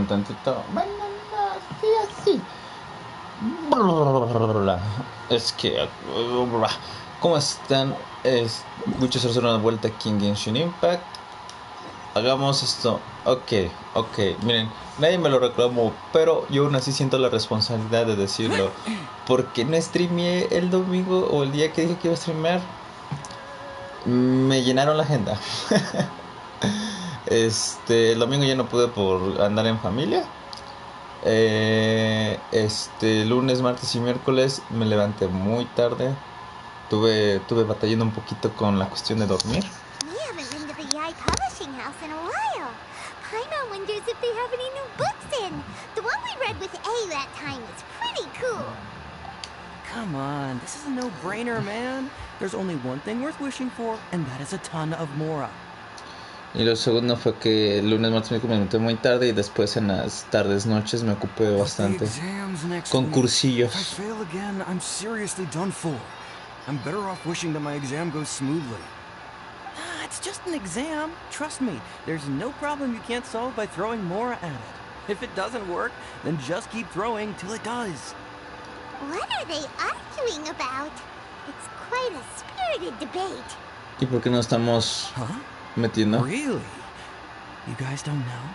un tantito. Bueno, no, sí, así. Es que. ¿Cómo están? Muchos se una vuelta aquí en Genshin Impact. Hagamos esto. Ok. Miren, nadie me lo reclamó, pero yo aún así siento la responsabilidad de decirlo. Porque no streameé el domingo o el día que dije que iba a streamear. Me llenaron la agenda. El domingo ya no pude por andar en familia. Lunes, martes y miércoles me levanté muy tarde. Tuve batallando un poquito con la cuestión de dormir. We haven't been to the AI publishing house in a while. Paimon wonders if they have any new books in. The one we read with A that time is pretty cool. Come on, this is a no-brainer, man. There's only one thing worth wishing for, and that is a ton of Mora. Y lo segundo fue que el lunes, martes, miércoles me levanté muy tarde y después en las tardes, noches me ocupé bastante con cursillos. If I fail again, I'm seriously done for. I'm better off wishing that my exam goes smoothly. It's just an exam. Trust me, there's no problem you can't solve by throwing Mora at it. If it doesn't work, then just keep throwing till it does. What are they arguing about? It's quite a spirited debate. ¿Y por qué no estamos metiendo? Really? You guys don't know?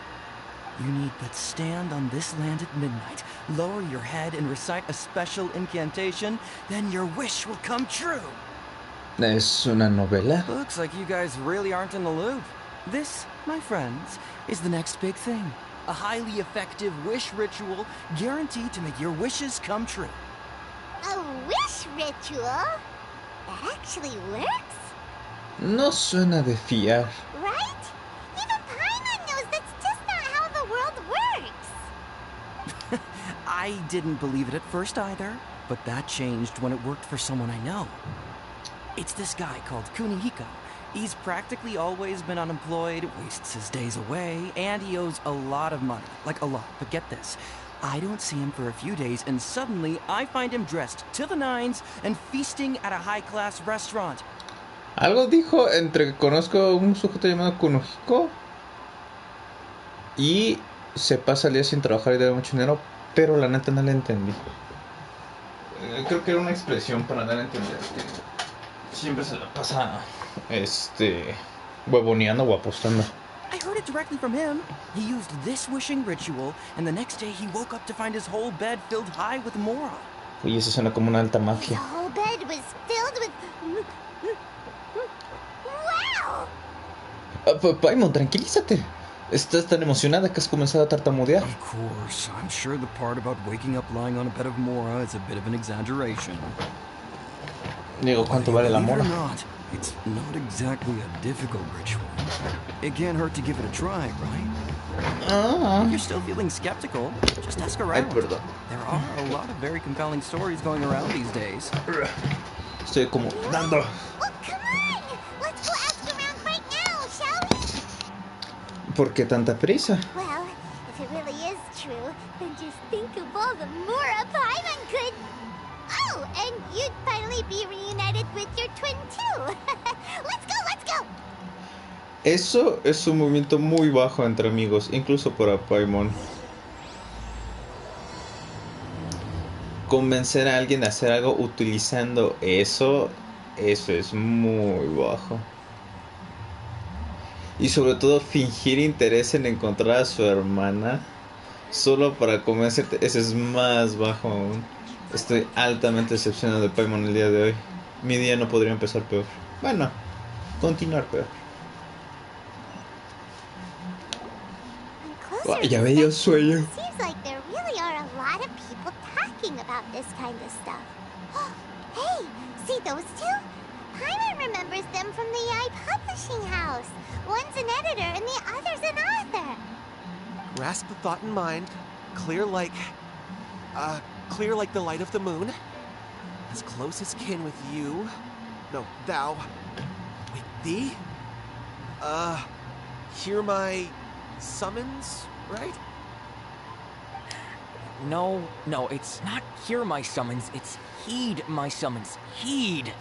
You need but stand on this land at midnight, lower your head and recite a special incantation, then your wish will come true. ¿Es una novela? Looks like you guys really aren't in the loop. This, my friends, is the next big thing. A highly effective wish ritual guaranteed to make your wishes come true. A wish ritual? That actually works? No suena de fiar. Right? Even Paimon knows that's just not how the world works. I didn't believe it at first either, but that changed when it worked for someone I know. It's this guy called Kunihiko. He's practically always been unemployed, wastes his days away, and he owes a lot of money. Like a lot, but get this. I don't see him for a few days, and suddenly I find him dressed to the nines and feasting at a high-class restaurant. Algo dijo entre que conozco a un sujeto llamado Kunihiko y se pasa el día sin trabajar y debe mucho dinero, pero la neta no la entendí. Creo que era una expresión para dar a entender que siempre se la pasa huevoneando o apostando. I heard it directly from him. He used this wishing ritual, and the next day he woke up to find his whole bed filled high with Mora. Oye, eso suena como una alta The magia. whole bed was filled with... Wow! Paimon, tranquilízate. Estás tan emocionada que has comenzado a tartamudear. Of course, I'm sure the part about waking up lying on a bed of Mora is a bit of an exaggeration. Digo, ¿cuánto vale la Believe it mora? or not, it's not exactly a difficult ritual. It can't hurt to give it a try, right? If you're still feeling skeptical, just ask around. Perdón. There are a lot of very compelling stories going around these days. Estoy como dando. Well, come on! Let's go ask around right now, shall we? ¿Por qué tanta prisa? Well, if it really is true, then just think of all the Mora Paimon could... Oh, and you'd finally be reunited with your twin too. Let's go! Eso es un movimiento muy bajo entre amigos, incluso para Paimon. Convencer a alguien de hacer algo utilizando eso es muy bajo. Y sobre todo fingir interés en encontrar a su hermana solo para convencerte, eso es más bajo aún. Estoy altamente decepcionado de Paimon el día de hoy. Mi día no podría empezar peor. Bueno, continuar peor. Ya veía sueño. Seems like there really are a lot of people talking about this kind of stuff. Hey, see those two? Paimon remembers them from the AI publishing house. One's an editor and the other's an author. Grasp the thought in mind. Clear like the light of the moon. As close as kin with you. No, thou. Wait, thee? Hear my summons, right? No, it's not hear my summons, it's heed my summons. Heed!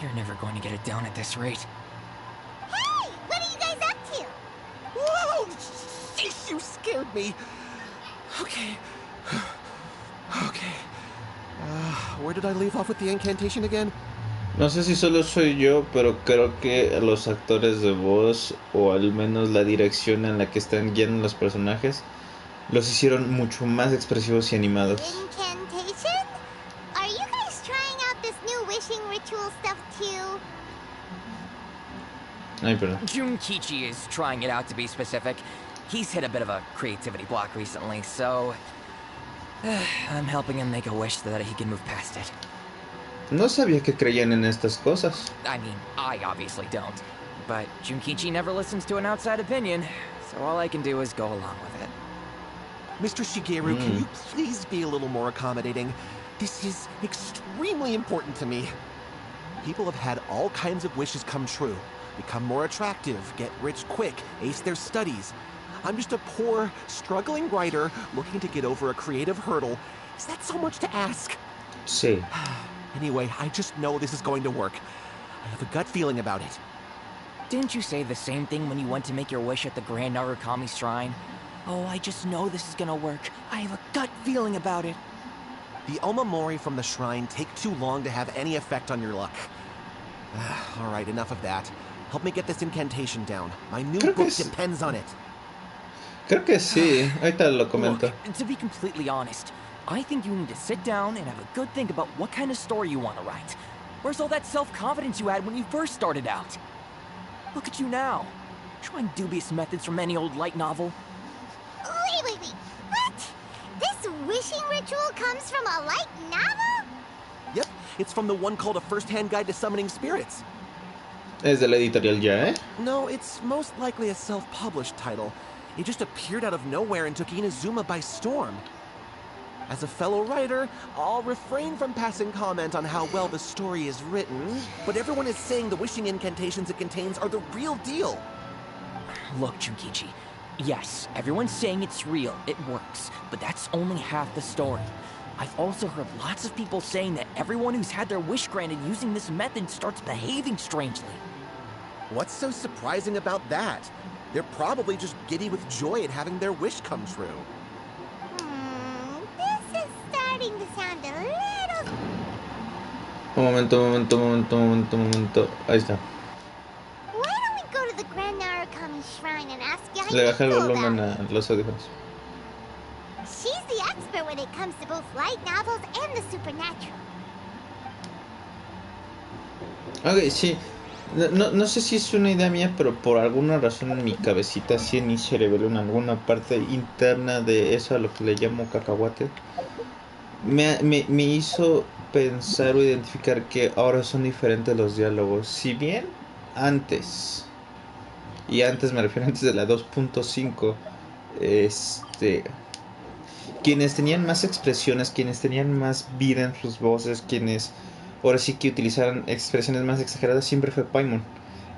You're never going to get it down at this rate. Hey, what are you guys up to? Whoa! Sheesh, you scared scared me. Okay. Okay. Where did I leave off with the incantation again? No sé si solo soy yo, pero creo que los actores de voz, o al menos la dirección en la que están guiando los personajes, los hicieron mucho más expresivos y animados. Incantation? Are you guys trying out this new wishing ritual stuff too? Ay, perdón. Junkichi is trying it out, to be specific. He's hit a bit of a creativity block recently, so I'm helping him make a wish so that he can move past it. No sabía que creían en estas cosas. I mean, I obviously don't. But Junkichi never listens to an outside opinion, so all I can do is go along with it. Mr. Shigeru, can you please be a little more accommodating? This is extremely important to me. People have had all kinds of wishes come true. Become more attractive, get rich quick, ace their studies. I'm just a poor, struggling writer looking to get over a creative hurdle. Is that so much to ask? Sí. Anyway, I just know this is going to work. I have a gut feeling about it. Didn't you say the same thing when you went to make your wish at the Grand Narukami Shrine? Oh, I just know this is gonna work. I have a gut feeling about it. The Omamori from the shrine take too long to have any effect on your luck. Alright, enough of that. Help me get this incantation down. My new book depends on it. Creo que sí. Ahorita lo comento. Look, to be completely honest, I think you need to sit down and have a good think about what kind of story you want to write. Where's all that self-confidence you had when you first started out? Look at you now, trying dubious methods from any old light novel. Wait. What? This wishing ritual comes from a light novel? Yep, it's from the one called A First-Hand Guide to Summoning Spirits. Es de la editorial ya, ¿eh? No, it's most likely a self-published title. It just appeared out of nowhere and took Inazuma by storm. As a fellow writer, I'll refrain from passing comment on how well the story is written, but everyone is saying the wishing incantations it contains are the real deal. Look, Junkichi, yes, everyone's saying it's real, it works, but that's only half the story. I've also heard lots of people saying that everyone who's had their wish granted using this method starts behaving strangely. What's so surprising about that? They're probably just giddy with joy at having their wish come true. This is starting to sound a little... Un momento. Ahí está. Why don't we go to the Grand Narukami Shrine and ask Yaito Le bajé el about volumen it? a los audífonos. She's the expert when it comes to both light novels and the supernatural. Ok, sí. No sé si es una idea mía, pero por alguna razón en mi cabecita, sí en mi cerebro, en alguna parte interna de eso a lo que le llamo cacahuate, me hizo pensar o identificar que ahora son diferentes los diálogos. Si bien antes, y antes me refiero antes de la 2.5, quienes tenían más expresiones, quienes tenían más vida en sus voces, quienes ahora sí que utilizaron expresiones más exageradas, siempre fue Paimon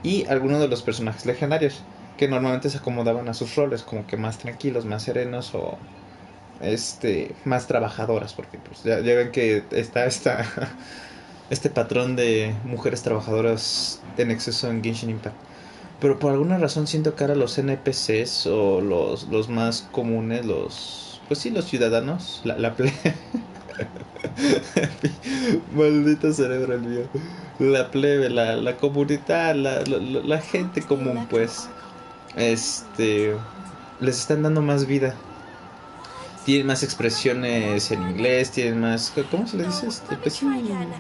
y algunos de los personajes legendarios que normalmente se acomodaban a sus roles, como que más tranquilos, más serenos o más trabajadoras, porque pues ya ven que está este patrón de mujeres trabajadoras en exceso en Genshin Impact. Pero por alguna razón siento que ahora los NPCs o los más comunes, pues sí, los ciudadanos, la plebe. Maldito cerebro el mío. La plebe, la comunidad, la gente común, pues les están dando más vida. Tienen más expresiones en inglés, tienen más, ¿cómo se le dice? Pues sí,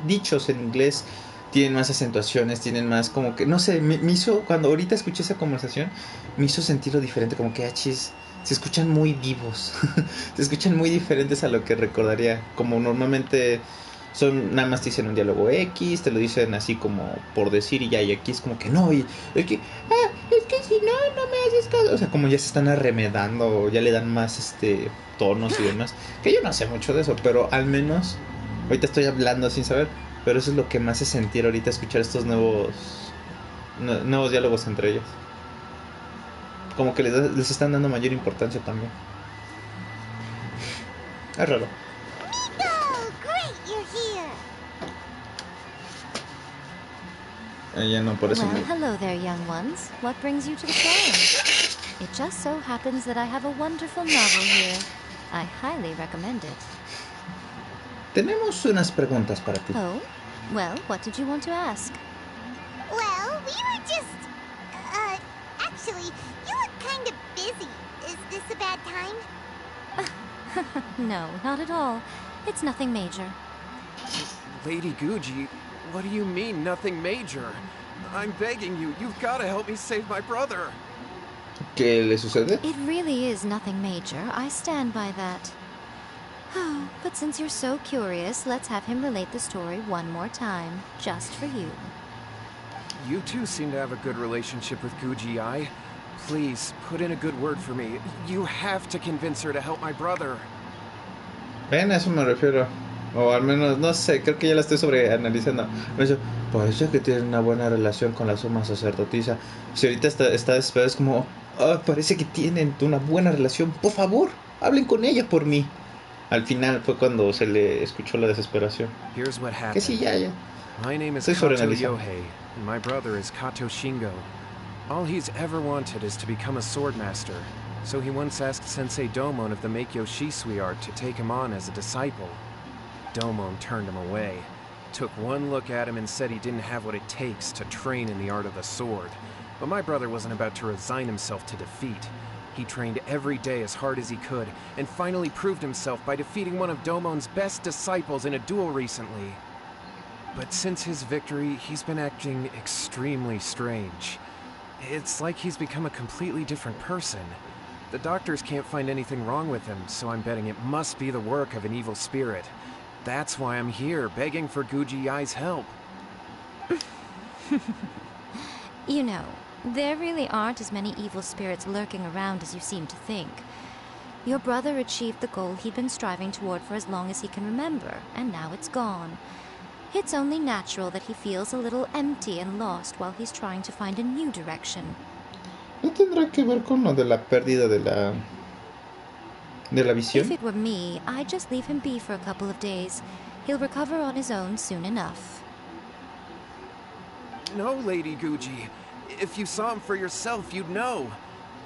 dichos en inglés, tienen más acentuaciones, tienen más como que, no sé, me hizo, cuando ahorita escuché esa conversación, me hizo sentirlo diferente, como que, chis, se escuchan muy vivos, se escuchan muy diferentes a lo que recordaría, como normalmente son, nada más te dicen un diálogo X, te lo dicen así como por decir y ya, y aquí es como que no, y es que si no me haces caso, o sea, como ya se están arremedando, ya le dan más tonos y demás, que yo no sé mucho de eso, pero al menos ahorita estoy hablando sin saber, pero eso es lo que me hace sentir ahorita escuchar estos nuevos diálogos entre ellos. Como que les están dando mayor importancia también. Es raro. Miko! Great, you're here! Ya no, por eso. Well, hello there, young ones. What brings you to the shrine? It just so happens that I have a wonderful novel here. I highly recommend it. Tenemos unas preguntas para ti. Oh? Well, what did you want to ask? Well, we were just... actually, you look kind of busy. Is this a bad time? No, not at all. It's nothing major. Lady Guji, what do you mean, nothing major? I'm begging you, you've got to help me save my brother. ¿Qué le sucede? It really is nothing major. I stand by that. Oh, but since you're so curious, let's have him relate the story one more time, just for you. You two seem to have a good relationship with Guji-ai. Please, put in a good word for me. You have to convince her to help my brother. Ven, a eso me refiero. O al menos, no sé, creo que ya la estoy sobreanalizando. Me dice, parece que tiene una buena relación con la suma sacerdotisa. Si ahorita está desesperada, es como, parece que tienen una buena relación. Por favor, hablen con ella por mí. Al final fue cuando se le escuchó la desesperación. Here's what Que happened. sí, ya. My name is Estoy Kato sobreanalizando. Yohei, and my brother is Kato Shingo. All he's ever wanted is to become a swordmaster, so he once asked Sensei Domon of the Meikyo Shisui art to take him on as a disciple. Domon turned him away, took one look at him and said he didn't have what it takes to train in the art of the sword. But my brother wasn't about to resign himself to defeat. He trained every day as hard as he could, and finally proved himself by defeating one of Domon's best disciples in a duel recently. But since his victory, he's been acting extremely strange. It's like he's become a completely different person. The doctors can't find anything wrong with him, so I'm betting it must be the work of an evil spirit. That's why I'm here, begging for Guji-ai's help. You know, there really aren't as many evil spirits lurking around as you seem to think. Your brother achieved the goal he'd been striving toward for as long as he can remember, and now it's gone. It's only natural that he feels a little empty and lost while he's trying to find a new direction. ¿No tendrá que ver con lo de la pérdida de la If visión? it were me, I'd just leave him be for a couple of days. He'll recover on his own soon enough. No, Lady Guji. If you saw him for yourself, you'd know.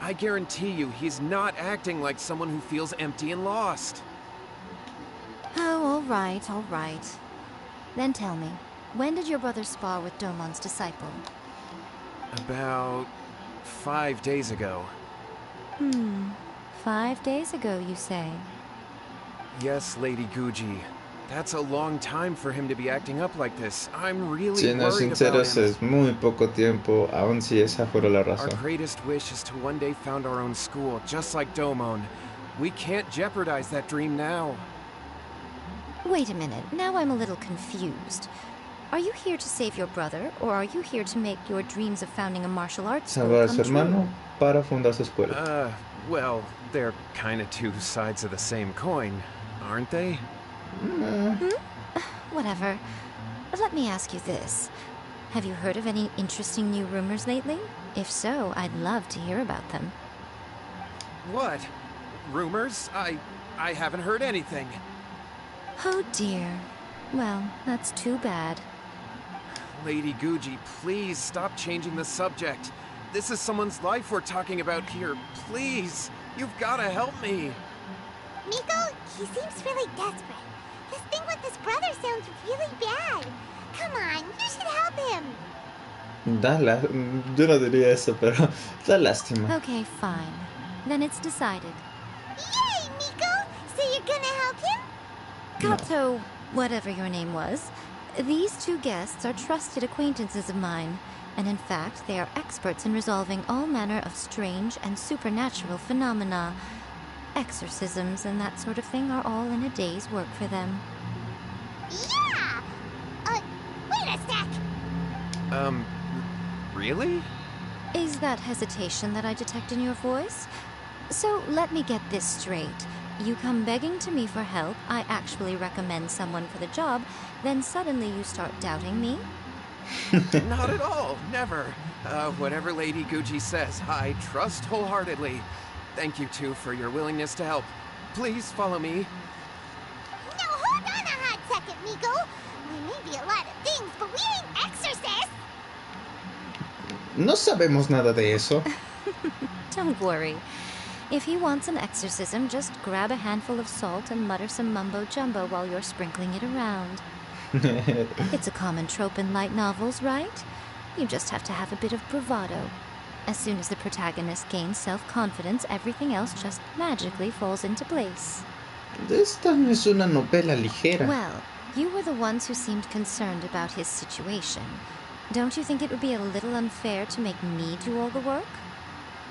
I guarantee you, he's not acting like someone who feels empty and lost. Oh, all right. Then tell me, when did your brother spar with Domon's disciple? About 5 days ago. 5 days ago, you say? Yes, Lady Guji. That's a long time for him to be acting up like this. I'm really Siendo worried sinceros, about him. es muy poco tiempo, aun si esa fuera la Our razón. greatest wish is to one day found our own school, just like Domon. We can't jeopardize that dream now. Wait a minute, now I'm a little confused. Are you here to save your brother, or are you here to make your dreams of founding a martial arts school Salvar a come su true? hermano para fundar su escuela. Well, they're kinda two sides of the same coin, aren't they? Whatever. Let me ask you this. Have you heard of any interesting new rumors lately? If so, I'd love to hear about them. What? Rumors? I haven't heard anything. Oh dear. Well, that's too bad. Lady Guji, please stop changing the subject. This is someone's life we're talking about here. Please, you've gotta help me. Miko, he seems really desperate. This thing with his brother sounds really bad. Come on, you should help him. Yo no diría eso, pero da lástima. Okay, fine. Then it's decided. Yay, Miko! So you're gonna help him? Kato, whatever your name was, these two guests are trusted acquaintances of mine, and in fact, they are experts in resolving all manner of strange and supernatural phenomena. Exorcisms and that sort of thing are all in a day's work for them. Yeah! Wait a sec! Really? Is that hesitation that I detect in your voice? So let me get this straight. You come begging to me for help, I actually recommend someone for the job, then suddenly you start doubting me? Not at all, never. Whatever Lady Guji says, I trust wholeheartedly. Thank you two for your willingness to help. Please follow me. Now hold on a hot second, Miko. We may be a lot of things, but we ain't exorcists. No sabemos nada de eso. Don't worry. If he wants an exorcism, just grab a handful of salt and mutter some mumbo-jumbo while you're sprinkling it around. It's a common trope in light novels, right? You just have to have a bit of bravado. As soon as the protagonist gains self-confidence, everything else just magically falls into place. Esta no es una novela ligera. Well, you were the ones who seemed concerned about his situation. Don't you think it would be a little unfair to make me do all the work?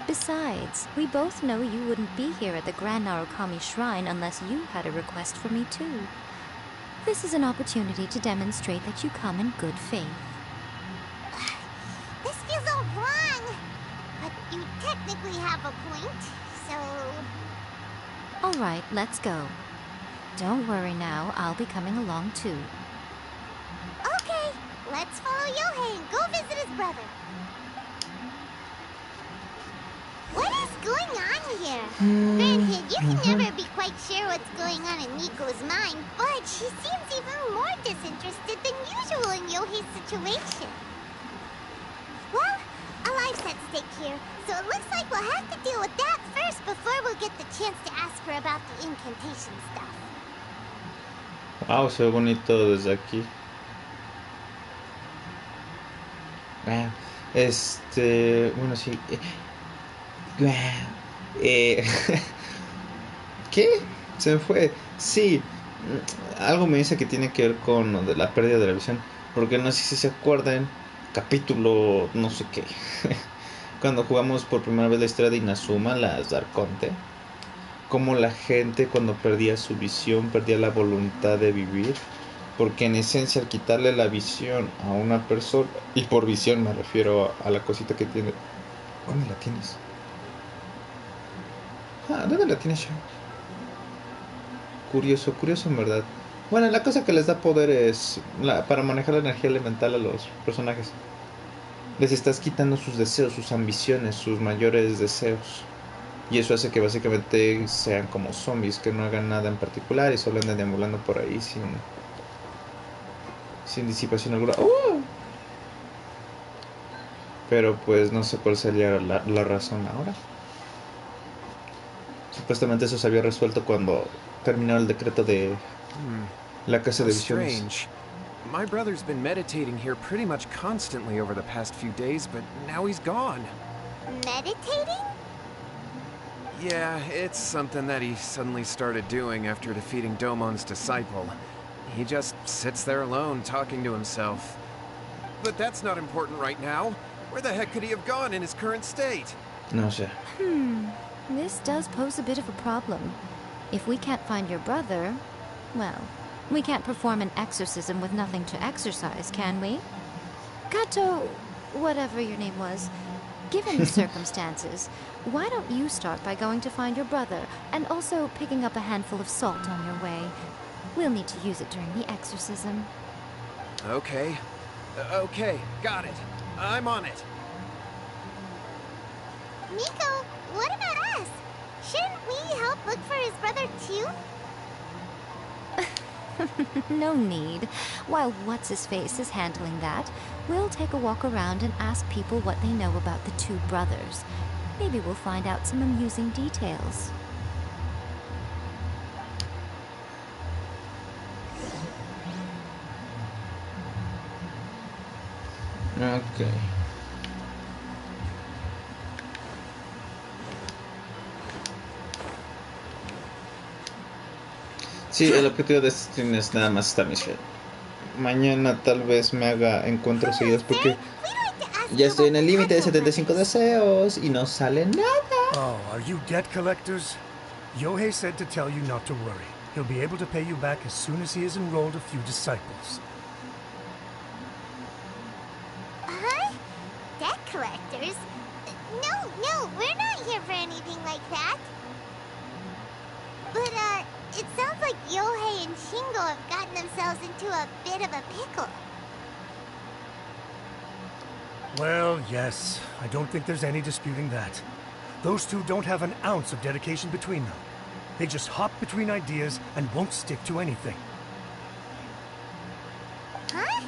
Besides, we both know you wouldn't be here at the Grand Narukami Shrine unless you had a request for me too. This is an opportunity to demonstrate that you come in good faith. This feels all wrong. But you technically have a point, so... All right, let's go. Don't worry now, I'll be coming along too. Okay, let's follow Yohei and go visit his brother. What is going on here? Granted, you can never be quite sure what's going on in Nico's mind, but she seems even more disinterested than usual in Yohei's situation. Well, a life's at stake here, so it looks like we'll have to deal with that first before we'll get the chance to ask her about the incantation stuff. Wow, se ve bonito desde aquí. Bueno, sí. ¿Qué? Se me fue. Sí, algo me dice que tiene que ver con lo de la pérdida de la visión. Porque no sé si se acuerdan, capítulo no sé qué. Cuando jugamos por primera vez la historia de Inazuma, las Arconte. Como la gente cuando perdía su visión, perdía la voluntad de vivir. Porque en esencia al quitarle la visión a una persona, y por visión me refiero a la cosita que tiene. ¿Dónde la tienes? ¿Dónde la tienes ya? Curioso en verdad. Bueno, la cosa que les da poder es para manejar la energía elemental a los personajes. Les estás quitando sus deseos, sus ambiciones, sus mayores deseos. Y eso hace que básicamente sean como zombies, que no hagan nada en particular y solo anden deambulando por ahí sin disipación alguna. Pero pues no sé cuál sería la razón ahora. Supuestamente eso se había resuelto cuando terminó el decreto de la casa de visiones. Strange. My brother's been meditating here pretty much constantly over the past few days, but now he's gone. Meditating? Yeah, it's something that he suddenly started doing after defeating Domon's disciple. He just sits there alone, talking to himself. But that's not important right now. Where the heck could he have gone in his current state? No sé. This does pose a bit of a problem. If we can't find your brother, well, we can't perform an exorcism with nothing to exorcise, can we? Kato, whatever your name was, given the circumstances, why don't you start by going to find your brother and also picking up a handful of salt on your way? We'll need to use it during the exorcism. Okay. Okay, got it. I'm on it. Nico, what about us? Shouldn't we help look for his brother too? No need. While What's-His-Face is handling that, we'll take a walk around and ask people what they know about the two brothers. Maybe we'll find out some amusing details. Ok. Sí, el objetivo de este stream es nada más esta misión. Mañana tal vez me haga encuentros seguidos porque ya estoy en el límite de 75 deseos y no sale nada. Oh, are you debt collectors? Yohei said to tell you not to worry. He'll be able to pay you back as soon as he has enrolled a few disciples. Huh? Debt collectors? No, we're not here for anything like that. But, it sounds like Yohei and Shingo have gotten themselves into a bit of a pickle. Well, yes. I don't think there's any disputing that. Those two don't have an ounce of dedication between them. They just hop between ideas and won't stick to anything. Huh?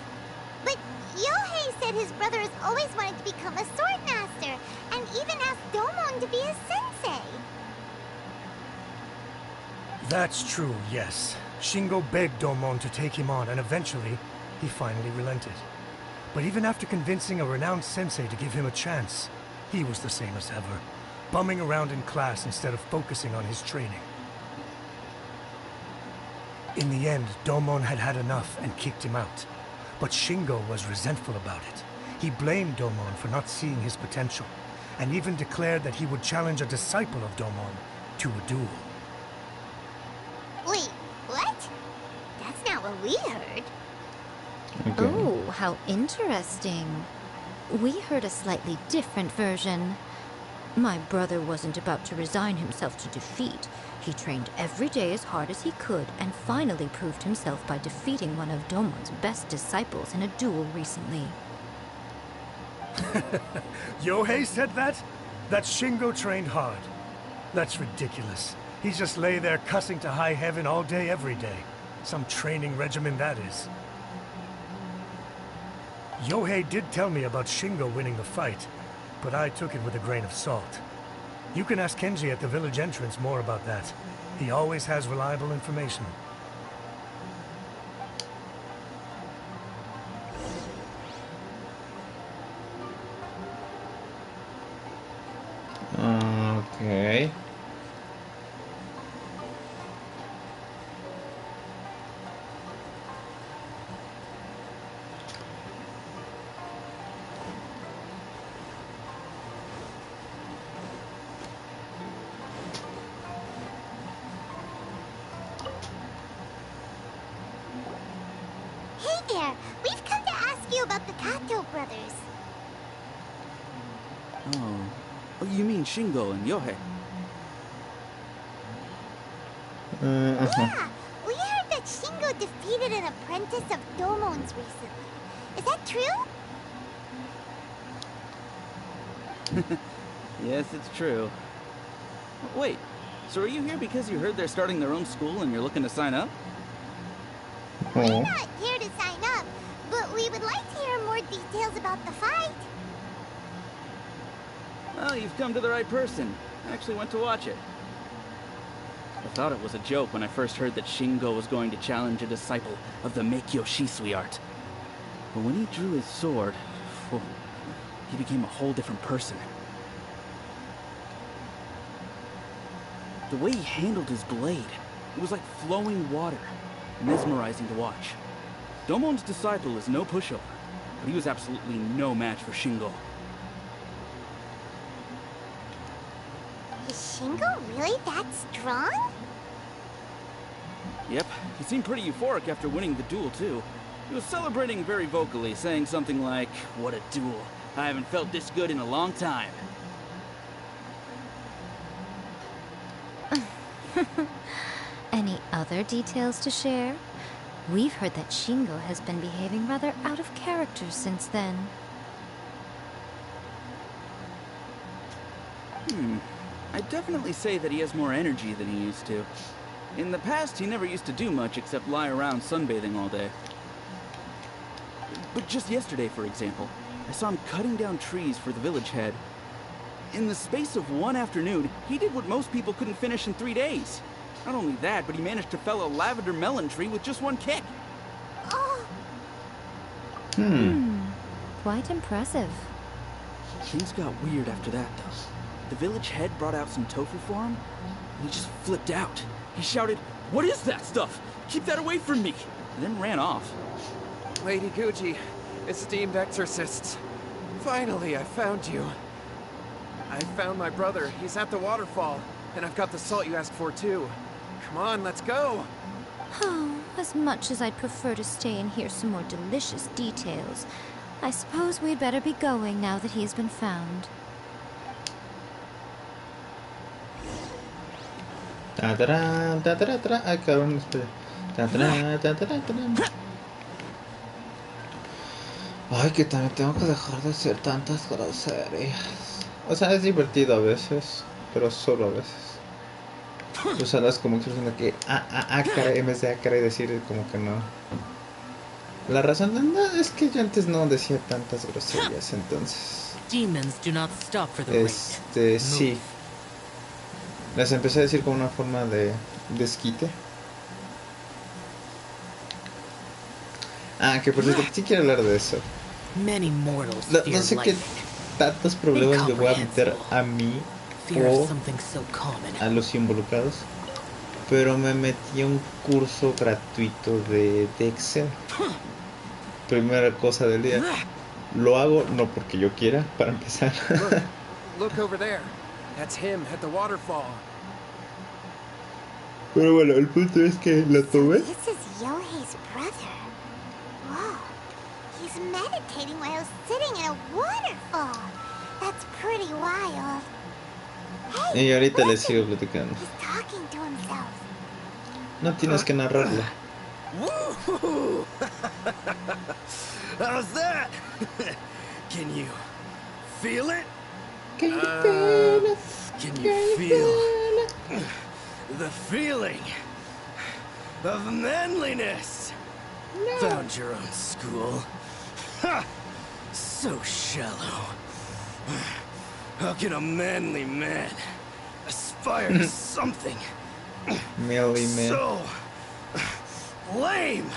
But Yohei said his brother has always wanted to become a sword master, and even asked Domon to be his sensei. That's true, yes. Shingo begged Domon to take him on, and eventually, he finally relented. But even after convincing a renowned sensei to give him a chance, he was the same as ever, bumming around in class instead of focusing on his training. In the end, Domon had had enough and kicked him out. But Shingo was resentful about it. He blamed Domon for not seeing his potential, and even declared that he would challenge a disciple of Domon to a duel. Wait, what? That's not what we heard. Okay. Oh, how interesting. We heard a slightly different version. My brother wasn't about to resign himself to defeat. He trained every day as hard as he could and finally proved himself by defeating one of Domon's best disciples in a duel recently. Yohei said that? That Shingo trained hard. That's ridiculous. He just lay there cussing to high heaven all day, every day. Some training regimen, that is. Yohei did tell me about Shingo winning the fight, but I took it with a grain of salt. You can ask Kenji at the village entrance more about that. He always has reliable information. Okay. Hey there, we've come to ask you about the Kato brothers. Oh, you mean Shingo and Yohei? Yeah, we heard that Shingo defeated an apprentice of Domon's recently. Is that true? Yes, it's true. Wait, so are you here because you heard they're starting their own school and you're looking to sign up? We're not here to sign up, but we would like to hear more details about the fight. Well, you've come to the right person. I actually went to watch it. I thought it was a joke when I first heard that Shingo was going to challenge a disciple of the Meikyo Shisui art. But when he drew his sword, whew, he became a whole different person. The way he handled his blade, it was like flowing water, mesmerizing to watch. Domon's disciple is no pushover, but he was absolutely no match for Shingo. Is Shingo really that strong? Yep, he seemed pretty euphoric after winning the duel, too. He was celebrating very vocally, saying something like, "What a duel. I haven't felt this good in a long time." Any other details to share? We've heard that Shingo has been behaving rather out of character since then. I'd definitely say that he has more energy than he used to. In the past, he never used to do much except lie around sunbathing all day. But just yesterday, for example, I saw him cutting down trees for the village head. In the space of one afternoon, he did what most people couldn't finish in 3 days. Not only that, but he managed to fell a lavender melon tree with just one kick. Oh, Quite impressive. Things got weird after that, though. The village head brought out some tofu for him, and he just flipped out. He shouted, "What is that stuff? Keep that away from me!" and then ran off. Lady Gucci, esteemed exorcists. Finally, I found you. I found my brother. He's at the waterfall, and I've got the salt you asked for, too. Come on, let's go. Oh, as much as I'd prefer to stay and hear some more delicious details, I suppose we'd better be going now that he has been found. Ay, cabrón, espera. Ay, que también tengo que dejar de hacer tantas groserías. O sea, es divertido a veces, pero solo a veces. Usarlas como expresión de que caray, en vez de caray decir como que no. La razón no, es que yo antes no decía tantas groserías, entonces Demons do not stop for the raid. Sí. Les empecé a decir como una forma de desquite. Ah, que por cierto, sí quiero hablar de eso. No sé qué tantos problemas le voy a meter a mí o a los involucrados, pero me metí a un curso gratuito de Excel. Primera cosa del día. Lo hago no porque yo quiera, para empezar. Look over there. That's him at the waterfall. Pero bueno, el punto es que lo tomé. So this is Yohei's brother. Whoa. He's meditating while sitting in a waterfall. That's pretty wild. Hey, Y ahorita les sigo platicando. He's talking to himself. No tienes que narrarlo. Woo! How's that? Can you feel it? Can you feel the feeling of manliness? No. Found your own school. Ha! So shallow. How can a manly man aspire to something Manly man. so lame?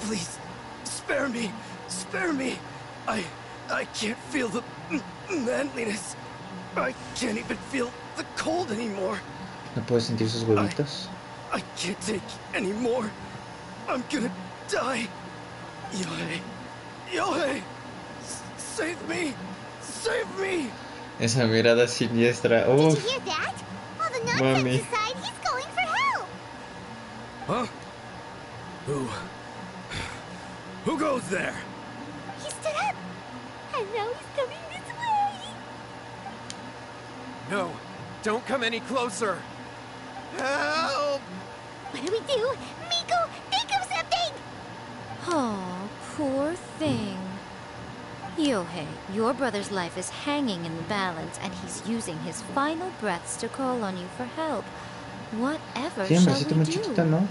Please, spare me. Spare me. I can't feel the manliness. I can't even feel the cold anymore. ¿No puedes sentir sus huevitos? I can't take any more. I'm gonna die. Yohei. Yohei. Save me. Save me. Esa mirada siniestra. Did you hear that? All the nonsense Mami. aside, he's going for help. Huh? Who goes there? He stood up. And now he's coming this way. No, don't come any closer. Help! What do we do? Miko, think of something! Oh, poor thing. Yohei, your brother's life is hanging in the balance, and he's using his final breaths to call on you for help. Whatever Sí, shall hombrecito we muy do? chiquito, ¿no?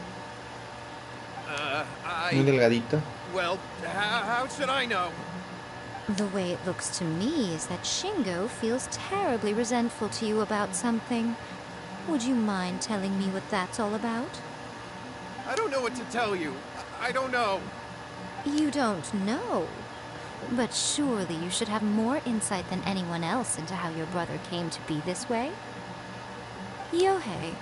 Muy delgadito. Well, how should I know? The way it looks to me is that Shingo feels terribly resentful to you about something. Would you mind telling me what that's all about? I don't know what to tell you. I don't know. You don't know. But surely you should have more insight than anyone else into how your brother came to be this way. Yohei,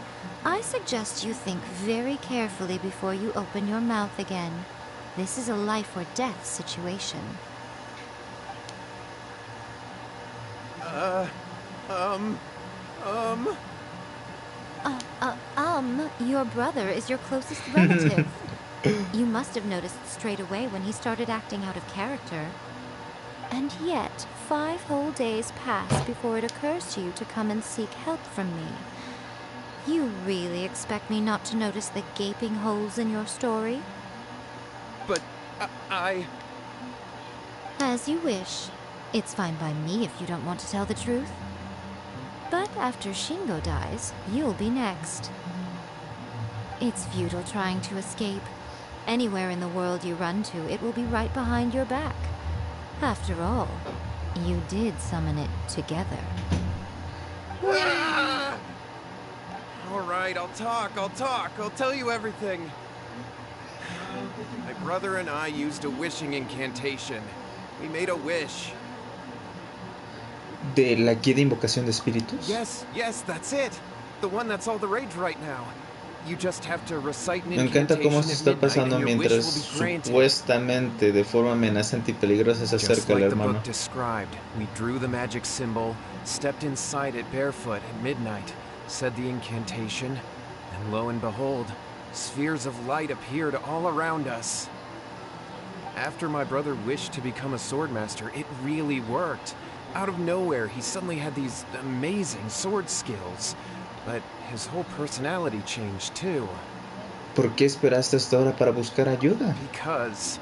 I suggest you think very carefully before you open your mouth again. This is a life or death situation. Your brother is your closest relative. You must have noticed straight away when he started acting out of character. And yet, 5 whole days pass before it occurs to you to come and seek help from me. You really expect me not to notice the gaping holes in your story? But I... As you wish. It's fine by me if you don't want to tell the truth. But after Shingo dies, you'll be next. It's futile trying to escape. Anywhere in the world you run to, it will be right behind your back. After all, you did summon it together. All right, I'll talk. I'll tell you everything. My brother and I used a wishing incantation. We made a wish. ¿De la guía de invocación de espíritus? Yes, that's it. The one that's all the rage right now. You just have to recite an Me encanta incantation cómo se está at midnight pasando and your wish mientras will be granted. supuestamente de forma amenazante y peligrosa se Just acerca el like the hermano. book described, we drew the magic symbol, stepped inside it barefoot at midnight, said the incantation, and lo and behold, spheres of light appeared all around us. After my brother wished to become a swordmaster, it really worked. Out of nowhere, he suddenly had these amazing sword skills, but his whole personality changed too. ¿Por qué esperaste hasta ahora para buscar ayuda? Because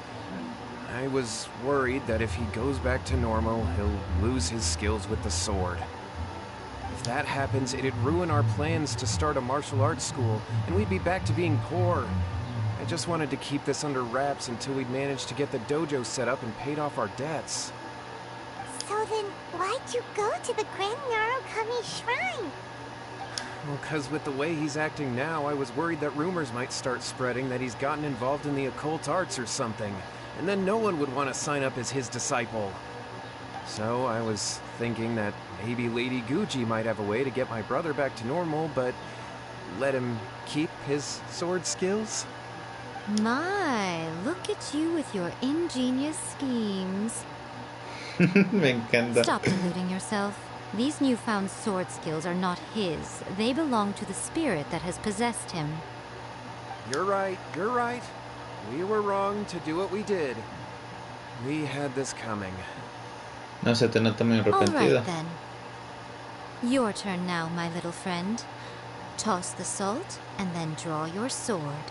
I was worried that if he goes back to normal, he'll lose his skills with the sword. If that happens, it'd ruin our plans to start a martial arts school, and we'd be back to being poor. I just wanted to keep this under wraps until we'd managed to get the dojo set up and paid off our debts. So then, why'd you go to the Grand Narukami Shrine? Well, because with the way he's acting now, I was worried that rumors might start spreading that he's gotten involved in the occult arts or something, and then no one would want to sign up as his disciple. So I was thinking that maybe Lady Guji might have a way to get my brother back to normal, but let him keep his sword skills? My, look at you with your ingenious schemes. Me encanta. Stop deluding yourself. These newfound sword skills are not his. They belong to the spirit that has possessed him. You're right, you're right. We were wrong to do what we did. We had this coming. No se te nota muy All arrepentida. right, then. Your turn now, my little friend. Toss the salt, and then draw your sword.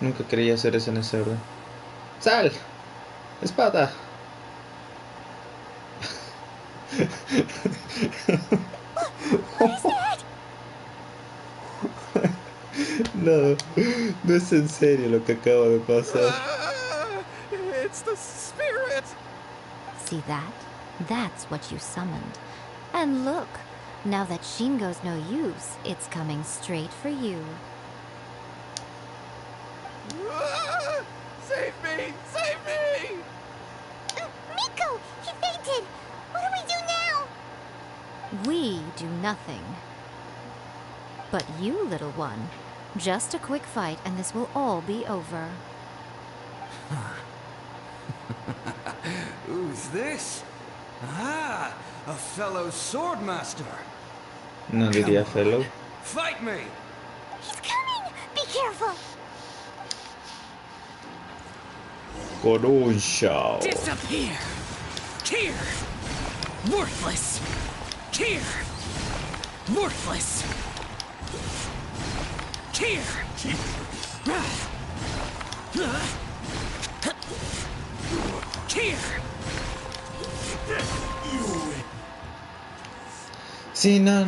Nunca quería hacer eso en ese orden. ¡Sal! ¡Espada! What is that? No, no es en serio lo que acaba de pasar. It's the spirit! See that? That's what you summoned. And look, now that Shingo's no use, it's coming straight for you. Save me! Save me! Miko! He fainted! What do we do now? We do nothing. But you, little one, just a quick fight and this will all be over. Who's this? Ah, a fellow swordmaster. No diría fellow. Fight me! He's coming! Be careful! Con un show. Disappear! Here! Worthless! Here! Worthless! Here! Here! Sí, no,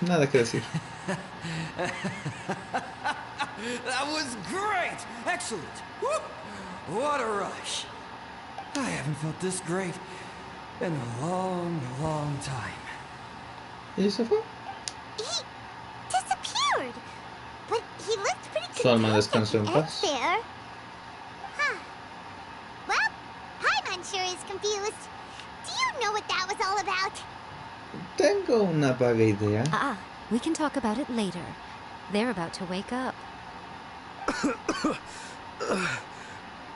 nada que decir. That was great! Excellent! Whoop. What a rush! I haven't felt this great in a long, long time. ¿Y se fue? He disappeared! But he looked pretty Su alma confused descansó en at the end paz. there. Huh. Well, Paimon sure is confused. Do you know what that was all about? Tengo una vaga idea. We can talk about it later. They're about to wake up.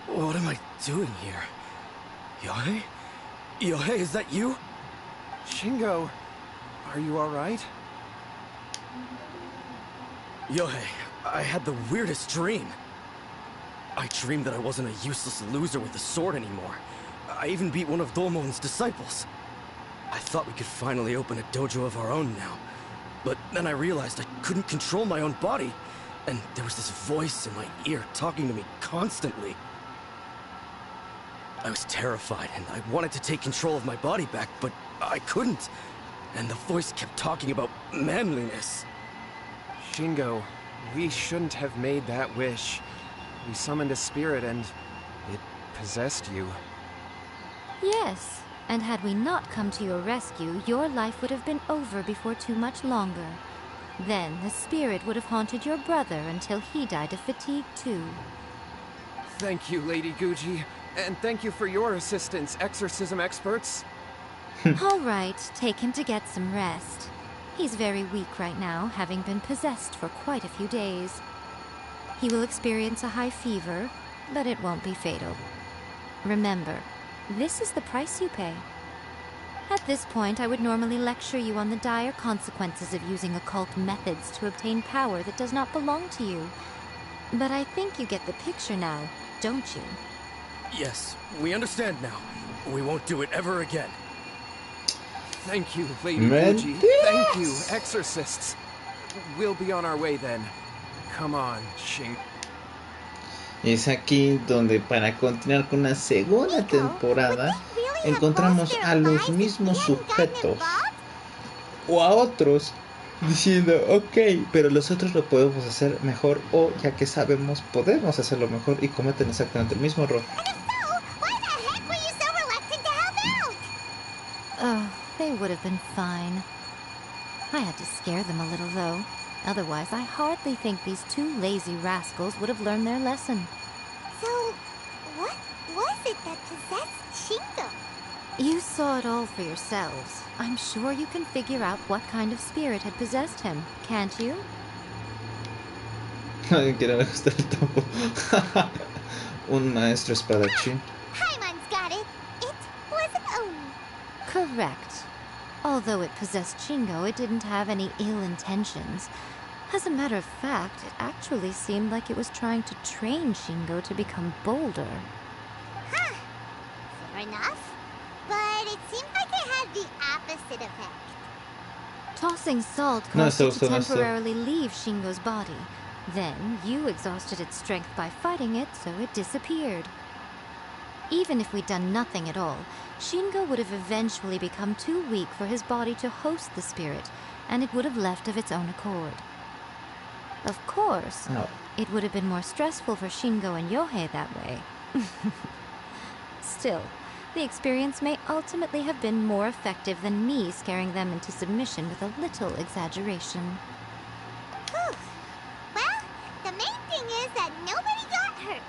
What am I doing here? Yohei? Yohei, is that you? Shingo, are you alright? Yohei, I had the weirdest dream. I dreamed that I wasn't a useless loser with a sword anymore. I even beat one of Domon's disciples. I thought we could finally open a dojo of our own now. But then I realized I couldn't control my own body. And there was this voice in my ear talking to me constantly. I was terrified, and I wanted to take control of my body back, but I couldn't. And the voice kept talking about manliness. Shingo, we shouldn't have made that wish. We summoned a spirit and it possessed you. Yes, and had we not come to your rescue, your life would have been over before too much longer. Then the spirit would have haunted your brother until he died of fatigue too. Thank you, Lady Guji. And thank you for your assistance, exorcism experts. All right, take him to get some rest. He's very weak right now, having been possessed for quite a few days. He will experience a high fever, but it won't be fatal. Remember, this is the price you pay. At this point, I would normally lecture you on the dire consequences of using occult methods to obtain power that does not belong to you. But I think you get the picture now, don't you? Yes, we understand now. We won't do it ever again. Thank you, Lady Guji. Thank you, exorcists. We'll be on our way then. Come on, Shingo. Es aquí donde para continuar con la segunda temporada encontramos a los mismos sujetos o a otros diciendo ok, pero los otros lo podemos hacer mejor o ya que sabemos podemos hacerlo mejor y cometen exactamente el mismo error. would have been fine. I had to scare them a little, though. Otherwise, I hardly think these two lazy rascals would have learned their lesson. So, what was it that possessed Shingo? You saw it all for yourselves. I'm sure you can figure out what kind of spirit had possessed him, can't you? Alguien quiere ajustar el tambo. Un maestro espadachín. Paimon's got it. It was an Oni. Correct. Although it possessed Shingo, it didn't have any ill intentions. As a matter of fact, it actually seemed like it was trying to train Shingo to become bolder. Huh. Fair enough. But it seemed like it had the opposite effect. Tossing salt caused it to temporarily leave Shingo's body. Then, you exhausted its strength by fighting it, so it disappeared. Even if we'd done nothing at all, Shingo would have eventually become too weak for his body to host the spirit, and it would have left of its own accord. Of course, it would have been more stressful for Shingo and Yohei that way. Still, the experience may ultimately have been more effective than me scaring them into submission with a little exaggeration. Whew. Well, the main thing is that nobody got hurt.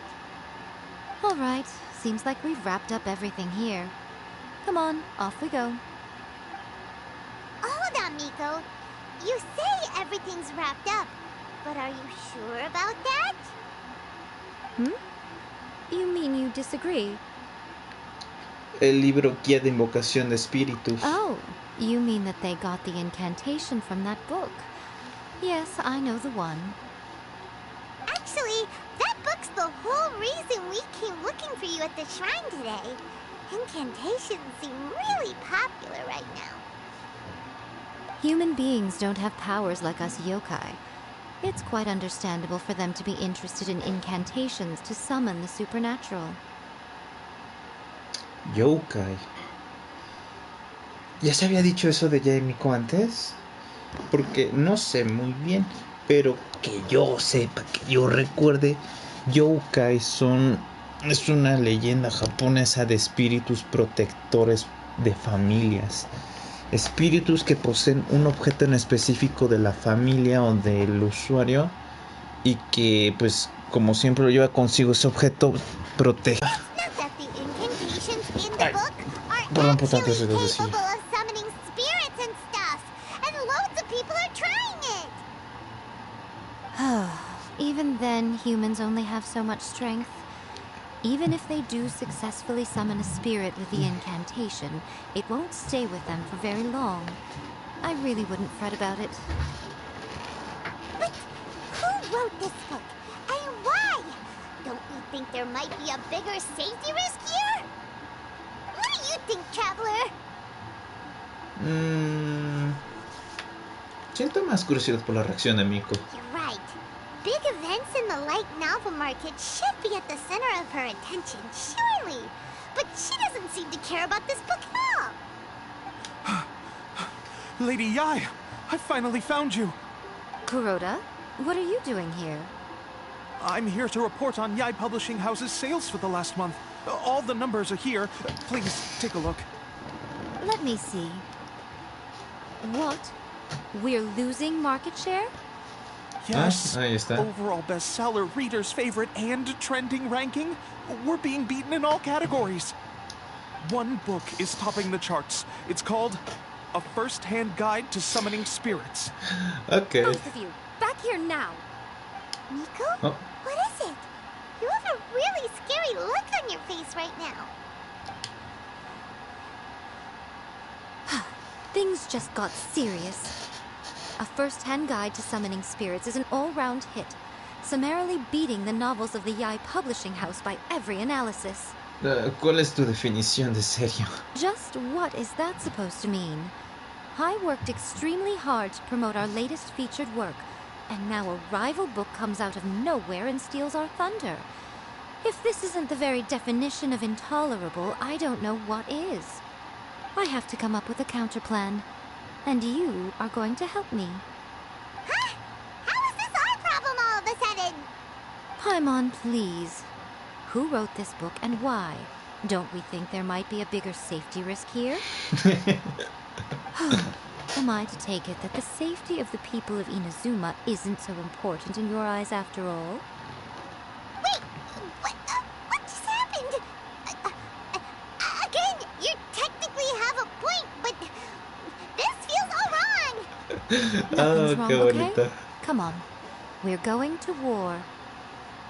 All right, seems like we've wrapped up everything here. Come on, off we go. Hold on, Miko. You say everything's wrapped up, but are you sure about that? You mean you disagree? El libro Guía de Invocación de Espíritus. Oh, you mean that they got the incantation from that book. Yes, I know the one. Actually, that book's the whole reason we came looking for you at the shrine today. Incantations seem really popular right now. Human beings don't have powers like us yokai. It's quite understandable for them to be interested in incantations to summon the supernatural. Yokai. ¿Ya se había dicho eso de Yaemiko antes? Porque no sé muy bien, pero que yo sepa, que yo recuerde, yokai es una leyenda japonesa de espíritus protectores de familias. Espíritus que poseen un objeto en específico de la familia o del usuario y que, pues, como siempre lo lleva consigo ese objeto, protege. Perdón por tantos ruidos de silla. Even then, humans only have so much strength. Even if they do successfully summon a spirit with the incantation, it won't stay with them for very long. I really wouldn't fret about it. But who wrote this book? And why? Don't you think there might be a bigger safety risk here? What do you think, Traveler? Siento más curiosidad por la reacción de Miko. You're right. Big events in the light novel market should be at the center of her attention, surely. But she doesn't seem to care about this book at all. Lady Yai, I finally found you. Kuroda, what are you doing here? I'm here to report on Yai Publishing House's sales for the last month. All the numbers are here. Please, take a look. Let me see. What? We're losing market share? Yes. Ahí está. Overall bestseller, reader's favorite, and trending ranking. We're being beaten in all categories. One book is topping the charts. It's called A First-Hand Guide to Summoning Spirits. Okay. Both of you, back here now. Miko? Oh. What is it? You have a really scary look on your face right now. Things just got serious. A First-Hand Guide to Summoning Spirits is an all-round hit, summarily beating the novels of the Yai Publishing House by every analysis. ¿Cuál es tu definición de serio? Just what is that supposed to mean? I worked extremely hard to promote our latest featured work, and now a rival book comes out of nowhere and steals our thunder. If this isn't the very definition of intolerable, I don't know what is. I have to come up with a counterplan. And you are going to help me. Huh? How is this our problem all of a sudden? Paimon, please. Who wrote this book and why? Don't we think there might be a bigger safety risk here? Am I to take it that the safety of the people of Inazuma isn't so important in your eyes after all? Wait, what just happened? Again, you technically have a point, but this feels all wrong. Nothing's qué wrong, okay? bonita. Come on. We're going to war.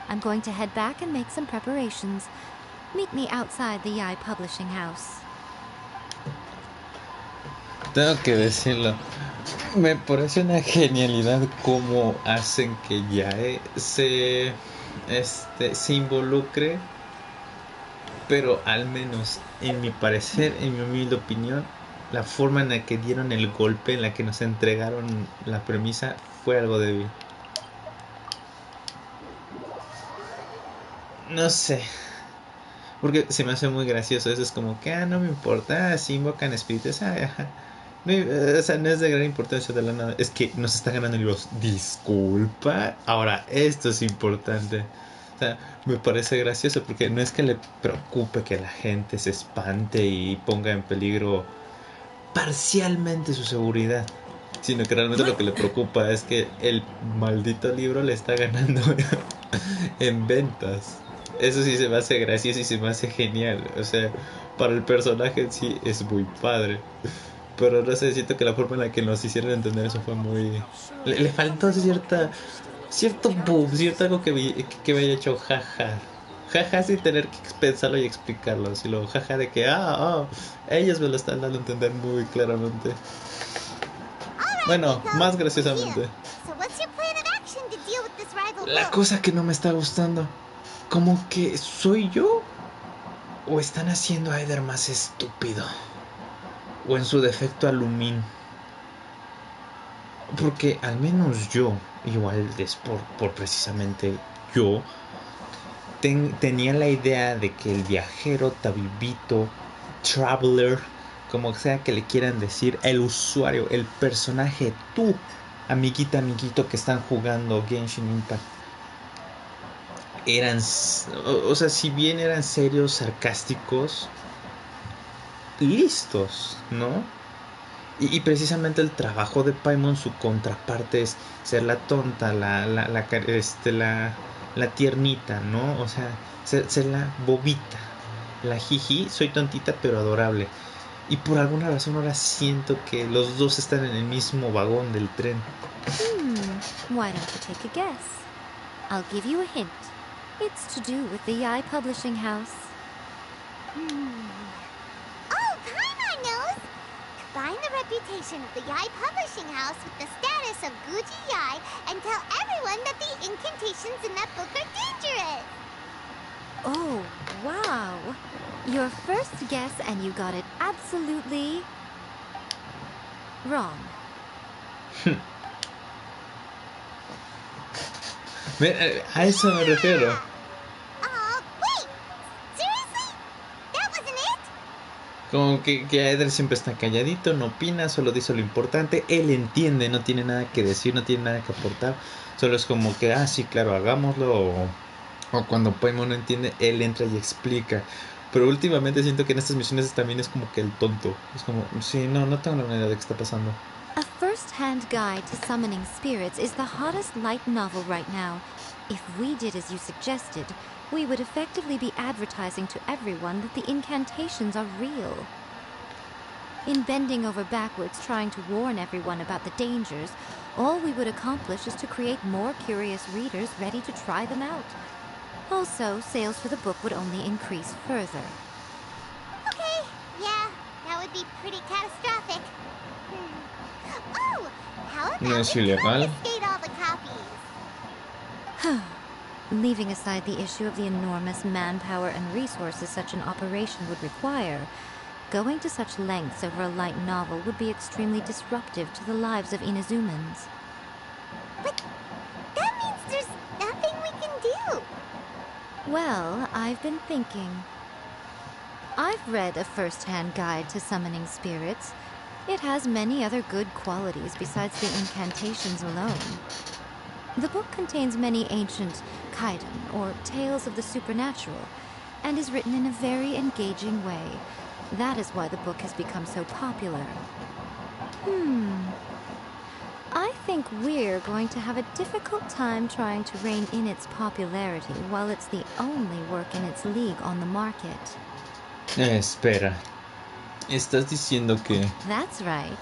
I'm going to head back and make some preparations. Meet me outside the Yai Publishing House. Tengo que decirlo. Me parece una genialidad cómo hacen que Yae se involucre, pero al menos en mi parecer, en mi humilde opinión, la forma en la que dieron el golpe, en la que nos entregaron la premisa, fue algo débil. No sé, porque se me hace muy gracioso. Eso es como que, no me importa, si invocan espíritus, ajá. No, o sea, no es de gran importancia de la nada. Es que nos está ganando el libro. Disculpa. Ahora, esto es importante. O sea, me parece gracioso porque no es que le preocupe que la gente se espante y ponga en peligro parcialmente su seguridad, sino que realmente lo que le preocupa es que el maldito libro le está ganando en ventas. Eso sí se me hace gracioso y se me hace genial. O sea, para el personaje en sí es muy padre. Pero no sé, siento que la forma en la que nos hicieron entender eso fue muy... Le faltó cierto boom, cierto algo que me haya hecho jaja. Jaja sin tener que pensarlo y explicarlo. Sino jaja de que, ellos me lo están dando a entender muy claramente. Bueno, más graciosamente. La cosa que no me está gustando. Como que soy yo. O están haciendo a Eder más estúpido. O en su defecto a Lumin. Porque al menos yo, igual es por precisamente yo, tenía la idea de que el viajero, tabibito, traveler, como sea que le quieran decir, el usuario, el personaje, tú, amiguito que están jugando Genshin Impact, eran, o sea, si bien eran serios, sarcásticos, listos, ¿no? Y precisamente el trabajo de Paimon, su contraparte es ser la tonta, la tiernita, ¿no? O sea, ser la bobita, la jiji, soy tontita pero adorable. Y por alguna razón ahora siento que los dos están en el mismo vagón del tren. Why don't you take a guess? I'll give you a hint. It's to do with the Yai Publishing House. Oh, Paimon knows! Combine the reputation of the Yai Publishing House with the status of Guji Yai and tell everyone that the incantations in that book are dangerous! Oh, wow. Your first guess and you got it absolutely wrong. A eso me refiero. Wait! Seriously? That wasn't it? Como que Eder siempre está calladito, no opina, solo dice lo importante. Él entiende, no tiene nada que decir, no tiene nada que aportar. Solo es como que, sí, claro, hagámoslo. O cuando Paimon no entiende, él entra y explica. Pero últimamente siento que en estas misiones también es como que el tonto. Es como, sí, no tengo la idea de qué está pasando. A first-hand guide to summoning spirits is the hottest light novel right now. If we did as you suggested, we would effectively be advertising to everyone that the incantations are real. In bending over backwards trying to warn everyone about the dangers, all we would accomplish is to create more curious readers ready to try them out. Also, sales for the book would only increase further. Okay, yeah, that would be pretty catastrophic. Oh, how about we confiscate all the copies? Leaving aside the issue of the enormous manpower and resources such an operation would require, going to such lengths over a light novel would be extremely disruptive to the lives of Inazumans. But that means there's nothing we can do. Well, I've been thinking. I've read a first-hand guide to summoning spirits. It has many other good qualities besides the incantations alone. The book contains many ancient kaiden, or tales of the supernatural, and is written in a very engaging way. That is why the book has become so popular. I think we're going to have a difficult time trying to rein in its popularity while it's the only work in its league on the market. Espera. ¿Estás diciendo que...? That's right.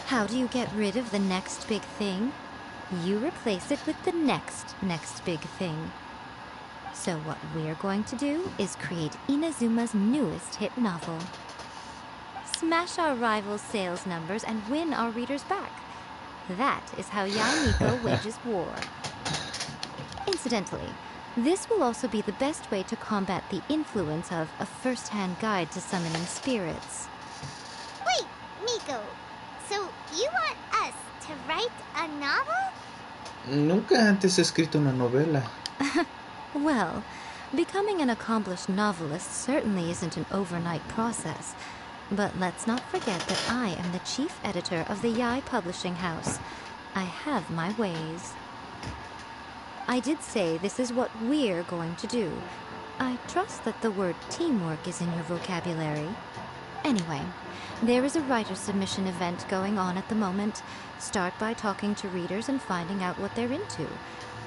How do you get rid of the next big thing? You replace it with the next big thing. So what we're going to do is create Inazuma's newest hit novel. Smash our rival's sales numbers and win our readers back. That is how Yaimiko wages war. Incidentally, this will also be the best way to combat the influence of a first-hand guide to summoning spirits. Wait, Miko. So you want us to write a novel? Nunca antes he escrito una novela. Well, becoming an accomplished novelist certainly isn't an overnight process. But let's not forget that I am the chief editor of the Yae Publishing House. I have my ways. I did say this is what we're going to do. I trust that the word teamwork is in your vocabulary. Anyway, there is a writer submission event going on at the moment. Start by talking to readers and finding out what they're into.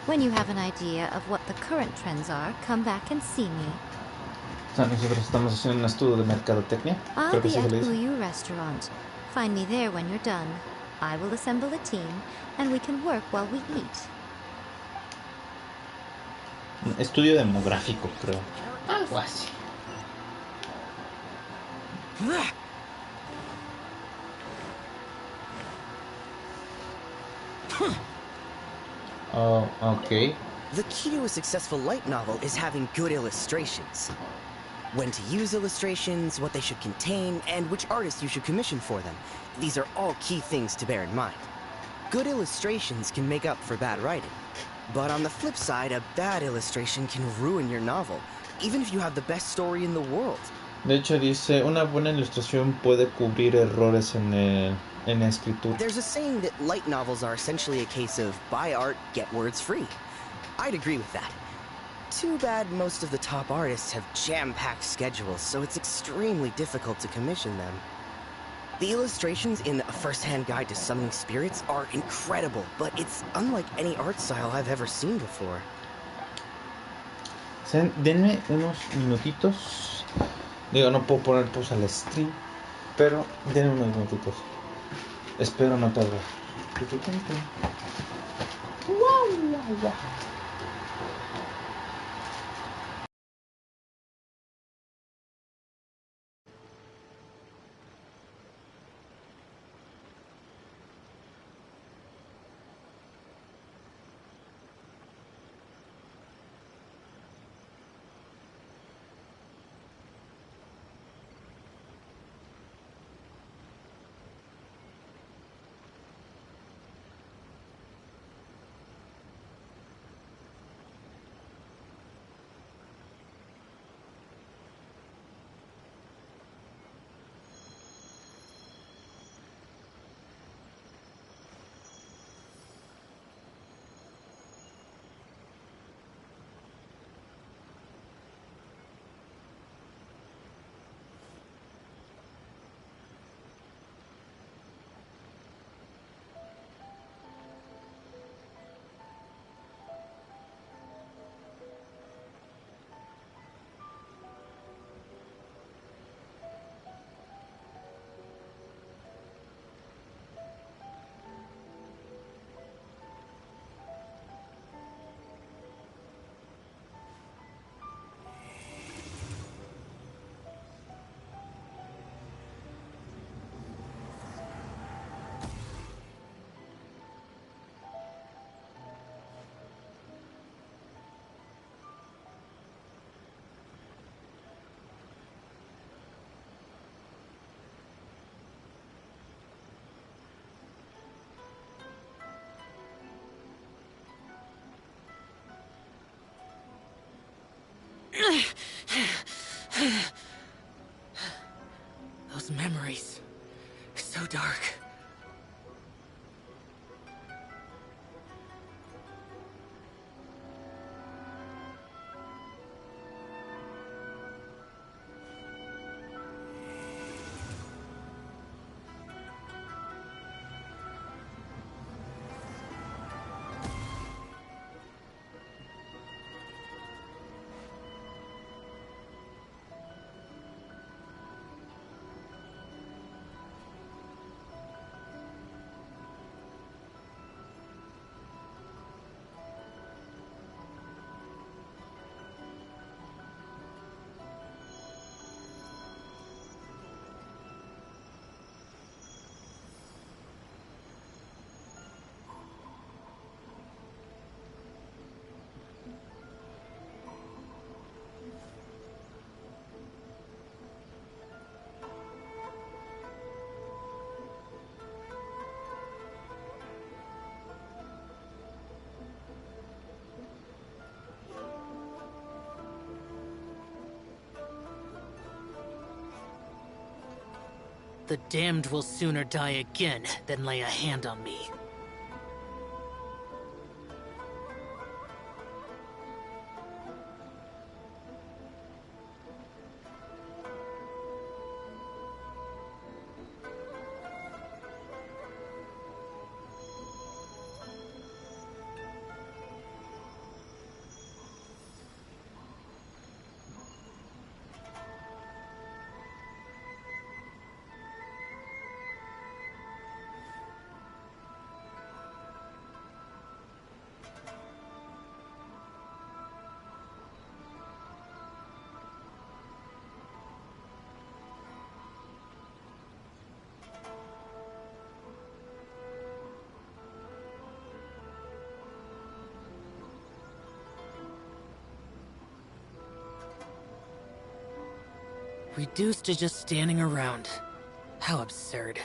When you have an idea of what the current trends are, come back and see me. Nosotros estamos haciendo un estudio de mercadotecnia. I'll be at Uyu Restaurant. Find me there when you're done. I will assemble a team, and we can work while we eat. Estudio demográfico, creo. Algo así. Oh, okay. The key to a successful light novel is having good illustrations. When to use illustrations, what they should contain, and which artist you should commission for them. These are all key things to bear in mind. Good illustrations can make up for bad writing. But on the flip side, a bad illustration can ruin your novel, even if you have the best story in the world. De hecho, dice, una buena ilustración puede cubrir errores en la escritura. There's a saying that light novels are essentially a case of buy art, get words free. I'd agree with that. Too bad most of the top artists have jam-packed schedules, so it's extremely difficult to commission them. The illustrations in A First-Hand Guide to Summoning Spirits are incredible, but it's unlike any art style I've ever seen before. Denme unos minutitos. Digo, no puedo poner pausa al stream, pero denme unos minutitos. Espero no tardar. Wow. Those memories. So dark. The damned will sooner die again than lay a hand on me. Reduced to just standing around. How absurd.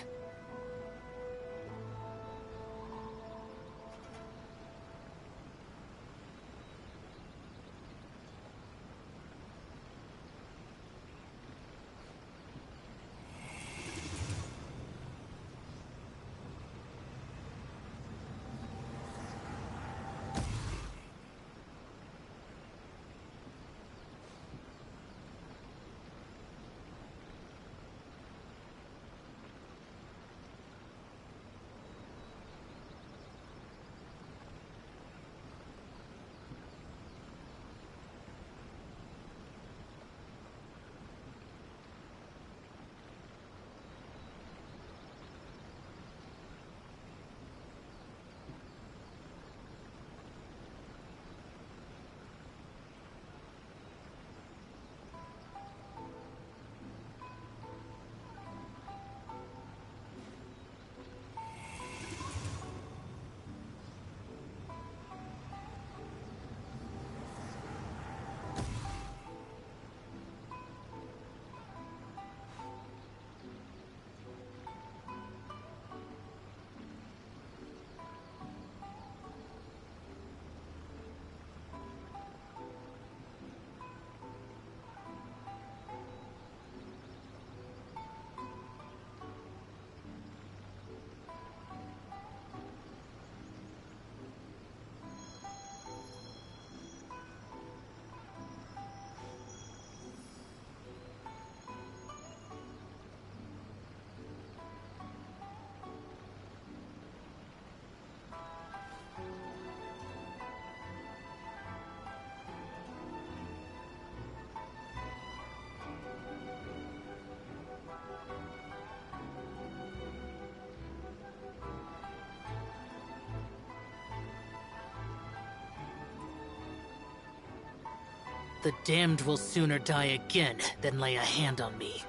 The damned will sooner die again than lay a hand on me.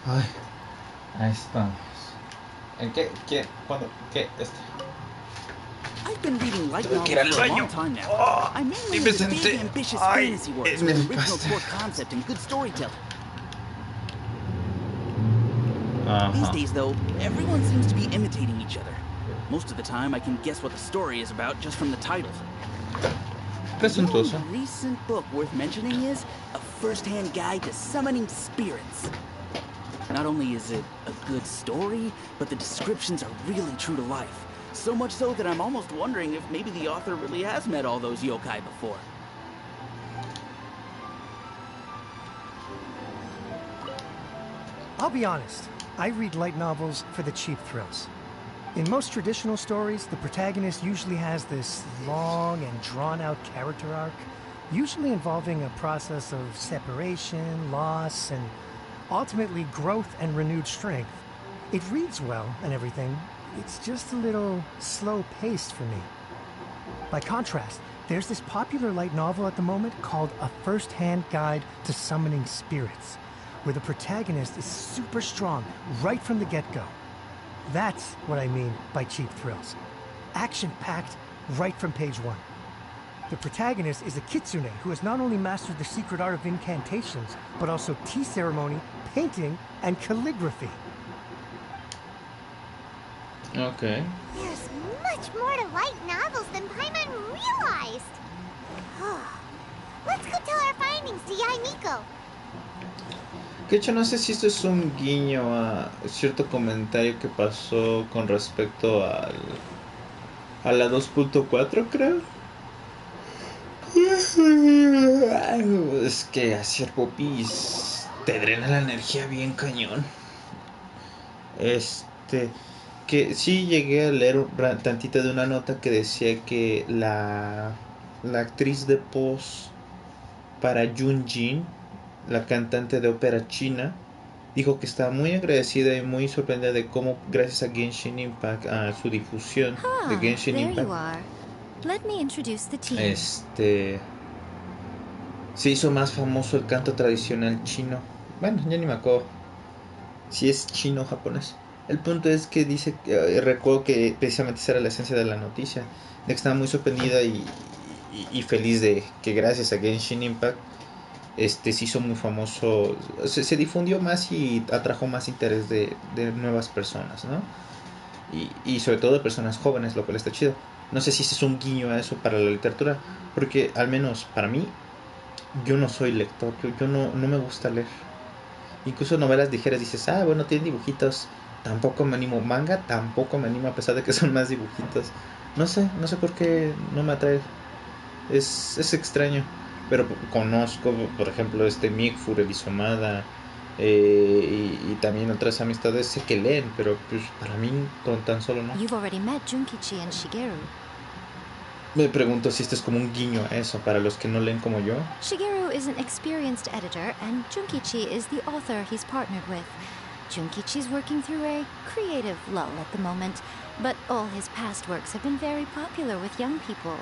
Ay, ahí estamos. ¿En qué? ¿Qué? ¿Cuándo? ¿Qué? I've been reading light Tengo que ir al novels for a baño. long time now. Oh, I'm mainly y me into big, senté. ambitious Ay, fantasy works en with el original pasto. core concept and good storytelling. Ajá. These days, though, everyone seems to be imitating each other. Most of the time, I can guess what the story is about just from the title. The only recent book worth mentioning is A First-Hand Guide to Summoning Spirits. Not only is it a good story, but the descriptions are really true to life. So much so that I'm almost wondering if maybe the author really has met all those yokai before. I'll be honest. I read light novels for the cheap thrills. In most traditional stories, the protagonist usually has this long and drawn-out character arc, usually involving a process of separation, loss, and ultimately growth and renewed strength. It reads well and everything. It's just a little slow-paced for me. By contrast, there's this popular light novel at the moment called A First-Hand Guide to Summoning Spirits, where the protagonist is super strong right from the get-go. That's what I mean by cheap thrills. Action-packed right from page 1. The protagonist is a kitsune who has not only mastered the secret art of incantations, but also tea ceremony, painting, and calligraphy. Okay. There's much more to light novels than Paimon realized. Let's go tell our findings to Yai Miko. De hecho, no sé si esto es un guiño a cierto comentario que pasó con respecto a la 2.4, creo. Es que hacer popis te drena la energía bien cañón. Que sí llegué a leer tantito de una nota que decía que la actriz de voz para Jun Jin, la cantante de ópera china, dijo que estaba muy agradecida y muy sorprendida de cómo, gracias a Genshin Impact, a su difusión de Genshin Impact, Let me introduce the team. se hizo más famoso el canto tradicional chino. Bueno, ya ni me acuerdo si es chino o japonés. El punto es que dice, recuerdo que precisamente esa era la esencia de la noticia, de que estaba muy sorprendida y feliz de que gracias a Genshin Impact se hizo muy famoso, se difundió más y atrajo más interés de nuevas personas, ¿no? Y sobre todo de personas jóvenes, lo cual está chido. No sé si ese es un guiño a eso para la literatura, porque al menos para mí, yo no soy lector, yo no me gusta leer. Incluso novelas ligeras dices, bueno, tienen dibujitos, tampoco me animo. Manga tampoco me animo a pesar de que son más dibujitos. No sé por qué no me atrae. Es extraño. Pero conozco, por ejemplo, Mick Furevisomada y también otras amistades sé que leen, pero pues para mí con tan solo no. You've already met Junkichi and Shigeru. Me pregunto si esto es como un guiño a eso para los que no leen como yo. Shigeru is an experienced editor, and Junkichi is the author he's partnered with. Junkichi's working through a creative lull at the moment, but all his past works have been very popular with young people.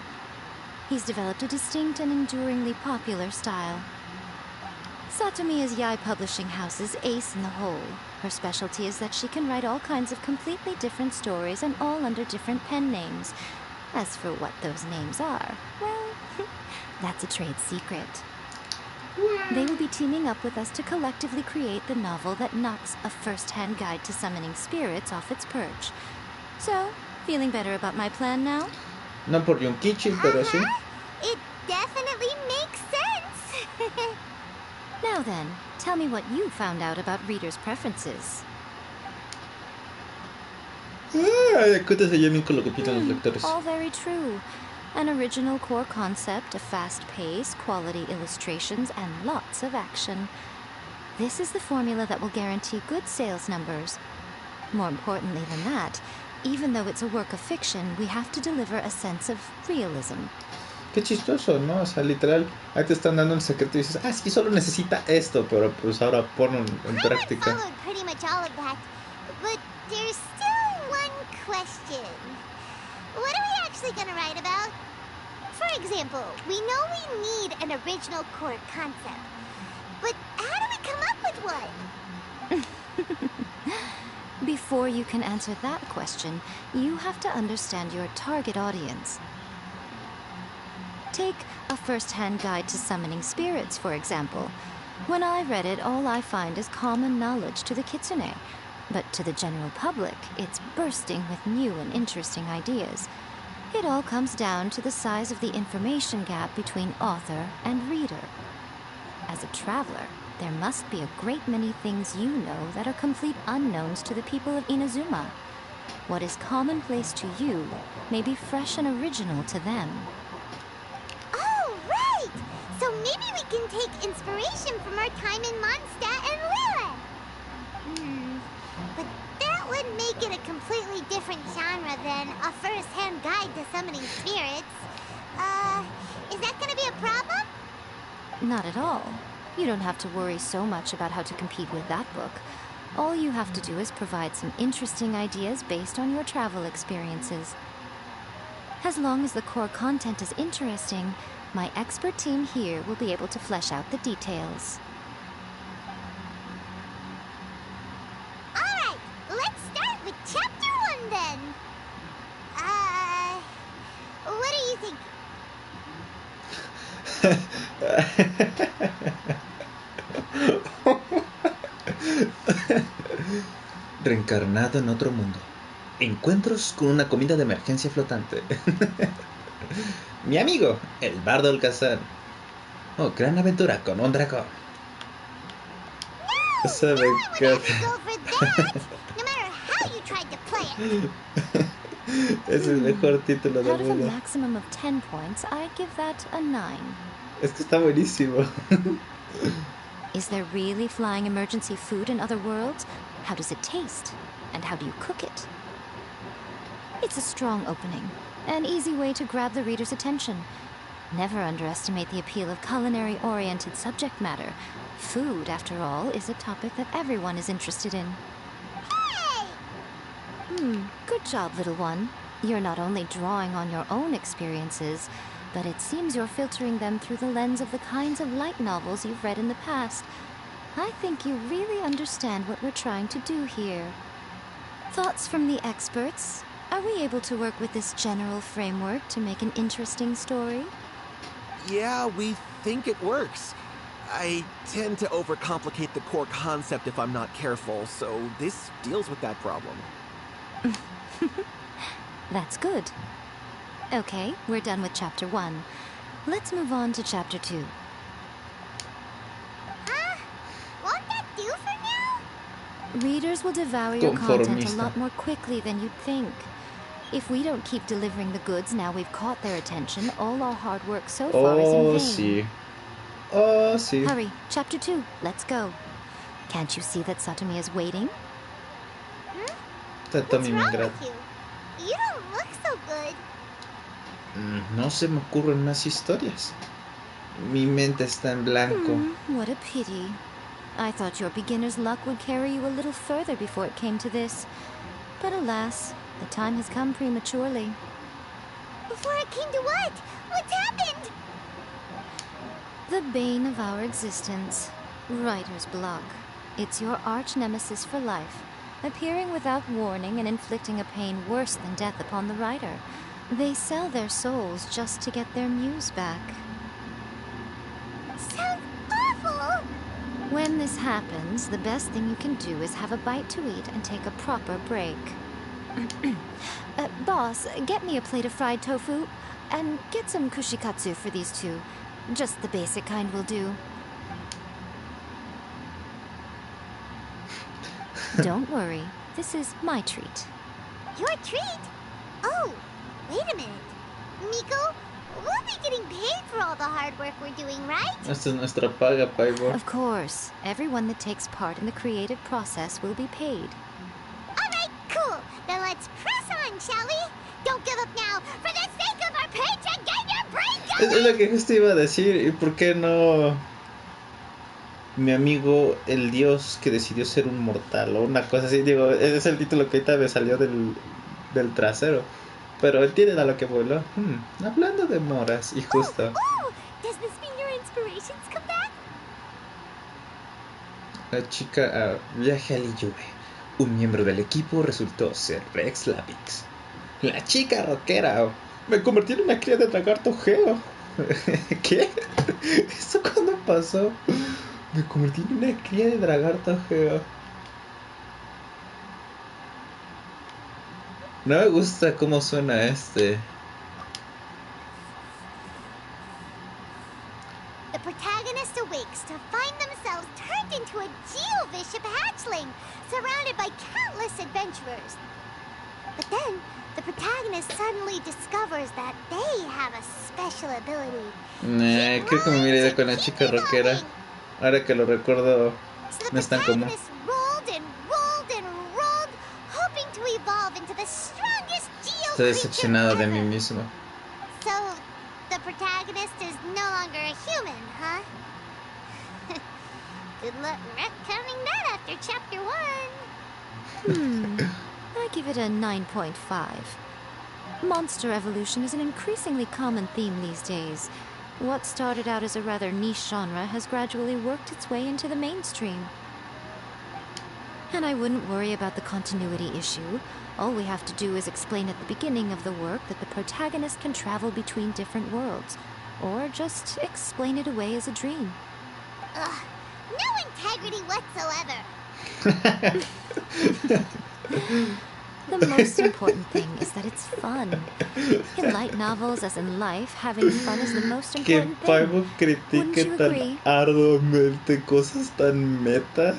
He's developed a distinct and enduringly popular style. Satomi is Yai Publishing House's ace in the hole. Her specialty is that she can write all kinds of completely different stories and all under different pen names. As for what those names are, well, that's a trade secret. They will be teaming up with us to collectively create the novel that knocks A First-Hand Guide to Summoning Spirits off its perch. So, feeling better about my plan now? No por Junkichi, pero sí. It definitely makes sense. Now then, tell me what you found out about readers' preferences. Cuéntase ya bien con lo que opinan los lectores. All very true. An original core concept, a fast pace, quality illustrations, and lots of action. This is the formula that will guarantee good sales numbers. More importantly than that, even though it's a work of fiction, we have to deliver a sense of realism. Qué chistoso, ¿no? O sea, literal, ahí te están dando un secreto y dices, sí, solo necesita esto, pero pues ahora ponlo en práctica. I followed pretty much all of that, but there's still one question. What are we actually gonna write about? For example, we know we need an original core concept, but how do we come up with one? Before you can answer that question, you have to understand your target audience. Take A First-Hand Guide to Summoning Spirits, for example. When I read it, all I find is common knowledge to the kitsune. But to the general public, it's bursting with new and interesting ideas. It all comes down to the size of the information gap between author and reader. As a traveler, there must be a great many things you know that are complete unknowns to the people of Inazuma. What is commonplace to you may be fresh and original to them. Oh, right! So maybe we can take inspiration from our time in Mondstadt and Lille. and make it a completely different genre than a first-hand guide to summoning spirits, is that gonna be a problem? Not at all. You don't have to worry so much about how to compete with that book. All you have to do is provide some interesting ideas based on your travel experiences. As long as the core content is interesting, my expert team here will be able to flesh out the details. Alright, let's start with chapter 1 then. What do you think? Reencarnado en otro mundo. Encuentros con una comida de emergencia flotante. Mi amigo, el bardo Alcazar. Oh, gran aventura con un dragón. No, Esa me no one has encanta. to go for that, no matter how you tried to play it. Es el mejor título del Out of a mundo. maximum of 10 points, I'd give that a 9. Es que está buenísimo. Is there really flying emergency food in other worlds? How does it taste? And how do you cook it? It's a strong opening, an easy way to grab the reader's attention. Never underestimate the appeal of culinary-oriented subject matter. Food, after all, is a topic that everyone is interested in. Hey! Good job, little one. You're not only drawing on your own experiences, but it seems you're filtering them through the lens of the kinds of light novels you've read in the past. I think you really understand what we're trying to do here. Thoughts from the experts? Are we able to work with this general framework to make an interesting story? Yeah, we think it works. I tend to overcomplicate the core concept if I'm not careful, so this deals with that problem. That's good. Okay, we're done with Chapter 1. Let's move on to Chapter 2. Won't that do for now? Readers will devour your content a Conformista. lot more quickly than you'd think. If we don't keep delivering the goods now we've caught their attention, all our hard work so far is in Oh, vain. sí. Oh, sí. Hurry, Chapter 2, let's go. Can't you see that Satomi is waiting? Está What's mi wrong ingrato. with you? You don't look so good. No se me ocurren más historias. Mi mente está en blanco. What a pity. I thought your beginner's luck would carry you a little further before it came to this. But alas, the time has come prematurely. Before it came to what? What's happened? The bane of our existence. Writer's block. It's your arch nemesis for life, appearing without warning and inflicting a pain worse than death upon the writer. They sell their souls just to get their muse back. Sounds awful. When this happens, the best thing you can do is have a bite to eat and take a proper break. Boss, get me a plate of fried tofu, and get some kushikatsu for these two. Just the basic kind will do. Don't worry, this is my treat. Your treat? Oh, wait a minute. Miko, we'll be getting paid for all the hard work we're doing, right? Esta es nuestra paga, Paibo. Of course, everyone that takes part in the creative process will be paid. Alright, cool. Then let's press on, shall we? Don't give up now. For the sake of our patron, get your brain Es going! lo que justo iba a decir. ¿Y por qué no mi amigo el dios que decidió ser un mortal o una cosa así? Digo, ese es el título que ahorita me salió del trasero. Pero entienden a lo que vuelo. Hablando de moras, y justo. Oh, does this mean your inspirations come back? La chica viaje a Liyue. Un miembro del equipo resultó ser Rex Lapix. La chica rockera. Me convertí en una cría de lagarto geo. ¿Qué? ¿Eso cuándo pasó? Me convertí en una cría de lagarto geo. No me gusta cómo suena este. The protagonist awakes to find themselves turned into a geovicious hatchling, surrounded by countless adventurers. But then, the protagonist suddenly discovers that they have a special ability. Creo que me miré con la chica rockera. Ahora que lo recuerdo, So the no es tan común. protagonist rolled and rolled and rolled, hoping Estoy decepcionado de mí mismo. So, the protagonist is no longer a human, huh? Good luck retconning that after chapter 1. I give it a 9.5. Monster evolution is an increasingly common theme these days. What started out as a rather niche genre has gradually worked its way into the mainstream. And I wouldn't worry about the continuity issue. All we have to do is explain at the beginning of the work that the protagonist can travel between different worlds, or just explain it away as a dream. Ugh, no integrity whatsoever. The most important thing is that it's fun. In light novels, as in life, having fun is the most Que important thing. Paimo Wouldn't critique you tan agree? arduamente cosas tan meta.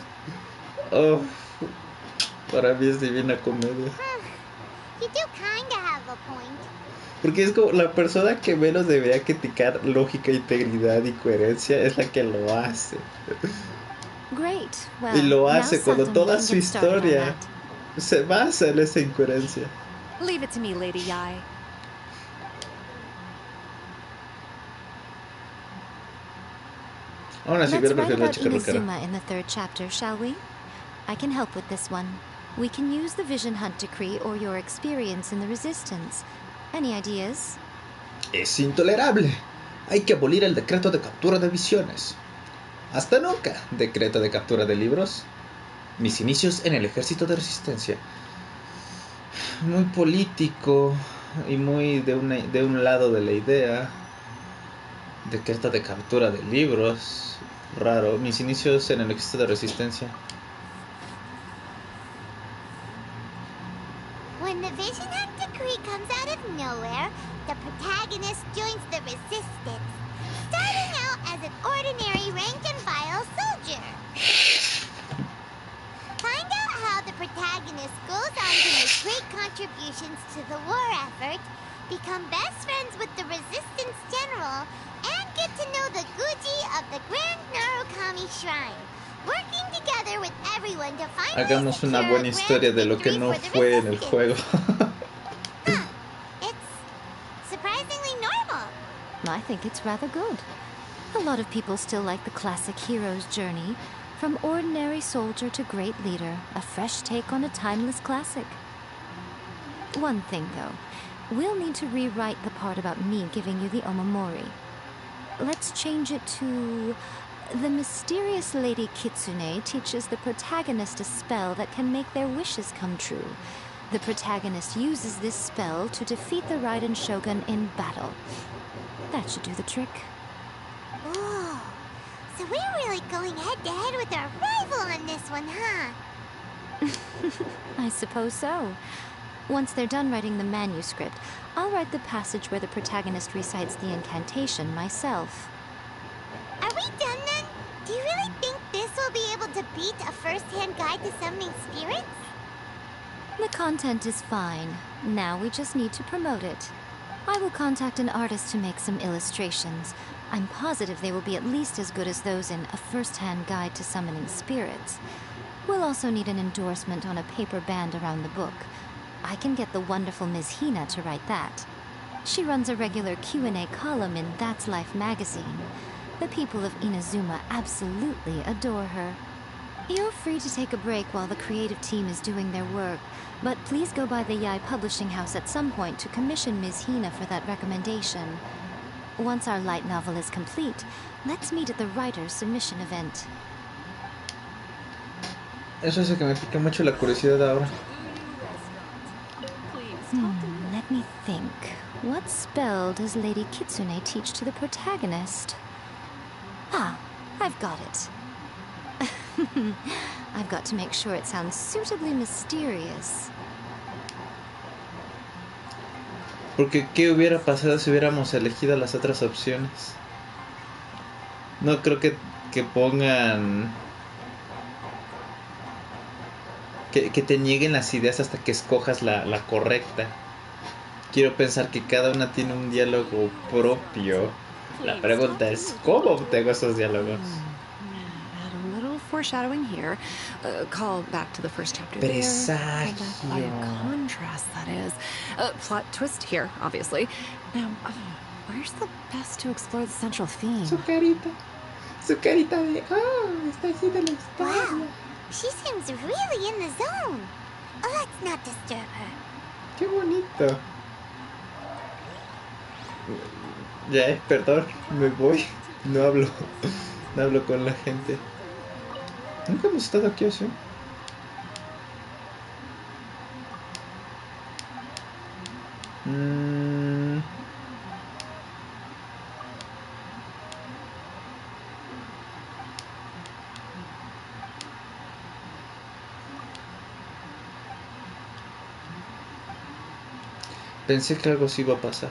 Oh, para mí es divina comedia. You do kinda have a point. Porque es como la persona que menos debería criticar lógica, integridad y coherencia es la que lo hace. Great. Well, Y lo now hace cuando Saturn, toda we can su get started on historia that. se basa en esa incoherencia. Leave it to me, Lady Yai. Aún así Let's hubiera write preferido about checarlo cara. Inazuma in the 3rd chapter, shall we? I can help with this one. We can use the Vision Hunt Decree or your experience in the Resistance. Any ideas? Es intolerable. Hay que abolir el decreto de captura de visiones. Hasta nunca. Decreto de captura de libros. Mis inicios en el ejército de resistencia. Muy político y muy de un lado de la idea. Decreto de captura de libros. Raro. Mis inicios en el ejército de resistencia. When the Vision Hunt Decree comes out of nowhere, the protagonist joins the Resistance, starting out as an ordinary rank-and-file soldier. Find out how the protagonist goes on to make great contributions to the war effort, become best friends with the Resistance General, and get to know the Guji of the Grand Narukami Shrine, working together with everyone to finally Hagamos una secure buena a historia grand de lo que victory no for the fue en el Resistance. juego. Huh. It's surprisingly normal. I think it's rather good. A lot of people still like the classic hero's journey, from ordinary soldier to great leader, a fresh take on a timeless classic. One thing, though. We'll need to rewrite the part about me giving you the Omamori. Let's change it to... The mysterious Lady Kitsune teaches the protagonist a spell that can make their wishes come true. The protagonist uses this spell to defeat the Raiden Shogun in battle. That should do the trick. Oh, so we're really going head-to-head with our rival on this one, huh? I suppose so. Once they're done writing the manuscript, I'll write the passage where the protagonist recites the incantation myself. Are we done then? Do you really think this will be able to beat a first-hand guide to summoning spirits? The content is fine. Now we just need to promote it. I will contact an artist to make some illustrations. I'm positive they will be at least as good as those in A First-Hand Guide to Summoning Spirits. We'll also need an endorsement on a paper band around the book. I can get the wonderful Ms. Hina to write that. She runs a regular Q&A column in That's Life magazine. The people of Inazuma absolutely adore her. You're free to take a break while the creative team is doing their work, but please go by the Yai Publishing House at some point to commission Ms. Hina for that recommendation. Once our light novel is complete, let's meet at the writer's submission event. Eso hace que me pique mucho la curiosidad ahora. Let me think. What spell does Lady Kitsune teach to the protagonist? Ah, I've got it. I've got to make sure it sounds suitably mysterious. Porque ¿qué hubiera pasado si hubiéramos elegido las otras opciones? No creo que pongan... Que te nieguen las ideas hasta que escojas la correcta. Quiero pensar que cada una tiene un diálogo propio. La pregunta es, ¿cómo obtengo esos diálogos? Add a little for foreshadowing here. Call back to the first chapter there. Presagio. By a contrast, that is. Plot twist here, obviously. Now, where's the best to explore the central theme? Su carita. Su carita de... Oh, está haciendo la historia. Wow, she seems really in the zone. Oh, let's not disturb her. Qué bonito. Ya, perdón, me voy. No hablo. No hablo con la gente. Nunca hemos estado aquí, ¿o sí? Pensé que algo sí iba a pasar.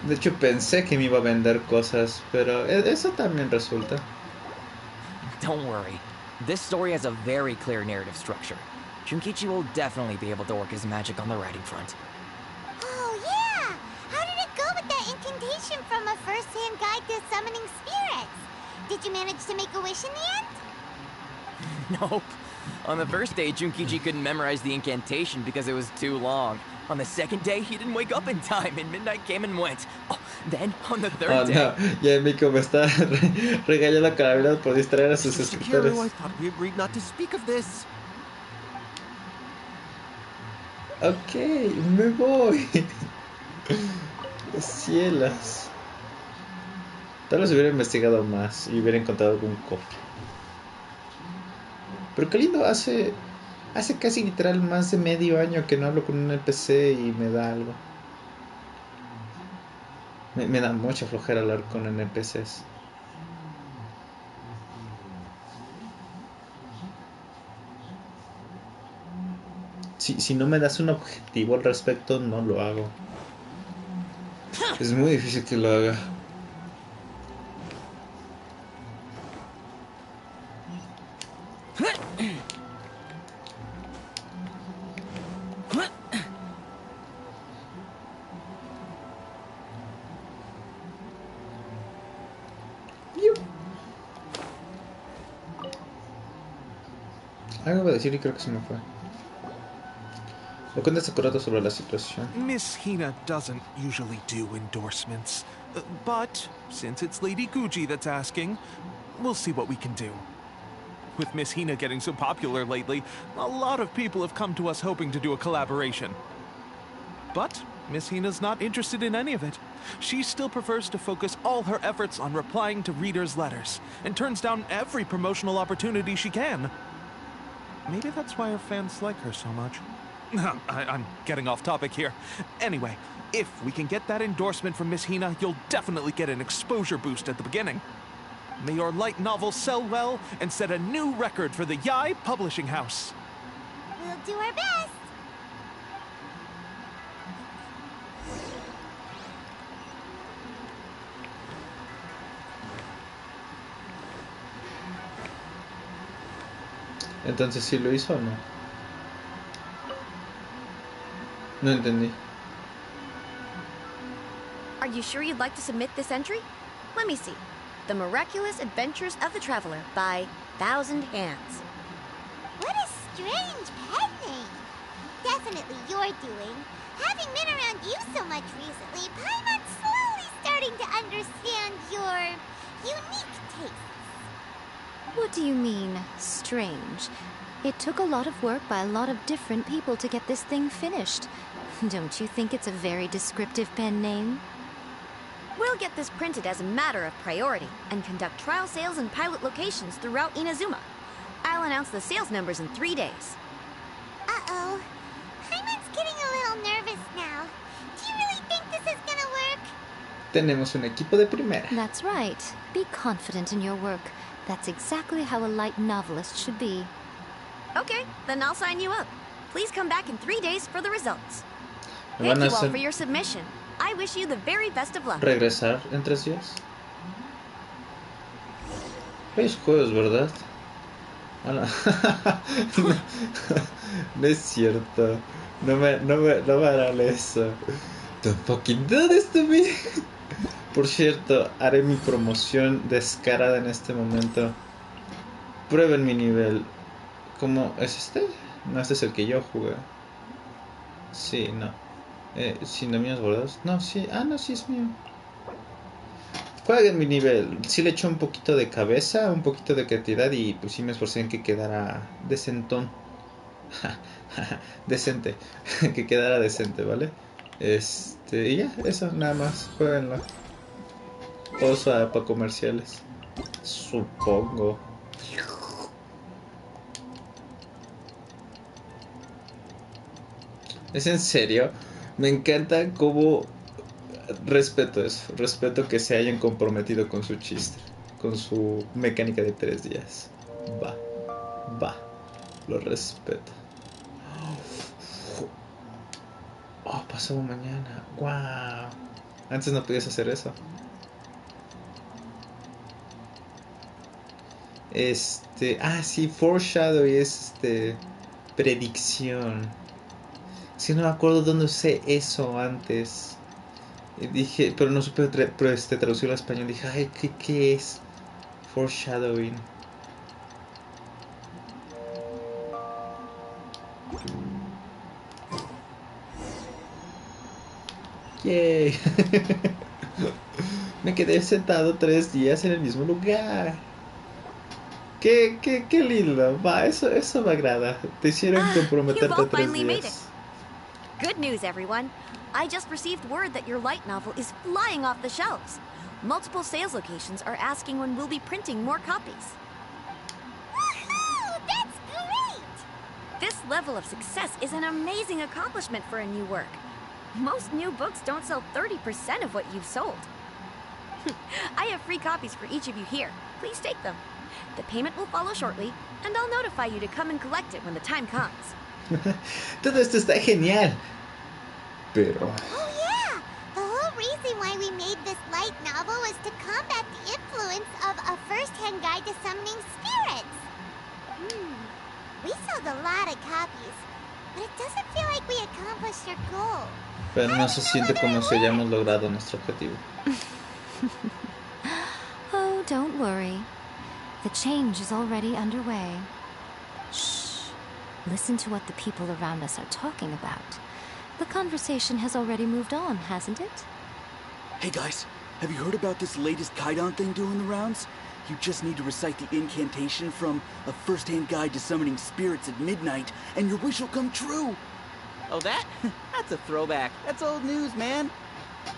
De hecho, pensé que me iba a vender cosas, pero eso también resulta. Don't worry. This story has a very clear narrative structure. Junkichi will definitely be able to work his magic on the writing front. Oh, yeah! How did it go with that incantation from a first-hand guide to summoning spirits? Did you manage to make a wish in the end? Nope. On the first day, Junkichi couldn't memorize the incantation because it was too long. On the second day, he didn't wake up in time, and midnight came and went. Oh, then, on the third day... No, ya Miko me está regañando la calavera por distraer a sus escritores. I thought we agreed not to speak of this. Ok, me voy. Cielas. Tal vez hubiera investigado más y hubiera encontrado algún cofre. Pero qué lindo, hace casi literal más de medio año que no hablo con un NPC y me da algo. Me da mucha flojera hablar con NPCs. Si no me das un objetivo al respecto, no lo hago. Es muy difícil que lo haga. Algo iba a decir y creo que se me fue. Lo cuentas acordado sobre la situación. Miss Hina doesn't usually do endorsements. But, since it's Lady Guji that's asking, we'll see what we can do. With Miss Hina getting so popular lately, a lot of people have come to us hoping to do a collaboration. But Miss Hina's not interested in any of it. She still prefers to focus all her efforts on replying to readers' letters, and turns down every promotional opportunity she can. Maybe that's why her fans like her so much. I'm getting off topic here. Anyway, if we can get that endorsement from Miss Hina, you'll definitely get an exposure boost at the beginning. May your light novel sell well and set a new record for the Yai Publishing House. We'll do our best. Entonces, ¿sí lo hizo o no? No entendí. Are you sure you'd like to submit this entry? Let me see. The Miraculous Adventures of the Traveler by Thousand Hands. What a strange pen name. Definitely your doing. Having been around you so much recently, Paimon's slowly starting to understand your unique tastes. What do you mean, strange? It took a lot of work by a lot of different people to get this thing finished. Don't you think it's a very descriptive pen name? We'll get this printed as a matter of priority and conduct trial sales in pilot locations throughout Inazuma. I'll announce the sales numbers in 3 days. Uh-oh. Paimon's getting a little nervous now. Do you really think this is gonna work? Tenemos un equipo de primera. That's right. Be confident in your work. That's exactly how a light novelist should be. Okay, then I'll sign you up. Please come back in 3 days for the results. Me Thank van a you all hacer for your submission. I wish you the very best of luck. regresar en 3 días. Veis juegos, ¿verdad? Hola. No, no es cierto. No me harán eso. Don't fucking do this to me. Por cierto, haré mi promoción descarada en este momento. Prueben mi nivel. ¿Cómo es este? No, este es el que yo jugué. Sí, no. ¿Sin dominios bordados? No, sí. Ah, no, sí es mío. Jueguen mi nivel. Sí le echo un poquito de cabeza, un poquito de creatividad y pues sí me esforcé en que quedara decentón. Decente. Que quedara decente, ¿vale? Y ya, eso, nada más. Jueguenlo. Todos para comerciales. Supongo. ¿Es en serio? Me encanta cómo respeto eso. Respeto que se hayan comprometido con su chiste. Con su mecánica de 3 días. Va. Va. Lo respeto. Oh, pasado mañana. Wow. Antes no podías hacer eso. Sí, foreshadow y es predicción. Si no me acuerdo dónde usé eso antes. Y dije, pero no supe traducirlo al español. Dije, ay, ¿qué es? Foreshadowing. Yay. Me quedé sentado 3 días en el mismo lugar. Qué lindo. Va, eso me agrada. Te hicieron You've all comprometerte 3 finally made it. días. Good news, everyone. I just received word that your light novel is flying off the shelves. Multiple sales locations are asking when we'll be printing more copies. Woohoo! That's great! This level of success is an amazing accomplishment for a new work. Most new books don't sell 30% of what you've sold. I have free copies for each of you here. Please take them. The payment will follow shortly, and I'll notify you to come and collect it when the time comes. Todo esto está genial. Pero... Oh yeah! The whole reason why we made this light novel was to combat the influence of a first-hand guide to summoning spirits. We sold a lot of copies, but it doesn't feel like we accomplished our goal. Pero no se siente como si hayamos logrado nuestro objetivo. Oh, don't worry. The change is already underway. Shh. Listen to what the people around us are talking about. The conversation has already moved on, hasn't it? Hey guys, have you heard about this latest Kaidan thing doing the rounds? You just need to recite the incantation from A First-Hand Guide to Summoning Spirits at Midnight, and your wish will come true! Oh, that? That's a throwback. That's old news, man.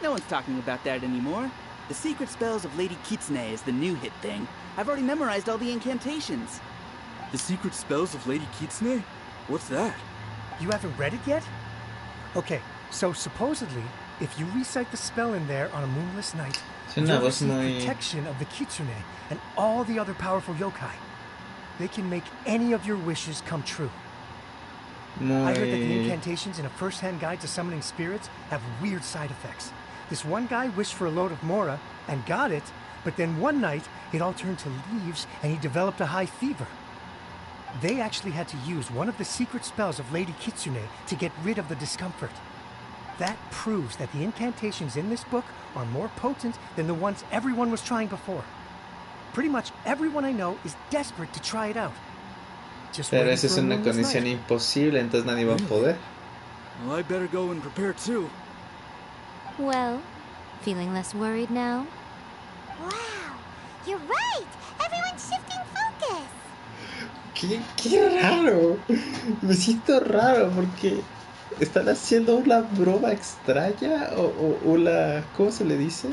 No one's talking about that anymore. The Secret Spells of Lady Kitsune is the new hit thing. I've already memorized all the incantations. The Secret Spells of Lady Kitsune? What's that? You haven't read it yet? Okay, so supposedly, if you recite the spell in there on a moonless night, you'll receive protection of the Kitsune and all the other powerful yokai. They can make any of your wishes come true. I heard that the incantations in A First-Hand Guide to Summoning Spirits have weird side effects. This one guy wished for a load of Mora and got it, but then one night it all turned to leaves and he developed a high fever. They actually had to use one of the secret spells of Lady Kitsune to get rid of the discomfort. That proves that the incantations in this book are more potent than the ones everyone was trying before. Pretty much everyone I know is desperate to try it out. Pero esa es una condición imposible, entonces nadie va a poder. Well, I better go and prepare too. Well, feeling less worried now? Wow! You're right! Everyone's shifting focus! Qué raro. Me siento raro porque están haciendo una broma extraña o la... ¿Cómo se le dice?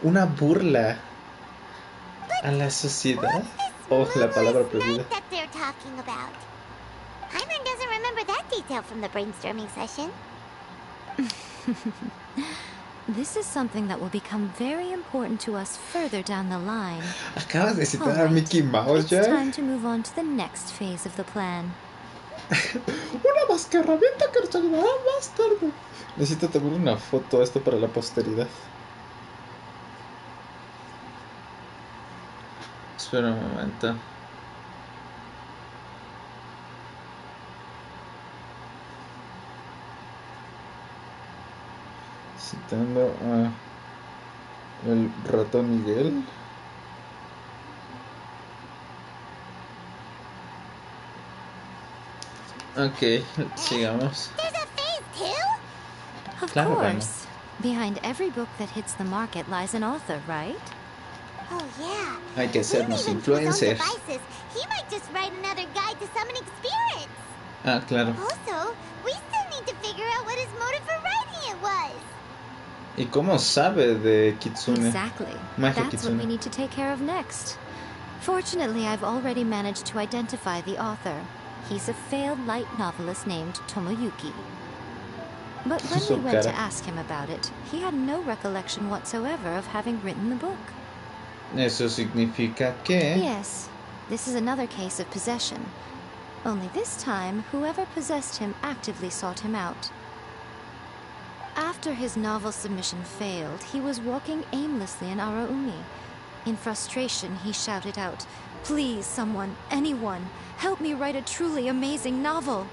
Una burla a la sociedad. La palabra prohibida. That they're talking about. Hyman doesn't remember that detail from the brainstorming session. This is something that will become very important to us further down the line. Acabas de citar a Mickey Mouse, ya. It's time to move on to the next phase of the plan. Una mascarramiento que nos ayudará más tarde. Necesito tomar una foto esto para la posteridad. Espera un momento. Citando a el ratón Miguel. Ok, sigamos. Of Claro, course. Behind every book that hits the market lies an author, right? Oh yeah. Hay que sernos influencers. He might just write another guide to summoning spirits. Ah, claro. Also, we still need to figure out what his motive for writing it was. ¿Y cómo sabe de Kitsune? Exactly. Magia That's Kitsune. what we need to take care of next. Fortunately, I've already managed to identify the author. He's a failed light novelist named Tomoyuki. But when we went to ask him about it, he had no recollection whatsoever of having written the book. Eso significa que... Yes, this is another case of possession. Only this time, whoever possessed him actively sought him out. After his novel submission failed, he was walking aimlessly in Araumi. In frustration, he shouted out, "Please, someone, anyone, help me write a truly amazing novel."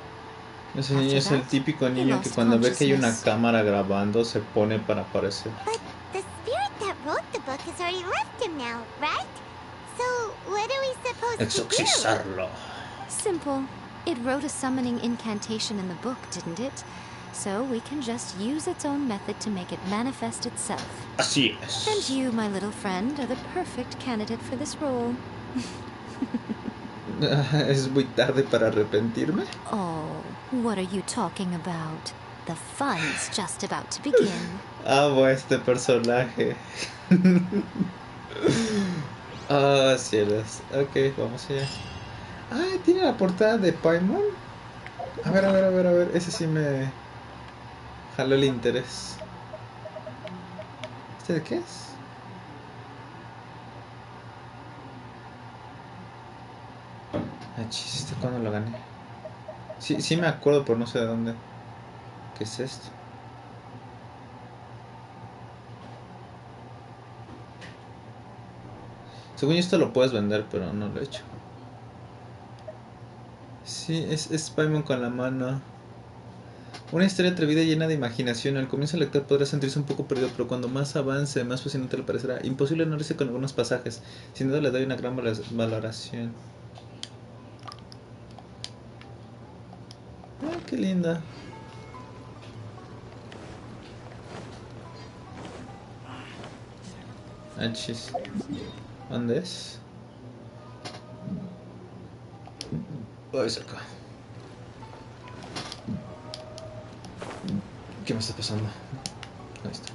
Ese niño es el típico niño que cuando ve que hay una cámara grabando se pone para aparecer. But the spirit that wrote the book has already left him now, right? So what are we supposed to do? Exorcizarlo. Simple. It wrote a summoning incantation in the book, didn't it? So we can just use its own method to make it manifest itself. Así es. And you, my little friend, are the perfect candidate for this role. ¿Es muy tarde para arrepentirme? Oh, what are you talking about? The fun's just about to begin. Amo este personaje. Ah, cielos. Ok, vamos allá. Ah, tiene la portada de Paimon. A ver. Ese sí me jaló el interés. ¿Este de qué es? Ah, chis, ¿este cuándo lo gané? Sí me acuerdo, pero no sé de dónde. ¿Qué es esto? Según yo esto lo puedes vender, pero no lo he hecho. Sí, es Paimon con la mano. Una historia atrevida y llena de imaginación. Al comienzo el lector podrá sentirse un poco perdido, pero cuando más avance, más fascinante le parecerá. Imposible no irse con algunos pasajes. Sin duda le doy una gran valoración. Ah, qué linda. Ah, chis. ¿Dónde es? Oh, es acá. ¿Qué me está pasando? Ahí está.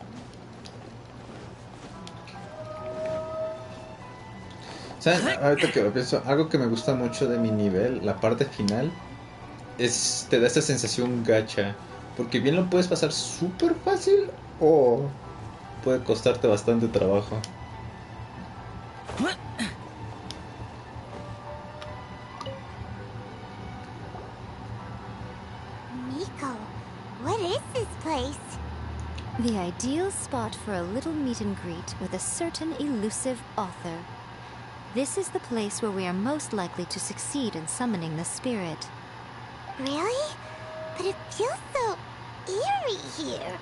¿Saben? Ahorita que lo pienso, algo que me gusta mucho de mi nivel, la parte final, es te da esta sensación gacha. Porque bien lo puedes pasar súper fácil o puede costarte bastante trabajo. Miko, what is this place? The ideal spot for a little meet and greet with a certain elusive author. This is the place where we are most likely to succeed in summoning the spirit. Really? But it feels so eerie here.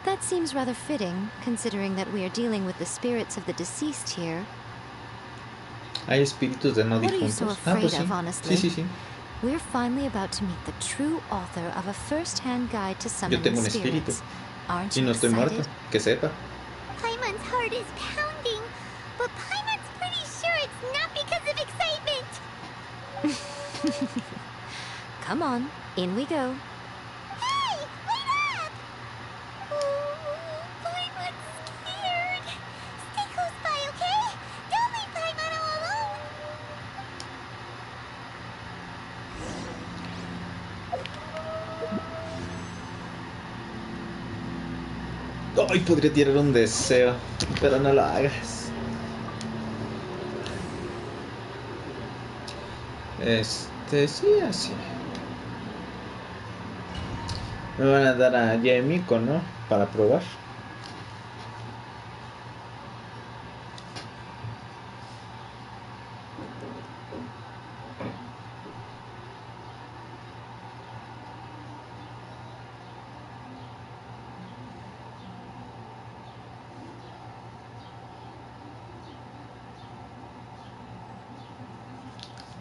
That seems rather fitting, considering that we are dealing with the spirits of the deceased here. Hay espíritus de no What are you so difuntos. afraid Pues sí. of, honestly? Sí. We're finally about to meet the true author of a first-hand guide to Yo summoning tengo un espíritu. spirits. Aren't Y you no estoy excited? muerto. Que sepa. Paimon's heart is pounding, but Paimon's pretty sure it's not because of excitement. Come on, in we go. Hey, wait up! Oh, Paimon's scared. Stay close by, okay? Don't leave Paimon all alone. Ay, podría tirar un deseo, pero no lo hagas. Sí, así. Me van a dar a Yemiko, ¿no? Para probar.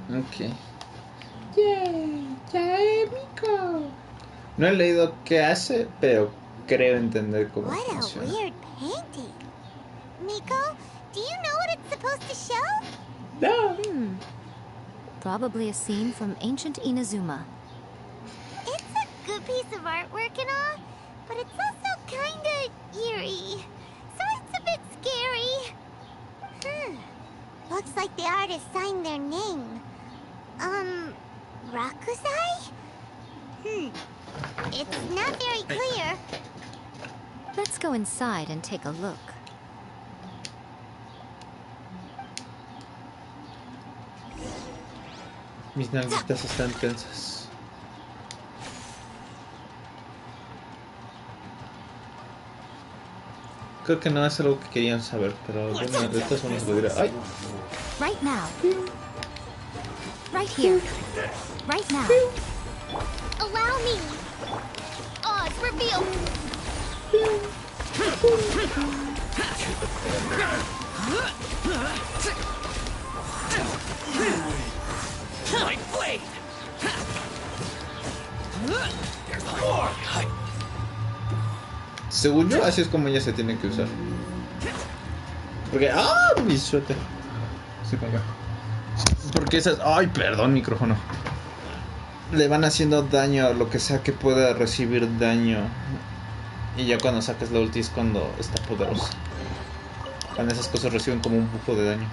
Ok. ¡Yay! ¡Yaemiko! No he leído qué hace, pero creo entender cómo What a funciona. weird painting. Miko, do you know what it's supposed to show? No. Probably a scene from ancient Inazuma. It's a good piece of artwork and all, but it's also kinda eerie. So it's a bit scary. Looks like the artist signed their name. Rakusai? It's not very clear. Let's go inside and take a look. Mis nalguitas están tensas. Creo que no es algo que querían saber, pero de todas formas lo diré. ¡Ay! Right now. Right here. Right now. Allow me. Oz, reveal. My blade! There's more! Según yo, así es como ella se tiene que usar. Porque... ¡Ah! Mi suéter. Sí, venga. Porque esas... ¡Ay, perdón, micrófono! Le van haciendo daño a lo que sea que pueda recibir daño. Y ya cuando sacas la ulti es cuando está poderosa. Cuando esas cosas reciben como un bufo de daño.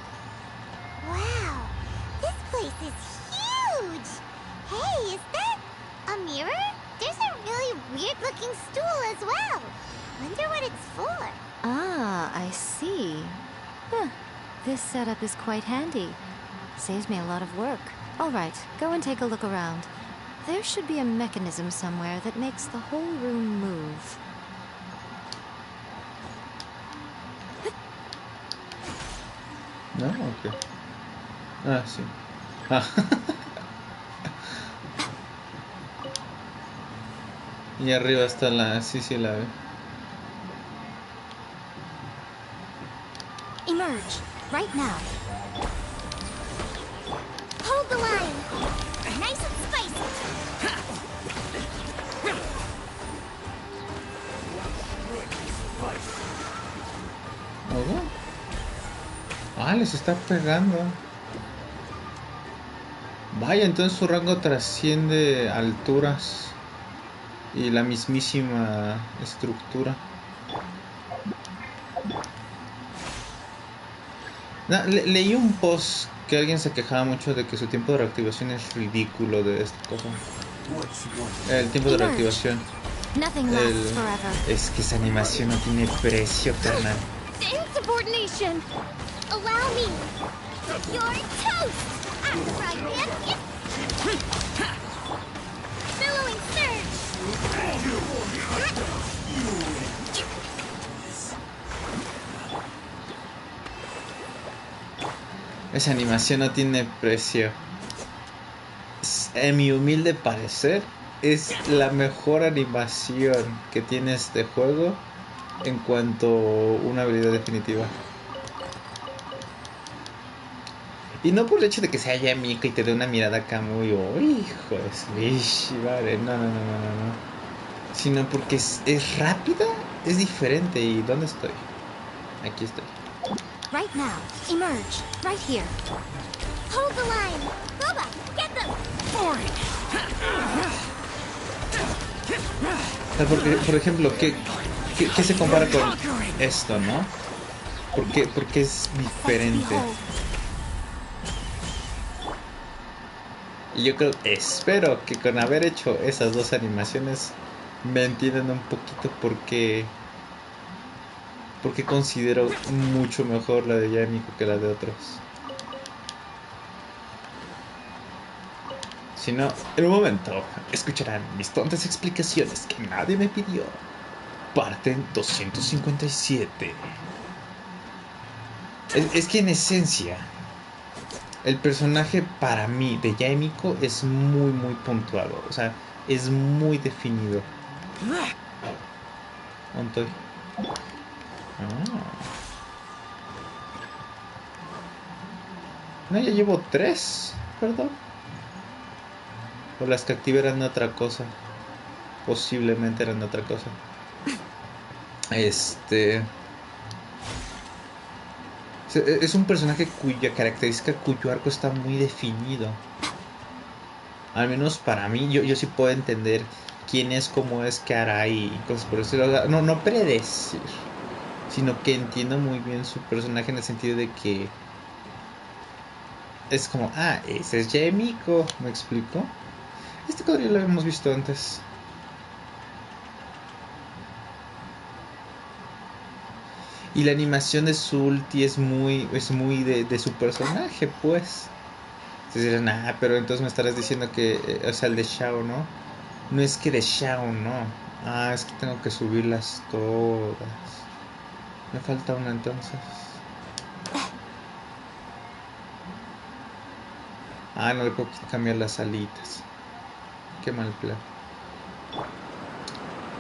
Wow, this place is huge. Hey, is that a mirror? There's a really weird-looking stool as well. Wonder what it's for. Ah, I see. Huh. This setup is quite handy. Saves me a lot of work. All right, go and take a look around. There should be a mechanism somewhere that makes the whole room move. No, ok. Ah, sí. Ah. Y arriba está la... Sí, sí, la veo. Emerge, right now. Hold the line. Nice and spicy. ¿Algo? Ah, les está pegando. Vaya, entonces su rango trasciende alturas y la mismísima estructura. No, leí un post que alguien se quejaba mucho de que su tiempo de reactivación es ridículo de esta cosa. El tiempo de reactivación. Es que esa animación no tiene precio, carnal. Insubordination. Allow me. You're toast. Act right, man. Billowing surge. Esa animación no tiene precio. En mi humilde parecer, es la mejor animación que tiene este juego en cuanto a una habilidad definitiva. Y no por el hecho de que sea ya mico y te dé una mirada acá muy... ¡Oh, hijo de su... Vale, no. Sino porque es rápida, es diferente. ¿Y dónde estoy? Aquí estoy. Right now. Emerge. Right here. Hold the line. Boba, get them. Porque, por ejemplo, ¿qué se compara con esto, no? Porque es diferente. Y yo espero que con haber hecho esas dos animaciones me entiendan un poquito porque considero mucho mejor la de Yamiko que la de otros. Si no, en un momento escucharán mis tontas explicaciones que nadie me pidió. Parte 257. Es que en esencia, el personaje para mí de Yamiko es muy puntuado. O sea, es muy definido. ¿Dónde estoy? No, ya llevo 3. perdón. O las que activé eran otra cosa. Posiblemente eran otra cosa. Es un personaje cuya característica, cuyo arco está muy definido. Al menos para mí, yo sí puedo entender quién es, cómo es, qué hará y cosas por eso. No predecir, sino que entiendo muy bien su personaje en el sentido de que es como, ese es Yemiko, ¿me explico? Este cuadrillo lo hemos visto antes. Y la animación de su ulti es muy de su personaje, pues. Entonces dirán, pero entonces me estarás diciendo que, o sea, el de Shao, ¿no? No es que de Shao, no. Es que tengo que subirlas todas. Me falta una entonces. No le puedo cambiar las alitas. Qué mal plan.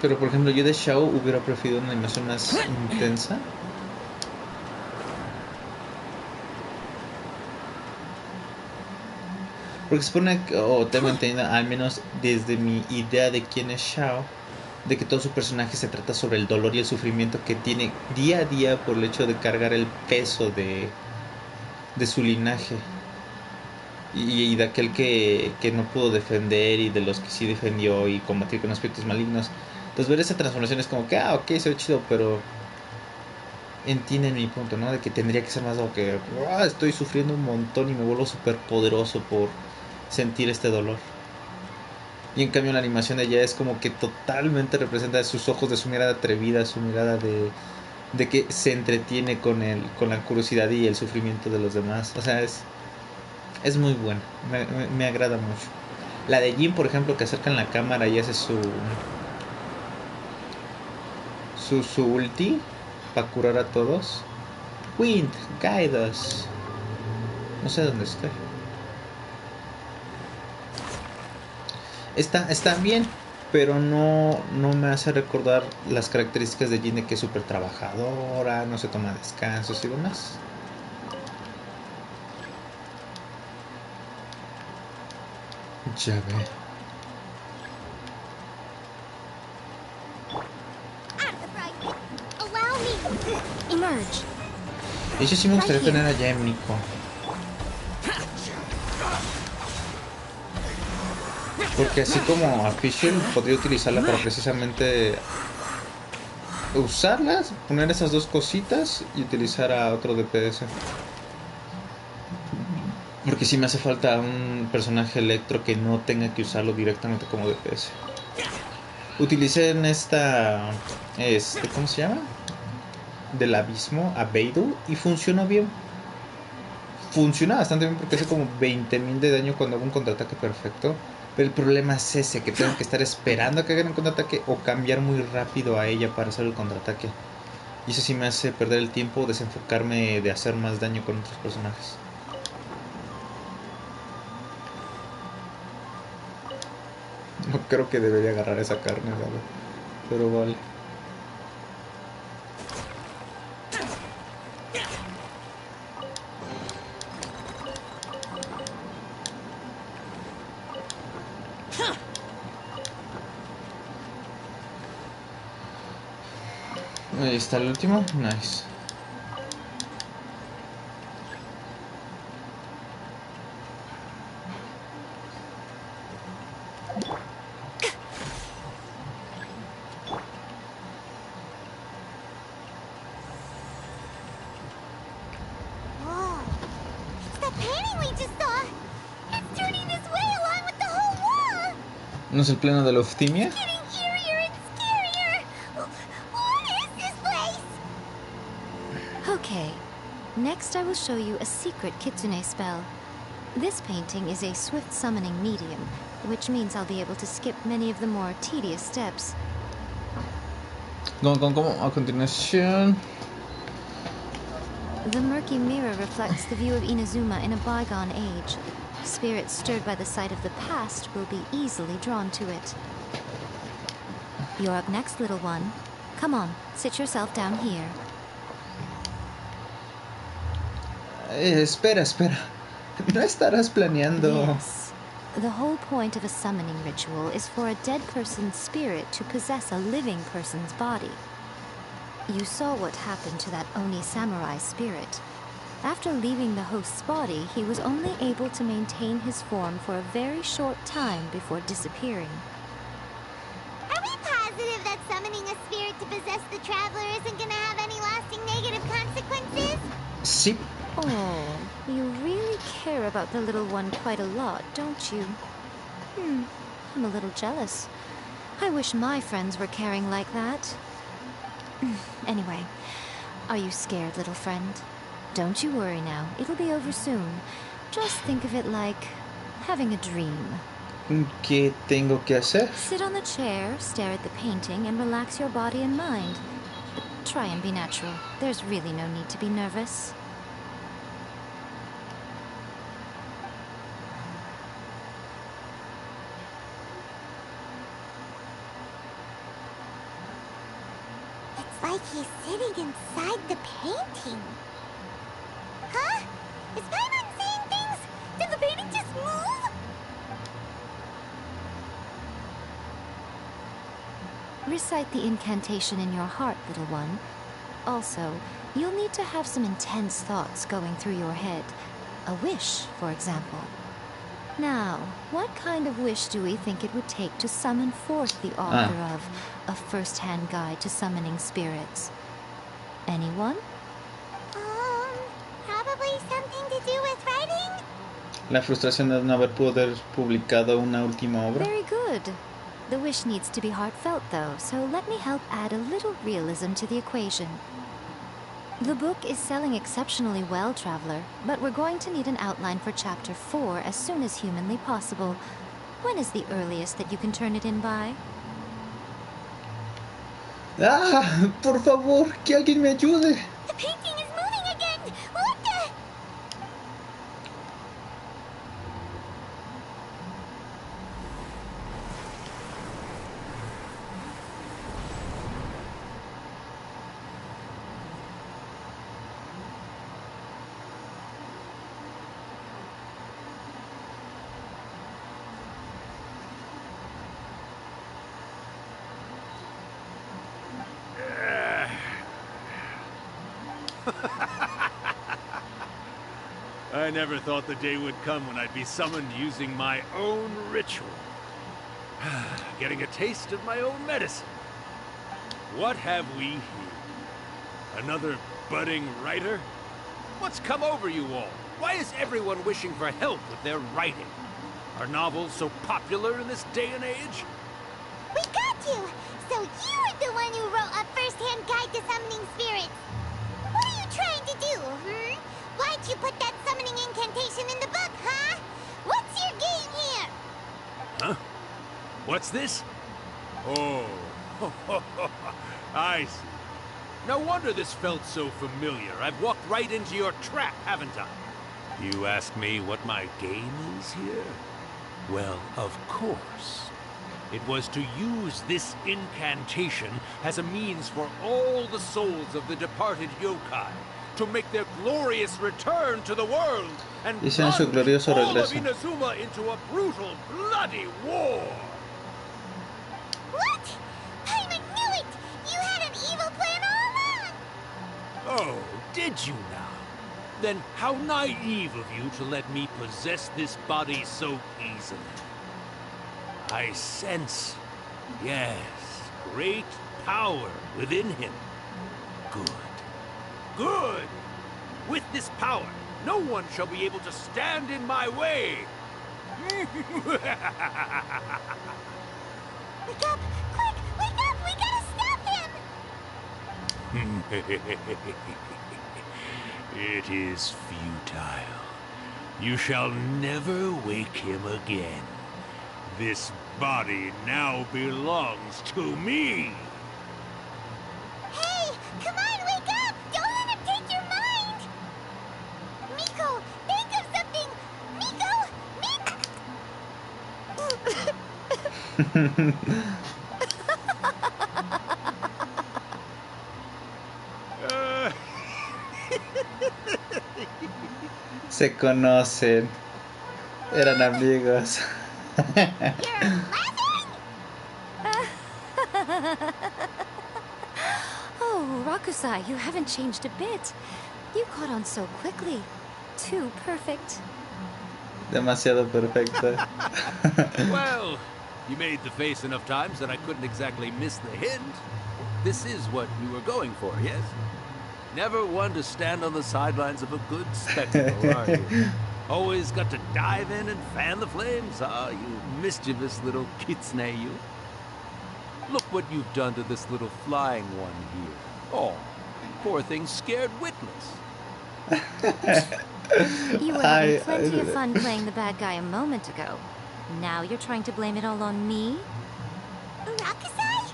Pero por ejemplo, yo de Shao hubiera preferido una animación más intensa. Porque se supone, tengo entendido, al menos desde mi idea de quién es Shao, de que todo su personaje se trata sobre el dolor y el sufrimiento que tiene día a día por el hecho de cargar el peso de su linaje. Y de aquel que no pudo defender y de los que sí defendió y combatir con aspectos malignos. Entonces ver esa transformación es como que, ok, se ve chido, pero entienden mi punto, ¿no? De que tendría que ser más algo que, estoy sufriendo un montón y me vuelvo súper poderoso por sentir este dolor. Y en cambio la animación de ella es como que totalmente representa sus ojos, de su mirada atrevida, su mirada de que se entretiene con la curiosidad y el sufrimiento de los demás. O sea, es muy buena, me agrada mucho. La de Jin, por ejemplo, que acercan la cámara y hace su ulti para curar a todos. Wind, guide us. No sé dónde estoy. Está bien, pero no me hace recordar las características de Jin, de que es súper trabajadora, no se toma descansos y demás. Ya ve. Emerge. Eso sí me gustaría tener allá en Nico. Porque así como a Fisher podría utilizarla para precisamente usarlas, poner esas dos cositas y utilizar a otro DPS. Porque sí me hace falta un personaje electro que no tenga que usarlo directamente como DPS. Utilicé en esta, ¿cómo se llama? Del abismo a Beidou y funcionó bien. Funciona bastante bien porque hace como 20.000 de daño cuando hago un contraataque perfecto. Pero el problema es ese, que tengo que estar esperando a que hagan un contraataque o cambiar muy rápido a ella para hacer el contraataque. Y eso sí me hace perder el tiempo, desenfocarme de hacer más daño con otros personajes. No creo que debería agarrar esa carne, ¿vale? Pero vale. Ahí está el último. Nice. ¿No es el pleno de la Oftimia? Okay, next I will show you a secret kitsune spell. This painting is a swift summoning medium, which means I'll be able to skip many of the more tedious steps. ¿Cómo? A continuación. The murky mirror reflects the view of Inazuma in a bygone age. Spirits stirred by the sight of the past will be easily drawn to it. You're up next, little one. Come on, sit yourself down here. Espera. No estarás planeando. Yes. The whole point of a summoning ritual is for a dead person's spirit to possess a living person's body. You saw what happened to that Oni samurai spirit. After leaving the host's body, he was only able to maintain his form for a very short time before disappearing. Are we positive that summoning a spirit to possess the traveler isn't gonna have any lasting negative consequences? Sí. Oh, you really care about the little one quite a lot, don't you? I'm a little jealous. I wish my friends were caring like that. Anyway, are you scared, little friend? Don't you worry now, it'll be over soon. Just think of it like having a dream. ¿Qué tengo que hacer? Sit on the chair, stare at the painting, and relax your body and mind. But try and be natural. There's really no need to be nervous. It's like he's sitting inside the painting. Huh? Is Paimon saying things? Did the painting just move? Recite the incantation in your heart, little one. Also, you'll need to have some intense thoughts going through your head. A wish, for example. Now, what kind of wish do we think it would take to summon forth the author of A First-Hand Guide to Summoning Spirits? Anyone? Probably something to do with writing? La frustración de no haber poder publicado una última obra. Very good. The wish needs to be heartfelt, though, so let me help add a little realism to the equation. The book is selling exceptionally well, Traveler, but we're going to need an outline for Chapter 4 as soon as humanly possible. When is the earliest that you can turn it in by? ¡Ah! ¡Por favor! ¡Que alguien me ayude! The painting is moving again! What the? I never thought the day would come when I'd be summoned using my own ritual. Getting a taste of my own medicine. What have we here? Another budding writer? What's come over you all? Why is everyone wishing for help with their writing? Are novels so popular in this day and age? We got you! So you're the one who wrote A First-Hand Guide to Summoning Spirits! What are you trying to do, Why'd you put that summoning incantation in the book, huh? What's your game here? Huh? What's this? Oh, I see. No wonder this felt so familiar. I've walked right into your trap, haven't I? You ask me what my game is here? Well, of course. It was to use this incantation as a means for all the souls of the departed yokai to make their glorious return to the world and Dicen su plunge glorioso all of regreso. Inazuma into a brutal, bloody war. What? Paimon knew it! You had an evil plan all along! Oh, did you now? Then how naive of you to let me possess this body so easily. I sense, yes, great power within him. Good. Good! With this power, no one shall be able to stand in my way! Wake up! Quick! Wake up! We gotta stop him! It is futile. You shall never wake him again. This body now belongs to me! Hey! Come on, wake up! Don't let him take your mind! Miko, think of something! Miko! Se conocen. Eran amigos. Oh, Rakusai, you haven't changed a bit. You caught on so quickly. Too perfect. Demasiado perfecta. Well, you made the face enough times that I couldn't exactly miss the hint. This is what you were going for, yes? Never one to stand on the sidelines of a good spectacle, are you? Always got to dive in and fan the flames, ah, you mischievous little kitsune, you. Look what you've done to this little flying one here. Oh, poor thing scared witless. You were having plenty of fun playing the bad guy a moment ago. Now you're trying to blame it all on me? Rakusai?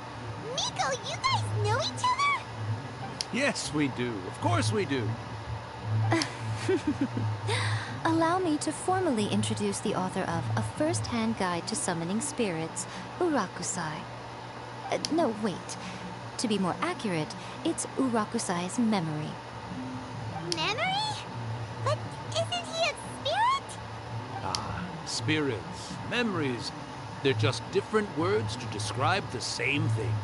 Miko, you guys know each other? Yes, we do. Of course we do. Allow me to formally introduce the author of A First-Hand Guide to Summoning Spirits, Urakusai. No, wait. To be more accurate, it's Urakusai's memory. Memory? But isn't he a spirit? Ah, spirits, memories. They're just different words to describe the same thing.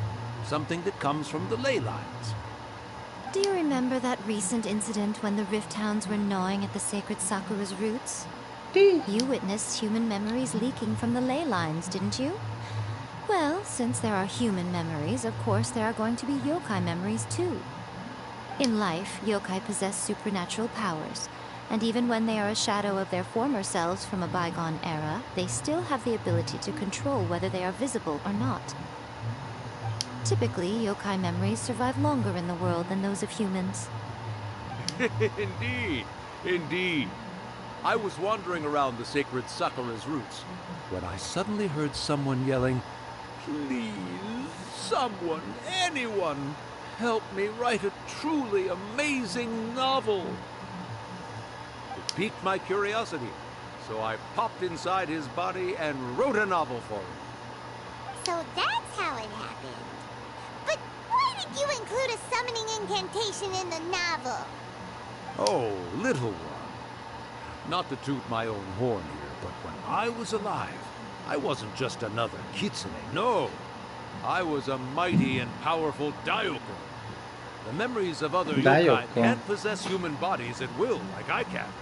Something that comes from the ley lines. Do you remember that recent incident when the Rift Hounds were gnawing at the sacred Sakura's roots? You witnessed human memories leaking from the ley lines, didn't you? Well, since there are human memories, of course there are going to be yokai memories too. In life, yokai possess supernatural powers, and even when they are a shadow of their former selves from a bygone era, they still have the ability to control whether they are visible or not. Typically, yokai memories survive longer in the world than those of humans. Indeed, indeed. I was wandering around the sacred Sakura's roots when I suddenly heard someone yelling, "Please, someone, anyone, help me write a truly amazing novel." It piqued my curiosity, so I popped inside his body and wrote a novel for him. So that's how it happened. But why did you include a summoning incantation in the novel? Oh, little one. Not to toot my own horn here, but when I was alive, I wasn't just another kitsune, no. I was a mighty and powerful Daiyoko. The memories of other yokai can't possess human bodies at will, like I can.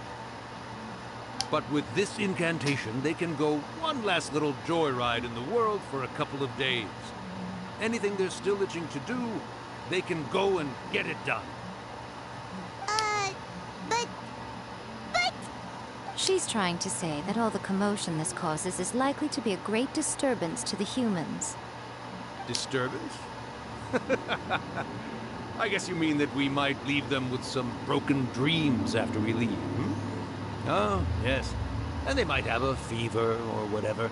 But with this incantation, they can go one last little joyride in the world for a couple of days. Anything they're still itching to do, they can go and get it done. But... She's trying to say that all the commotion this causes is likely to be a great disturbance to the humans. Disturbance? I guess you mean that we might leave them with some broken dreams after we leave, hmm? Oh, yes. And they might have a fever or whatever.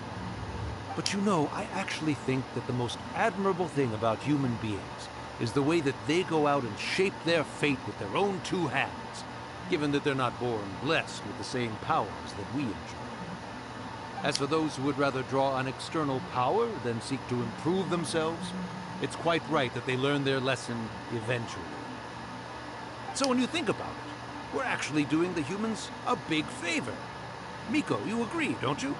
But you know, I actually think that the most admirable thing about human beings is the way that they go out and shape their fate with their own two hands, given that they're not born blessed with the same powers that we enjoy. As for those who would rather draw on external power than seek to improve themselves, it's quite right that they learn their lesson eventually. So when you think about it, we're actually doing the humans a big favor. Miko, you agree, don't you?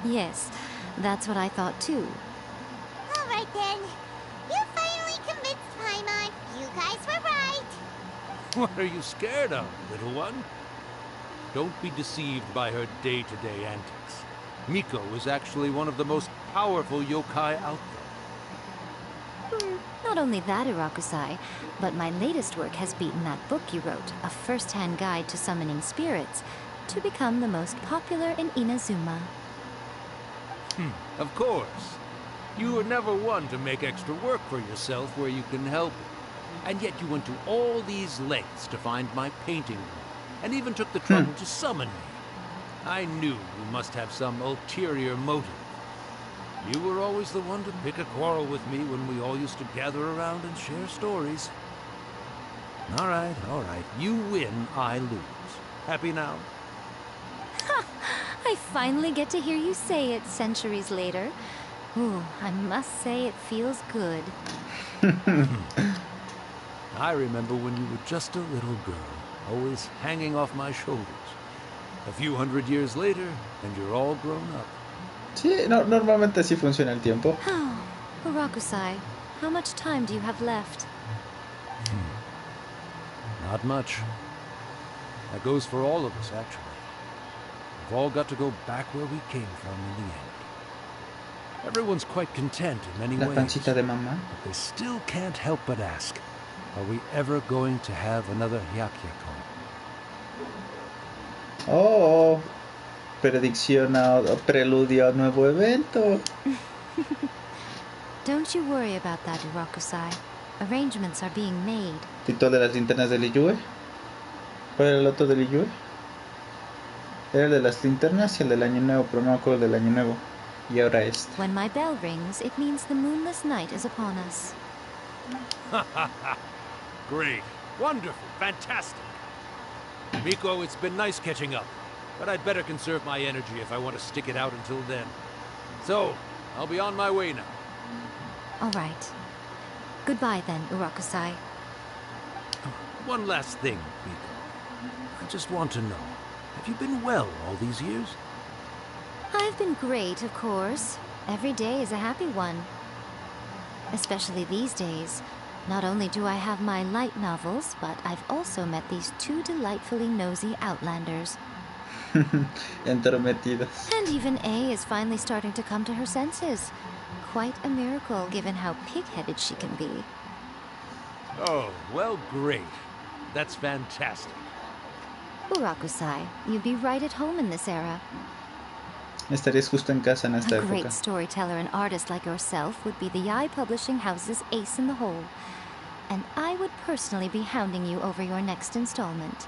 Yes, that's what I thought too. All right then. You finally convinced Paimon. You guys were right. What are you scared of, little one? Don't be deceived by her day-to-day antics. Miko is actually one of the most powerful yokai out there. Not only that, Irakusai, but my latest work has beaten that book you wrote, A First-Hand Guide to Summoning Spirits, to become the most popular in Inazuma. Of course. You were never one to make extra work for yourself where you can help it. And yet you went to all these lengths to find my painting room, and even took the trouble to summon me. I knew you must have some ulterior motive. You were always the one to pick a quarrel with me when we all used to gather around and share stories. All right. You win, I lose. Happy now? I finally get to hear you say it centuries later. Ooh, I must say it feels good. I remember when you were just a little girl, always hanging off my shoulders. A few hundred years later, and you're all grown up. Sí, no, normalmente así funciona el tiempo. Urakusai, how much time do you have left? Not much. That goes for all of us, actually. We've all got to go back where we came from in the end. Everyone's quite content in many La ways, pancita de mamá. but they still can't help but ask, are we ever going to have another Hyakyakon? Oh, predicción o preludio a nuevo evento. Don't you worry about that, Urakusai. Arrangements are being made. ¿Título de las linternas de Liyue? ¿Cuál era el otro de Liyue? Era el de las linternas y el del año nuevo, pero no me acuerdo del año nuevo. Y ahora este. When my bell rings, it means the moonless night is upon us. Great. Wonderful. Fantastic. Miko, it's been nice catching up, but I'd better conserve my energy if I want to stick it out until then. So, I'll be on my way now. All right. Goodbye then, Urakusai. One last thing, Miko. I just want to know, have you been well all these years? I've been great, of course. Every day is a happy one. Especially these days. Not only do I have my light novels, but I've also met these two delightfully nosy outlanders. Entrometidas. And even A is finally starting to come to her senses. Quite a miracle, given how pig-headed she can be. Oh, well, great. That's fantastic. Urakusai, you'd be right at home in this era. Estarías justo en casa en esta A época. great storyteller and artist like yourself would be the Yae Publishing House's ace in the hole. And I would personally be hounding you over your next installment.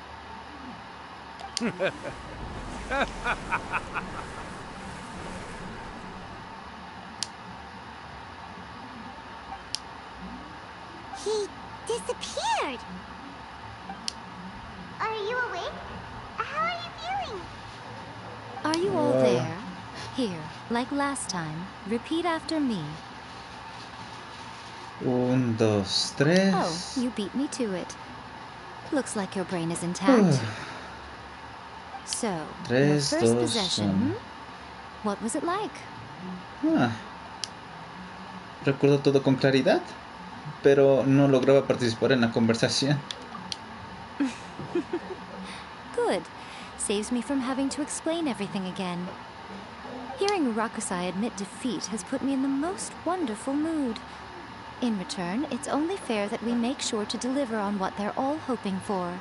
He disappeared. Are you awake? How are you feeling? Are you all there? Here, like last time, repeat after me. 1, 2, 3. Oh, you beat me to it. Looks like your brain is intact. So, your 3, first 2, possession, what was it like? Recuerdo todo con claridad, pero no lograba participar en la conversación. Good. Saves me from having to explain everything again. Hearing Urakusai admit defeat has put me in the most wonderful mood. In return, it's only fair that we make sure to deliver on what they're all hoping for.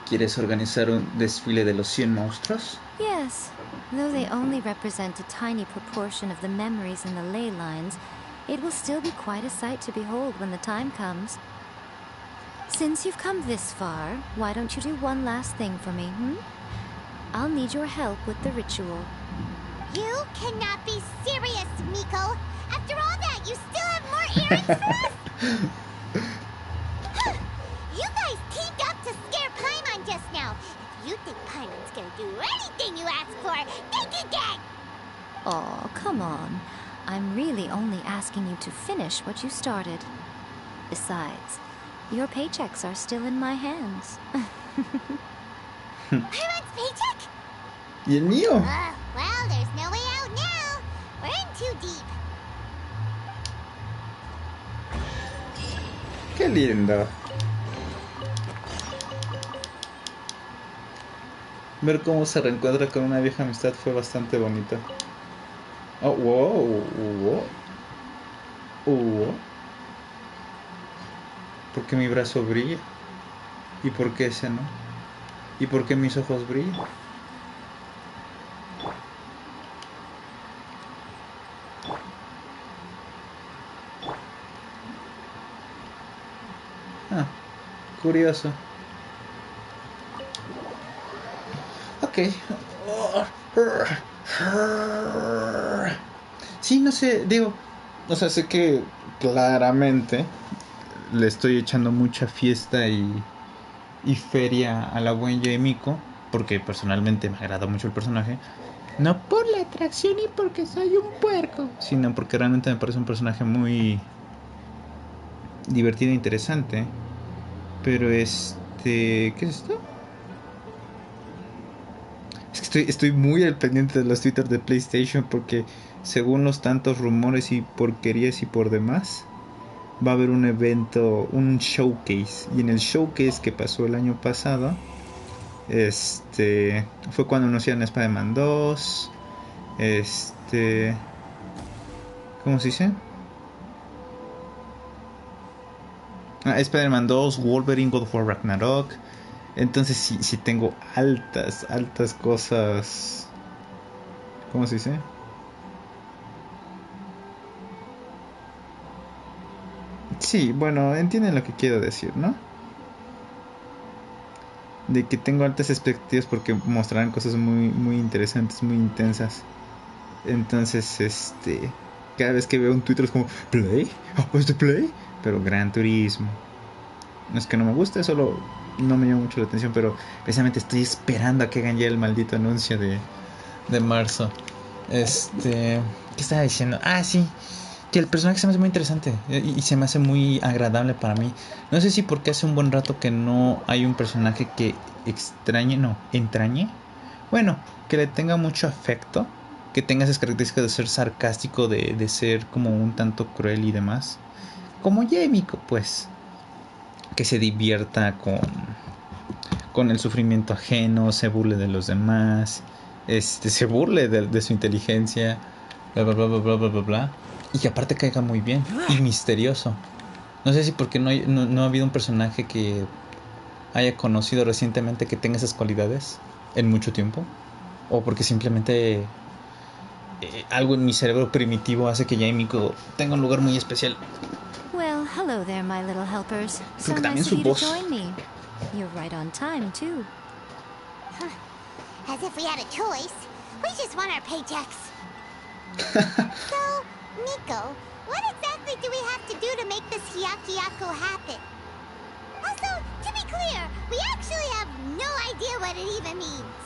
¿Quieres organizar un desfile de los 100 monstruos? Yes, though they only represent a tiny proportion of the memories in the ley lines, it will still be quite a sight to behold when the time comes. Since you've come this far, why don't you do one last thing for me, I'll need your help with the ritual. You cannot be serious, Miko. After all that, you still have more errands for us? You guys teamed up to scare Paimon just now. If you think Paimon's gonna do anything you ask for, think again! Aw, come on. I'm really only asking you to finish what you started. Besides, your paychecks are still in my hands. Paimon's paycheck? ¿Y el mío? Well, there's no way out now. We're in too deep. ¡Qué lindo! Ver cómo se reencuentra con una vieja amistad fue bastante bonito. Oh, wow. ¿Por qué mi brazo brilla? ¿Y por qué ese no? ¿Y por qué mis ojos brillan? Curioso. Ok. Sí, no sé, digo, o sea, sé que claramente le estoy echando mucha fiesta y feria a la buen Miko, porque personalmente me agrada mucho el personaje. No por la atracción y porque soy un puerco, sino porque realmente me parece un personaje muy divertido e interesante. Pero ¿qué es esto? Estoy muy al pendiente de los Twitter de PlayStation porque según los tantos rumores y porquerías y por demás, va a haber un evento, un showcase. Y en el showcase que pasó el año pasado, fue cuando anunciaron Spider-Man 2, ¿cómo se dice? Spider-Man 2, Wolverine, God of War Ragnarok. Entonces sí tengo altas cosas. ¿Cómo se dice? Sí, bueno, entienden lo que quiero decir, ¿no? De que tengo altas expectativas porque mostrarán cosas muy interesantes, muy intensas. Entonces, cada vez que veo un Twitter es como, ¿Play? ¿Oh, es de Play? Pero Gran Turismo. No es que no me guste, solo no me llama mucho la atención, pero precisamente estoy esperando a que hagan ya el maldito anuncio de marzo. ¿Qué estaba diciendo? Ah, sí, que el personaje se me hace muy interesante y se me hace muy agradable para mí. No sé si porque hace un buen rato que no hay un personaje que entrañe. Bueno, que le tenga mucho afecto, que tenga esas características de ser sarcástico, de ser como un tanto cruel y demás. Como Yemiko, pues. Que se divierta con el sufrimiento ajeno, se burle de los demás, se burle de su inteligencia, bla bla bla bla bla bla bla, y que aparte caiga muy bien y misterioso. No sé si porque no ha habido un personaje que haya conocido recientemente que tenga esas cualidades en mucho tiempo, o porque simplemente algo en mi cerebro primitivo hace que Yamiko tenga un lugar muy especial. Well, hello there, my little helpers. So Porque también nice su of you to voz. join me. You're right on time, too. As if we had a choice. We just want our paychecks. So, Nico, what exactly do we have to do to make this Hyakyako happen? Also, to be clear, we actually have no idea what it even means.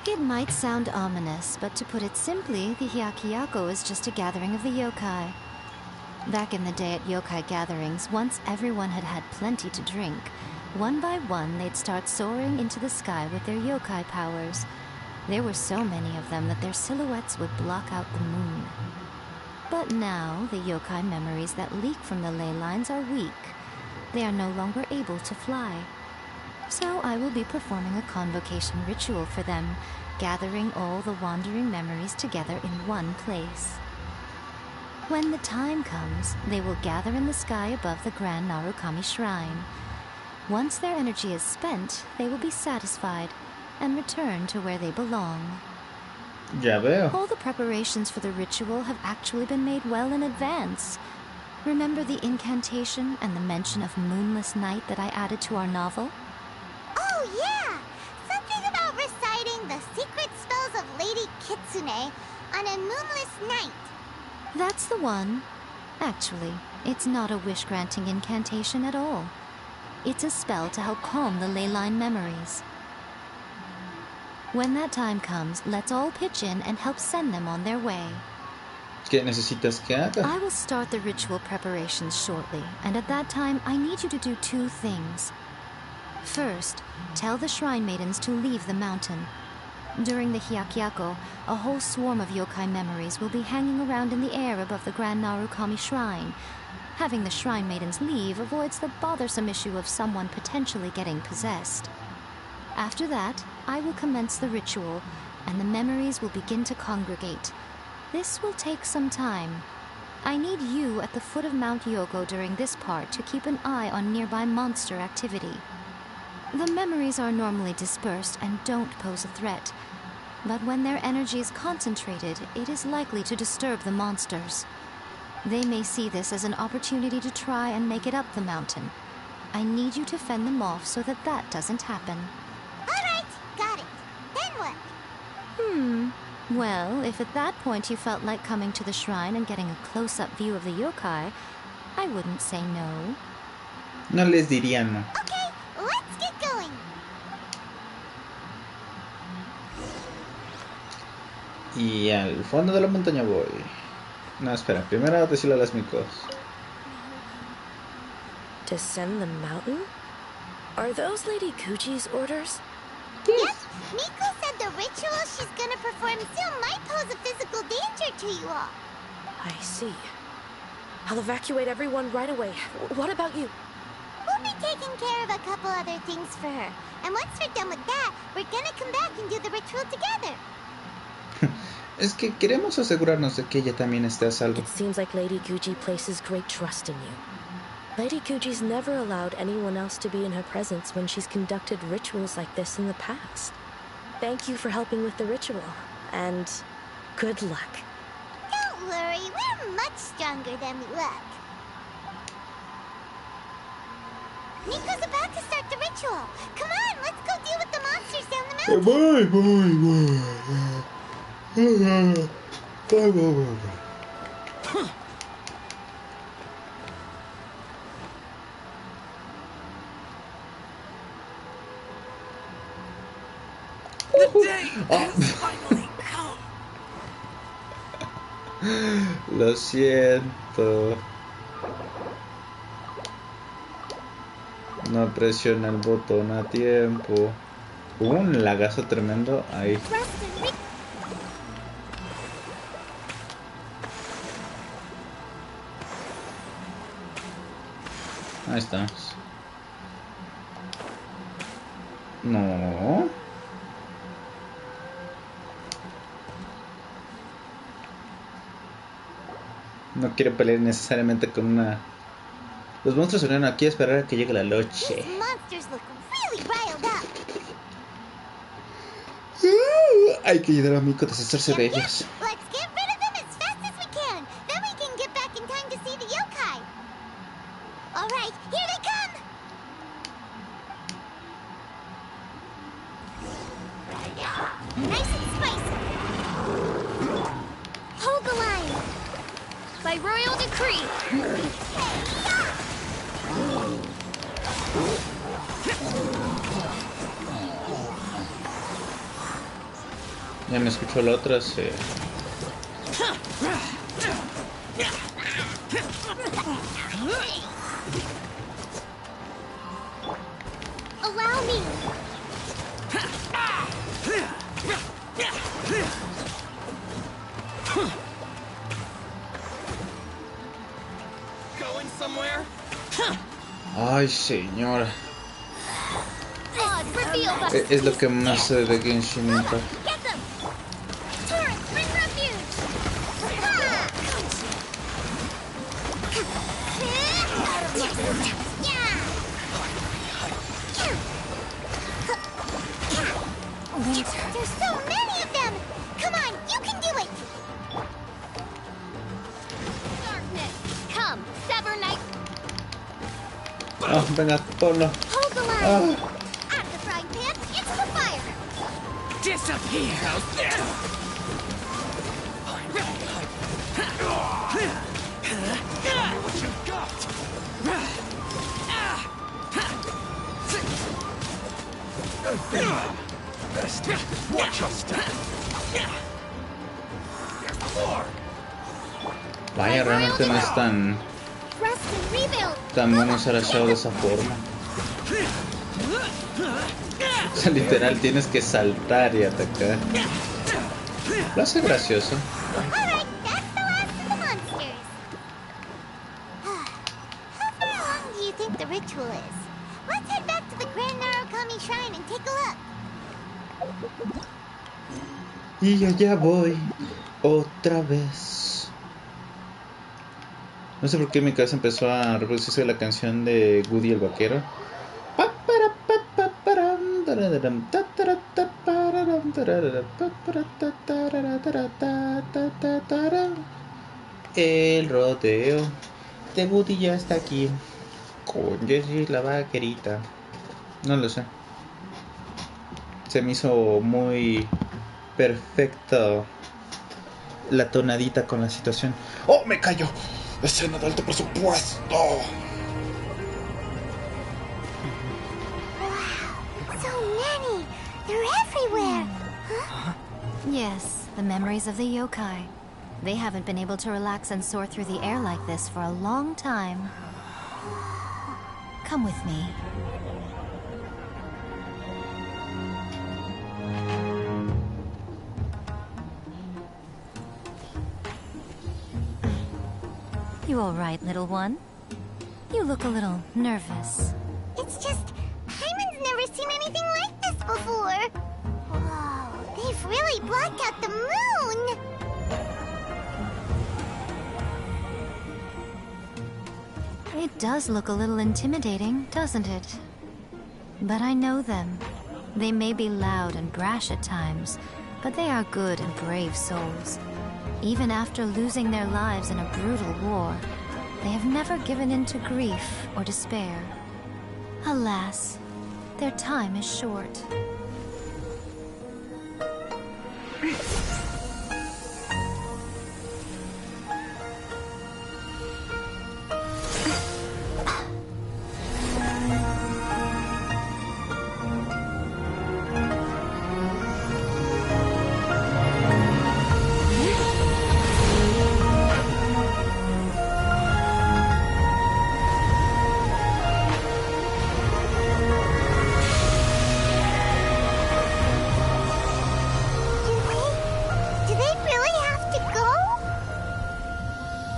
It might sound ominous, but to put it simply, the Hyakyako is just a gathering of the yokai. Back in the day at yokai gatherings, once everyone had had plenty to drink, one by one they'd start soaring into the sky with their yokai powers. There were so many of them that their silhouettes would block out the moon. But now, the yokai memories that leak from the ley lines are weak. They are no longer able to fly. So I will be performing a convocation ritual for them, gathering all the wandering memories together in one place. When the time comes, they will gather in the sky above the Grand Narukami Shrine. Once their energy is spent, they will be satisfied and return to where they belong. Ya veo. All the preparations for the ritual have actually been made well in advance. Remember the incantation and the mention of moonless night that I added to our novel? Oh, yeah! Something about reciting the secret spells of Lady Kitsune on a moonless night. That's the one. Actually, it's not a wish-granting incantation at all. It's a spell to help calm the ley line memories. When that time comes, let's all pitch in and help send them on their way. ¿Qué necesitas que haga? I will start the ritual preparations shortly, and at that time, I need you to do two things. First, tell the shrine maidens to leave the mountain. During the Hyakyako, a whole swarm of yokai memories will be hanging around in the air above the Grand Narukami Shrine. Having the shrine maidens leave avoids the bothersome issue of someone potentially getting possessed. After that, I will commence the ritual, and the memories will begin to congregate. This will take some time. I need you at the foot of Mount Yogo during this part to keep an eye on nearby monster activity. The memories are normally dispersed and don't pose a threat, but when their energy is concentrated, it is likely to disturb the monsters. They may see this as an opportunity to try and make it up the mountain. I need you to fend them off so that that doesn't happen. All right, got it. Then what? Well, if at that point you felt like coming to the shrine and getting a close-up view of the yokai, I wouldn't say no. No les diría no. Okay, let's get going. Y al fondo de la montaña voy. No, espera, primero decirle a las micos. Descend the mountain? Are those Lady Kuchi's orders? Yep, Miko said the ritual. I see. I'll evacuate everyone right away. What about you? We'll be taking care of a couple other things for her. And once we're done with that, we're gonna come back and do the ritual together. Es que queremos asegurarnos de que ella también esté a salvo. It seems like Lady Guji places great trust in you. Lady Guji's never allowed anyone else to be in her presence when she's conducted rituals like this in the past. Thank you for helping with the ritual, and good luck. Don't worry, we're much stronger than we look. Nico's about to start the ritual. Come on, let's go deal with the monsters down the mountain. The day has finally come. Lo siento. No presiona el botón a tiempo. Hubo un lagazo tremendo ahí. Ahí estamos. No. No quiero pelear necesariamente con una... Los monstruos se unieron aquí a esperar a que llegue la noche. Hay que ayudar a Miko a deshacerse de ellos. By royal decree. Ya me escuchó la otra, sí. Allow me. Going somewhere? Ay, señora. Es lo que más sé de Genshin Impact. There's so many of them! Come on, you can do it! Darkness, come, sever night. Ah, venga, ponlo. Hold the line. Out of the frying pan, into the fire. Disappear! What you got? Best watch your step. Vaya, realmente no es tan bueno ser achado de esa forma. O sea, literal tienes que saltar y atacar. Lo hace gracioso. Alright, that's the last of the monsters. How far along do you think the ritual is? Let's head back to the Grand Narukami Shrine and take a look. Y allá voy otra vez. No sé por qué mi cabeza empezó a reproducirse la canción de Woody el vaquero. El rodeo de Woody ya está aquí con Jessie la vaquerita. No lo sé. Se me hizo muy perfecto la tonadita con la situación. ¡Oh, me cayó! Escena de alto presupuesto. Wow, so many! They're everywhere! Huh? Yes, the memories of the yokai. They haven't been able to relax and soar through the air like this for a long time. Come with me. You all right, little one? You look a little nervous. It's just, Hyman's never seen anything like this before. Whoa, they've really blocked out the moon. It does look a little intimidating, doesn't it? But I know them. They may be loud and brash at times, but they are good and brave souls. Even after losing their lives in a brutal war, they have never given in to grief or despair. Alas, their time is short.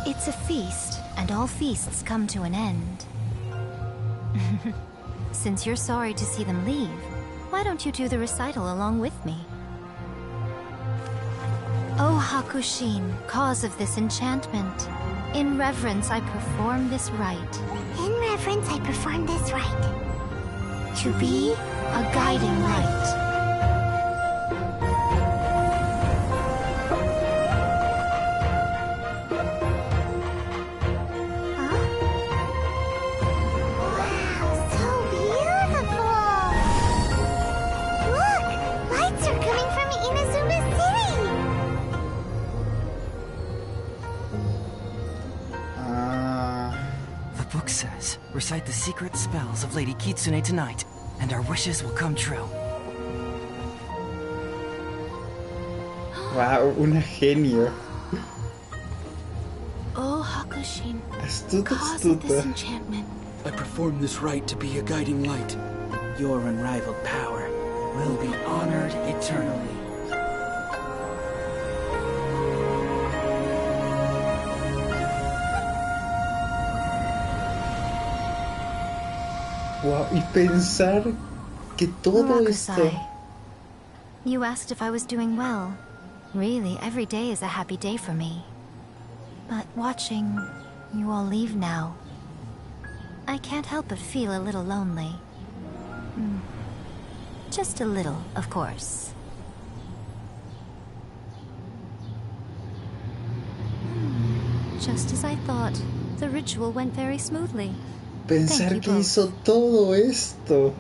It's a feast, and all feasts come to an end. Since you're sorry to see them leave, why don't you do the recital along with me? O Hakushin, cause of this enchantment, in reverence I perform this rite. In reverence I perform this rite. To be a guiding light. Recite the secret spells of Lady Kitsune tonight, and our wishes will come true. Wow, una genio. Oh, Hakushin, Astuta, cause of this astuta. enchantment. I perform this rite to be a guiding light. Your unrivaled power will be honored eternally. Wow, y pensar que todo esto... Murakusai, you asked if I was doing well. Really, every day is a happy day for me. But watching you all leave now, I can't help but feel a little lonely. Just a little, of course. Just as I thought, the ritual went very smoothly. Pensar que hizo todo esto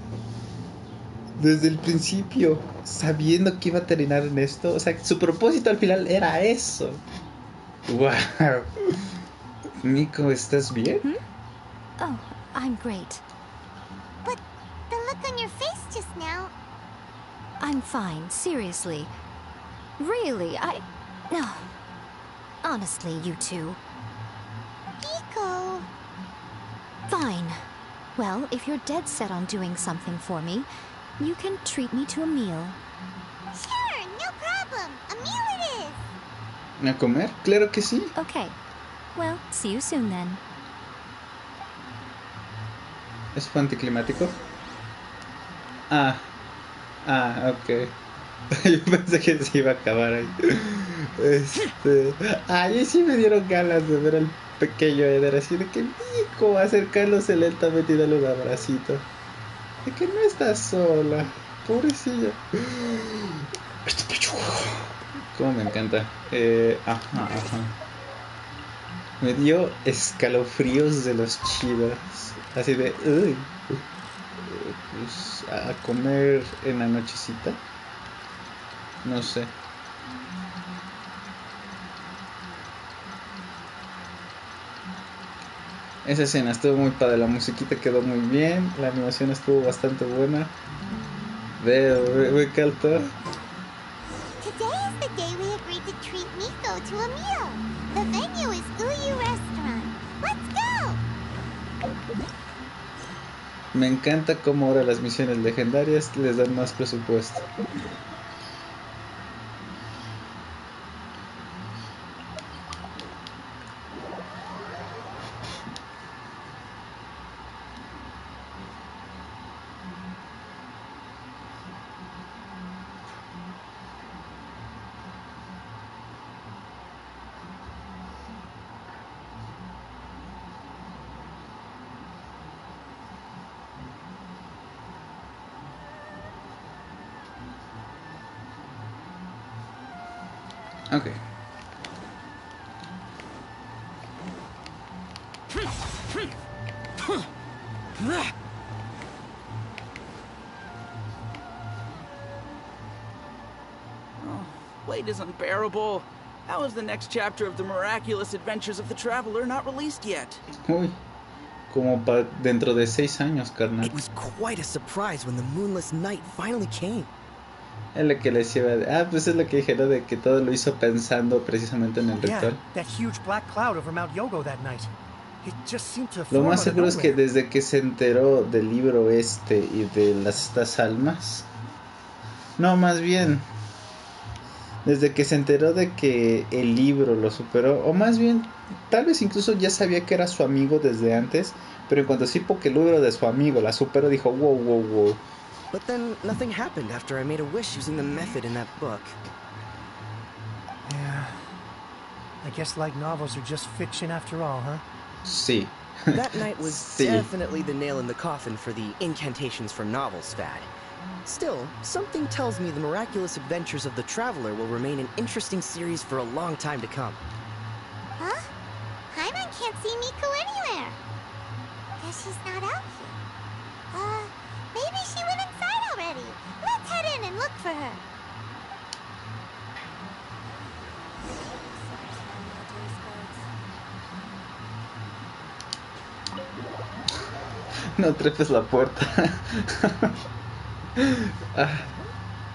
desde el principio, sabiendo que iba a terminar en esto. O sea, su propósito al final era eso. Wow. Miko, ¿estás bien? Oh, I'm great. But the look on your face just now... I'm fine, seriously. Really, No. Honestly, you two. Hiko... Fine. Well, if you're dead set on doing something for me, you can treat me to a meal. Sure, no problem. A meal it is. ¿A comer? Claro que sí. Okay. Well, see you soon then. ¿Es fue anticlimático? Ok. Yo pensé que se iba a acabar ahí. Ahí sí me dieron ganas de ver al pequeño Eder así de que Nico, acercándose lentamente y darle un abracito. De que no está sola. Pobrecilla. Cómo me encanta. Me dio escalofríos de los chidos. Así de... pues a comer en la nochecita. No sé. Esa escena estuvo muy padre, la musiquita quedó muy bien, la animación estuvo bastante buena. Me encantó. Today is the day we agreed to treat Nico to a meal. The venue is Uyu Restaurant. Let's go! Me encanta cómo ahora las misiones legendarias les dan más presupuesto. Ok. Weight is unbearable. How is the next chapter of the miraculous adventures of the traveler not released yet? Uy, como para dentro de 6 años, carnal. It was quite a surprise when the moonless night finally came. Es lo que les iba a... pues es lo que dijeron de que todo lo hizo pensando precisamente en el ritual. Yeah, that huge black cloud over Mount Yogo that night. It just seemed to Lo form más out of seguro es que nowhere. desde que se enteró del libro este y de estas almas... No, más bien... Desde que se enteró de que el libro lo superó, o más bien, tal vez incluso ya sabía que era su amigo desde antes, pero en cuanto supo que el libro de su amigo la superó, dijo, wow, wow, wow. But then nothing happened after I made a wish using the method in that book. Yeah. I guess light novels are just fiction after all, huh? Sí. That night was Sí. definitely the nail in the coffin for the incantations from novels fad. Still, something tells me the miraculous adventures of the traveler will remain an interesting series for a long time to come. Huh? Paimon can't see Miko anywhere. Guess she's not out here. Maybe she went inside already. Let's head in and look for her. No trepes la puerta.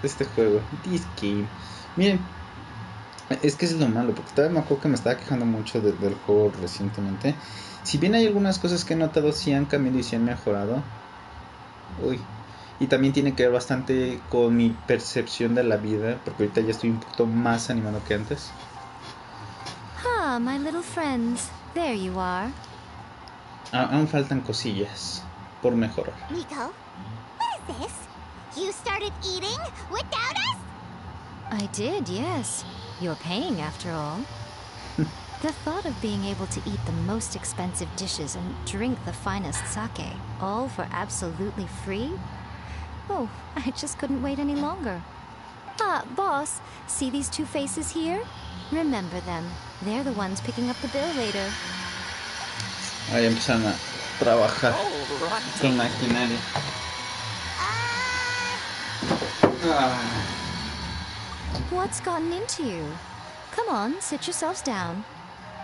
Este juego, this game. Miren, es que es lo malo, porque todavía me acuerdo que me estaba quejando mucho del juego recientemente. Si bien hay algunas cosas que he notado sí han cambiado y sí han mejorado. Uy. Y también tiene que ver bastante con mi percepción de la vida, porque ahorita ya estoy un poquito más animado que antes. Ah, my little friends. There you are. Aún faltan cosillas por mejorar. Miko, what is this? You started eating without us? I did, yes. You're paying after all. The thought of being able to eat the most expensive dishes and drink the finest sake, all for absolutely free? Oh, I just couldn't wait any longer. Ah, boss, see these two faces here? Remember them. They're the ones picking up the bill later. Ahí empiezan a trabajar con maquinaria. What's gotten into you? Come on, sit yourselves down.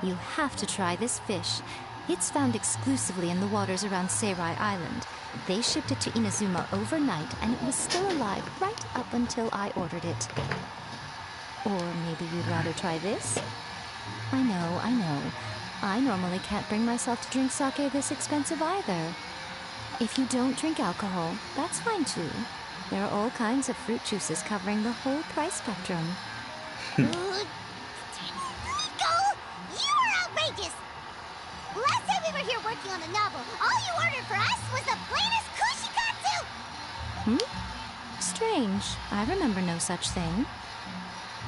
You have to try this fish. It's found exclusively in the waters around Seirai Island. They shipped it to Inazuma overnight, and it was still alive right up until I ordered it. Or maybe you'd rather try this? I know. I normally can't bring myself to drink sake this expensive either. If you don't drink alcohol, that's fine too. There are all kinds of fruit juices covering the whole price spectrum. Miko, you are outrageous! Last time we were here working on the novel, all you ordered for us was the plainest kushikatsu! Strange. I remember no such thing.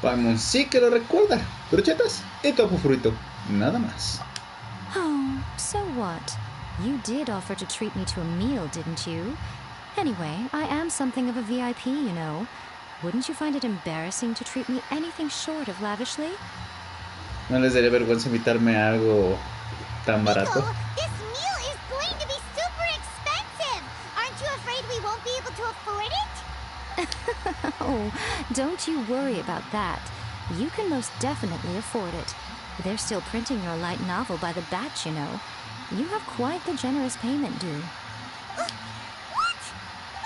Paimon sí que lo recuerda. Brochetas y tofu frito. Nada más. Oh, so what? You did offer to treat me to a meal, didn't you? Anyway, I am something of a VIP, you know. Wouldn't you find it embarrassing to treat me anything short of lavishly? No les daría vergüenza invitarme a algo tan barato. Miko, this meal is going to be super expensive! Aren't you afraid we won't be able to afford it? Oh, don't you worry about that. You can most definitely afford it. They're still printing your light novel by the batch, you know. You have quite the generous payment due. What?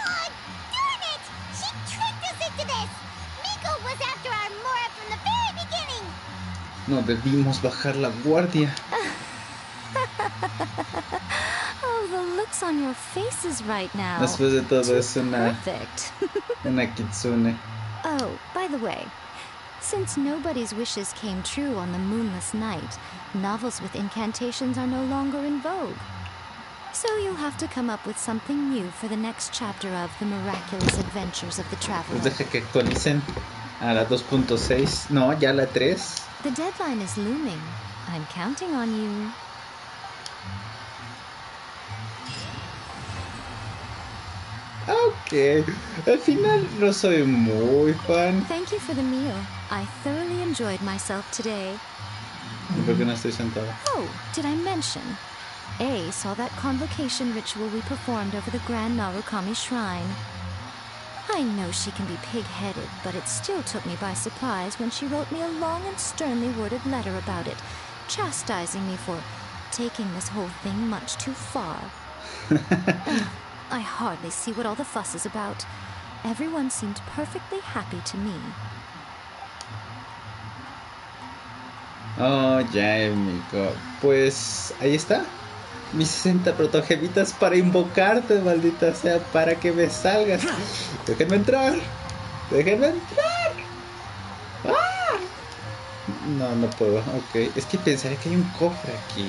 Oh, darn it! She tricked us into this! Miko was after our Mora from the very beginning! No debimos bajar la guardia. Oh, the looks on your faces right now. Después de todo es Perfect. una kitsune. Oh, by the way, since nobody's wishes came true on the moonless night, novels with incantations are no longer in vogue. So you'll have to come up with something new for the next chapter of The Miraculous Adventures of the Traveler. Pues deja que actualicen a la 2.6. No, ya la 3. The deadline is looming. I'm counting on you. Ok. Ok. Al final no soy muy fan. Thank you for the meal. I thoroughly enjoyed myself today. ¿Por qué no estoy sentado? Oh, did I mention? A saw that convocation ritual we performed over the Grand Narukami Shrine. I know she can be pig-headed, but it still took me by surprise when she wrote me a long and sternly worded letter about it, chastising me for taking this whole thing much too far. I hardly see what all the fuss is about. Everyone seemed perfectly happy to me. Oh, ya, amigo. Pues ahí está. Mis 60 protogemitas para invocarte, maldita sea, para que me salgas. Déjenme entrar. Déjenme entrar. ¡Ah! No, no puedo. Ok. Es que pensaría que hay un cofre aquí.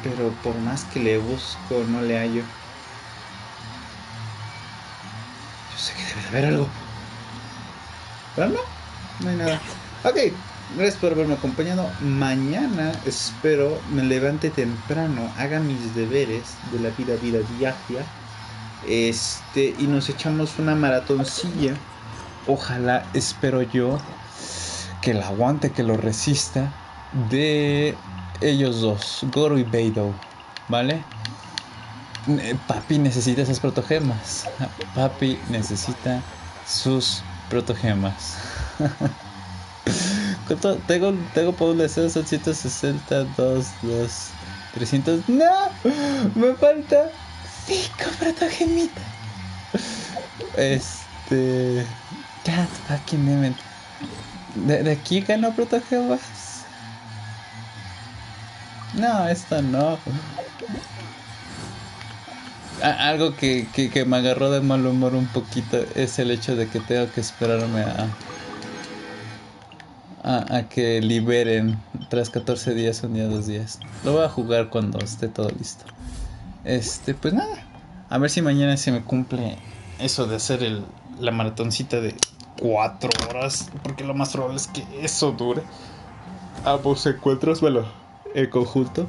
Pero por más que le busco, no le hallo. Yo sé que debe de haber algo. Pero no. No hay nada. Ok. Gracias por haberme acompañado. Mañana espero me levante temprano, haga mis deberes de la vida diaria. Y nos echamos una maratoncilla. Ojalá, espero yo, que la aguante, que lo resista. De ellos dos, Goro y Beidou. ¿Vale? Papi necesita esas protogemas. Papi necesita sus protogemas. Tengo por un deseo, son 160, 2, 300. ¡No! Me falta 5 protogemitas. God fucking damn it. ¿De aquí ganó protogemas? No, esto no. Algo que me agarró de mal humor un poquito es el hecho de que tengo que esperarme a que liberen tras 14 días, un día, 2 días. Lo voy a jugar cuando esté todo listo. Pues nada. A ver si mañana se me cumple eso de hacer la maratoncita de 4 horas. Porque lo más probable es que eso dure. Ambos encuentros, bueno, en conjunto.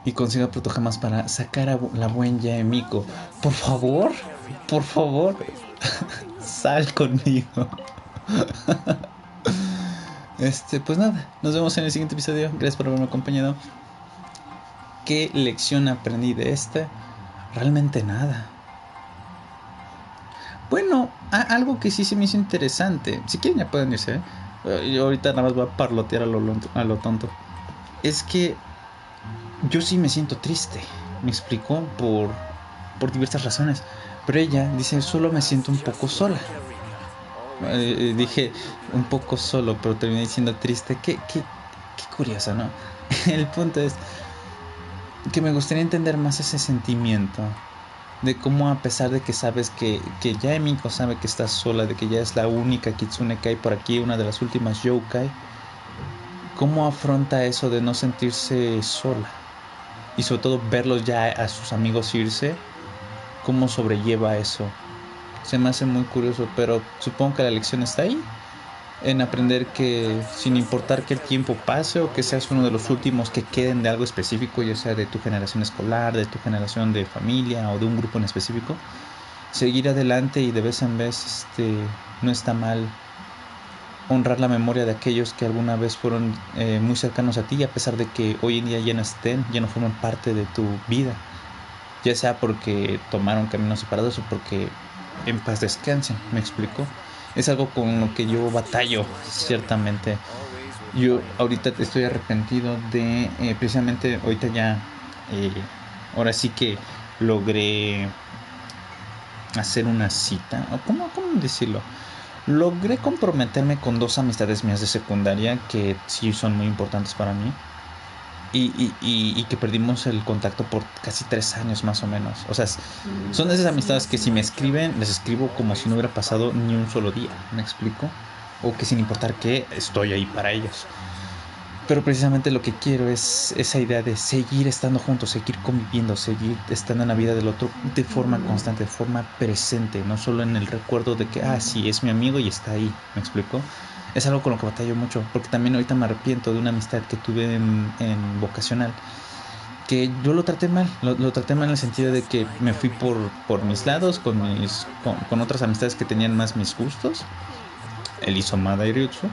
Y consiga protogemas para sacar a la buen Yaemiko. Por favor, por favor. Sal conmigo. Pues nada, nos vemos en el siguiente episodio. Gracias por haberme acompañado. ¿Qué lección aprendí de Realmente nada. Bueno, algo que sí se me hizo interesante. Si quieren ya pueden irse, yo ahorita nada más voy a parlotear a lo tonto. Es que yo sí me siento triste. Me explicó por diversas razones. Pero ella dice, solo me siento un poco sola. Dije un poco solo, pero terminé diciendo triste. Qué curioso, ¿no? El punto es que me gustaría entender más ese sentimiento de cómo, a pesar de que sabes que ya Emiko sabe que está sola, de que ya es la única kitsune que hay por aquí, una de las últimas yokai, cómo afronta eso de no sentirse sola y sobre todo verlos ya a sus amigos irse, cómo sobrelleva eso. Se me hace muy curioso, pero supongo que la lección está ahí, en aprender que sin importar que el tiempo pase o que seas uno de los últimos que queden de algo específico, ya sea de tu generación escolar, de tu generación de familia o de un grupo en específico, seguir adelante y de vez en vez no está mal honrar la memoria de aquellos que alguna vez fueron muy cercanos a ti, a pesar de que hoy en día ya no estén, ya no forman parte de tu vida, ya sea porque tomaron caminos separados o porque en paz descansen. ¿Me explico? Es algo con lo que yo batallo, ciertamente. Yo ahorita estoy arrepentido de precisamente ahorita ya ahora sí que logré hacer una cita, o cómo decirlo, logré comprometerme con 2 amistades mías de secundaria que sí son muy importantes para mí. Y que perdimos el contacto por casi 3 años más o menos. O sea, son esas amistades que si me escriben, les escribo como si no hubiera pasado ni un solo día. ¿Me explico? O que sin importar qué, estoy ahí para ellos. Pero precisamente lo que quiero es esa idea de seguir estando juntos, seguir conviviendo, seguir estando en la vida del otro de forma constante, de forma presente. No solo en el recuerdo de que, sí, es mi amigo y está ahí. ¿Me explico? Es algo con lo que batallo mucho, porque también ahorita me arrepiento de una amistad que tuve en vocacional, que yo lo traté mal. Lo traté mal en el sentido de que me fui por mis lados, con otras amistades que tenían más mis gustos. Él hizo Mada y Ryutsu.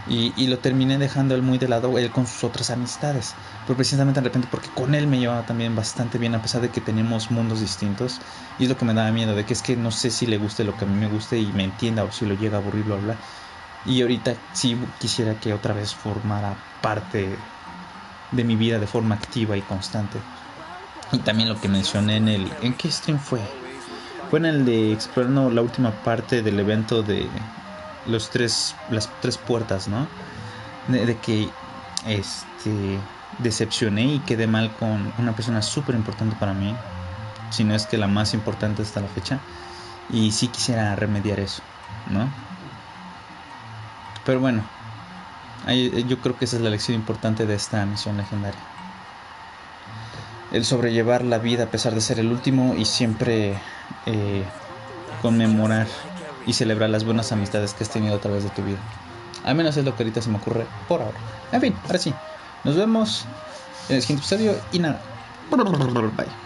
Y lo terminé dejando él muy de lado, él con sus otras amistades. Pero precisamente de repente porque con él me llevaba también bastante bien, a pesar de que teníamos mundos distintos. Y es lo que me daba miedo, de que es que no sé si le guste lo que a mí me guste y me entienda, o si lo llega a aburrir, bla, bla. Y ahorita sí quisiera que otra vez formara parte de mi vida de forma activa y constante. Y también lo que mencioné ¿en qué stream fue? Fue en el de explorando la última parte del evento de las tres puertas, ¿no? De que decepcioné y quedé mal con una persona súper importante para mí, si no es que la más importante hasta la fecha, y sí quisiera remediar eso, ¿no? Pero bueno, yo creo que esa es la lección importante de esta misión legendaria: el sobrellevar la vida a pesar de ser el último, y siempre conmemorar y celebrar las buenas amistades que has tenido a través de tu vida. Al menos es lo que ahorita se me ocurre por ahora. En fin, ahora sí, nos vemos en el siguiente episodio y nada. Bye.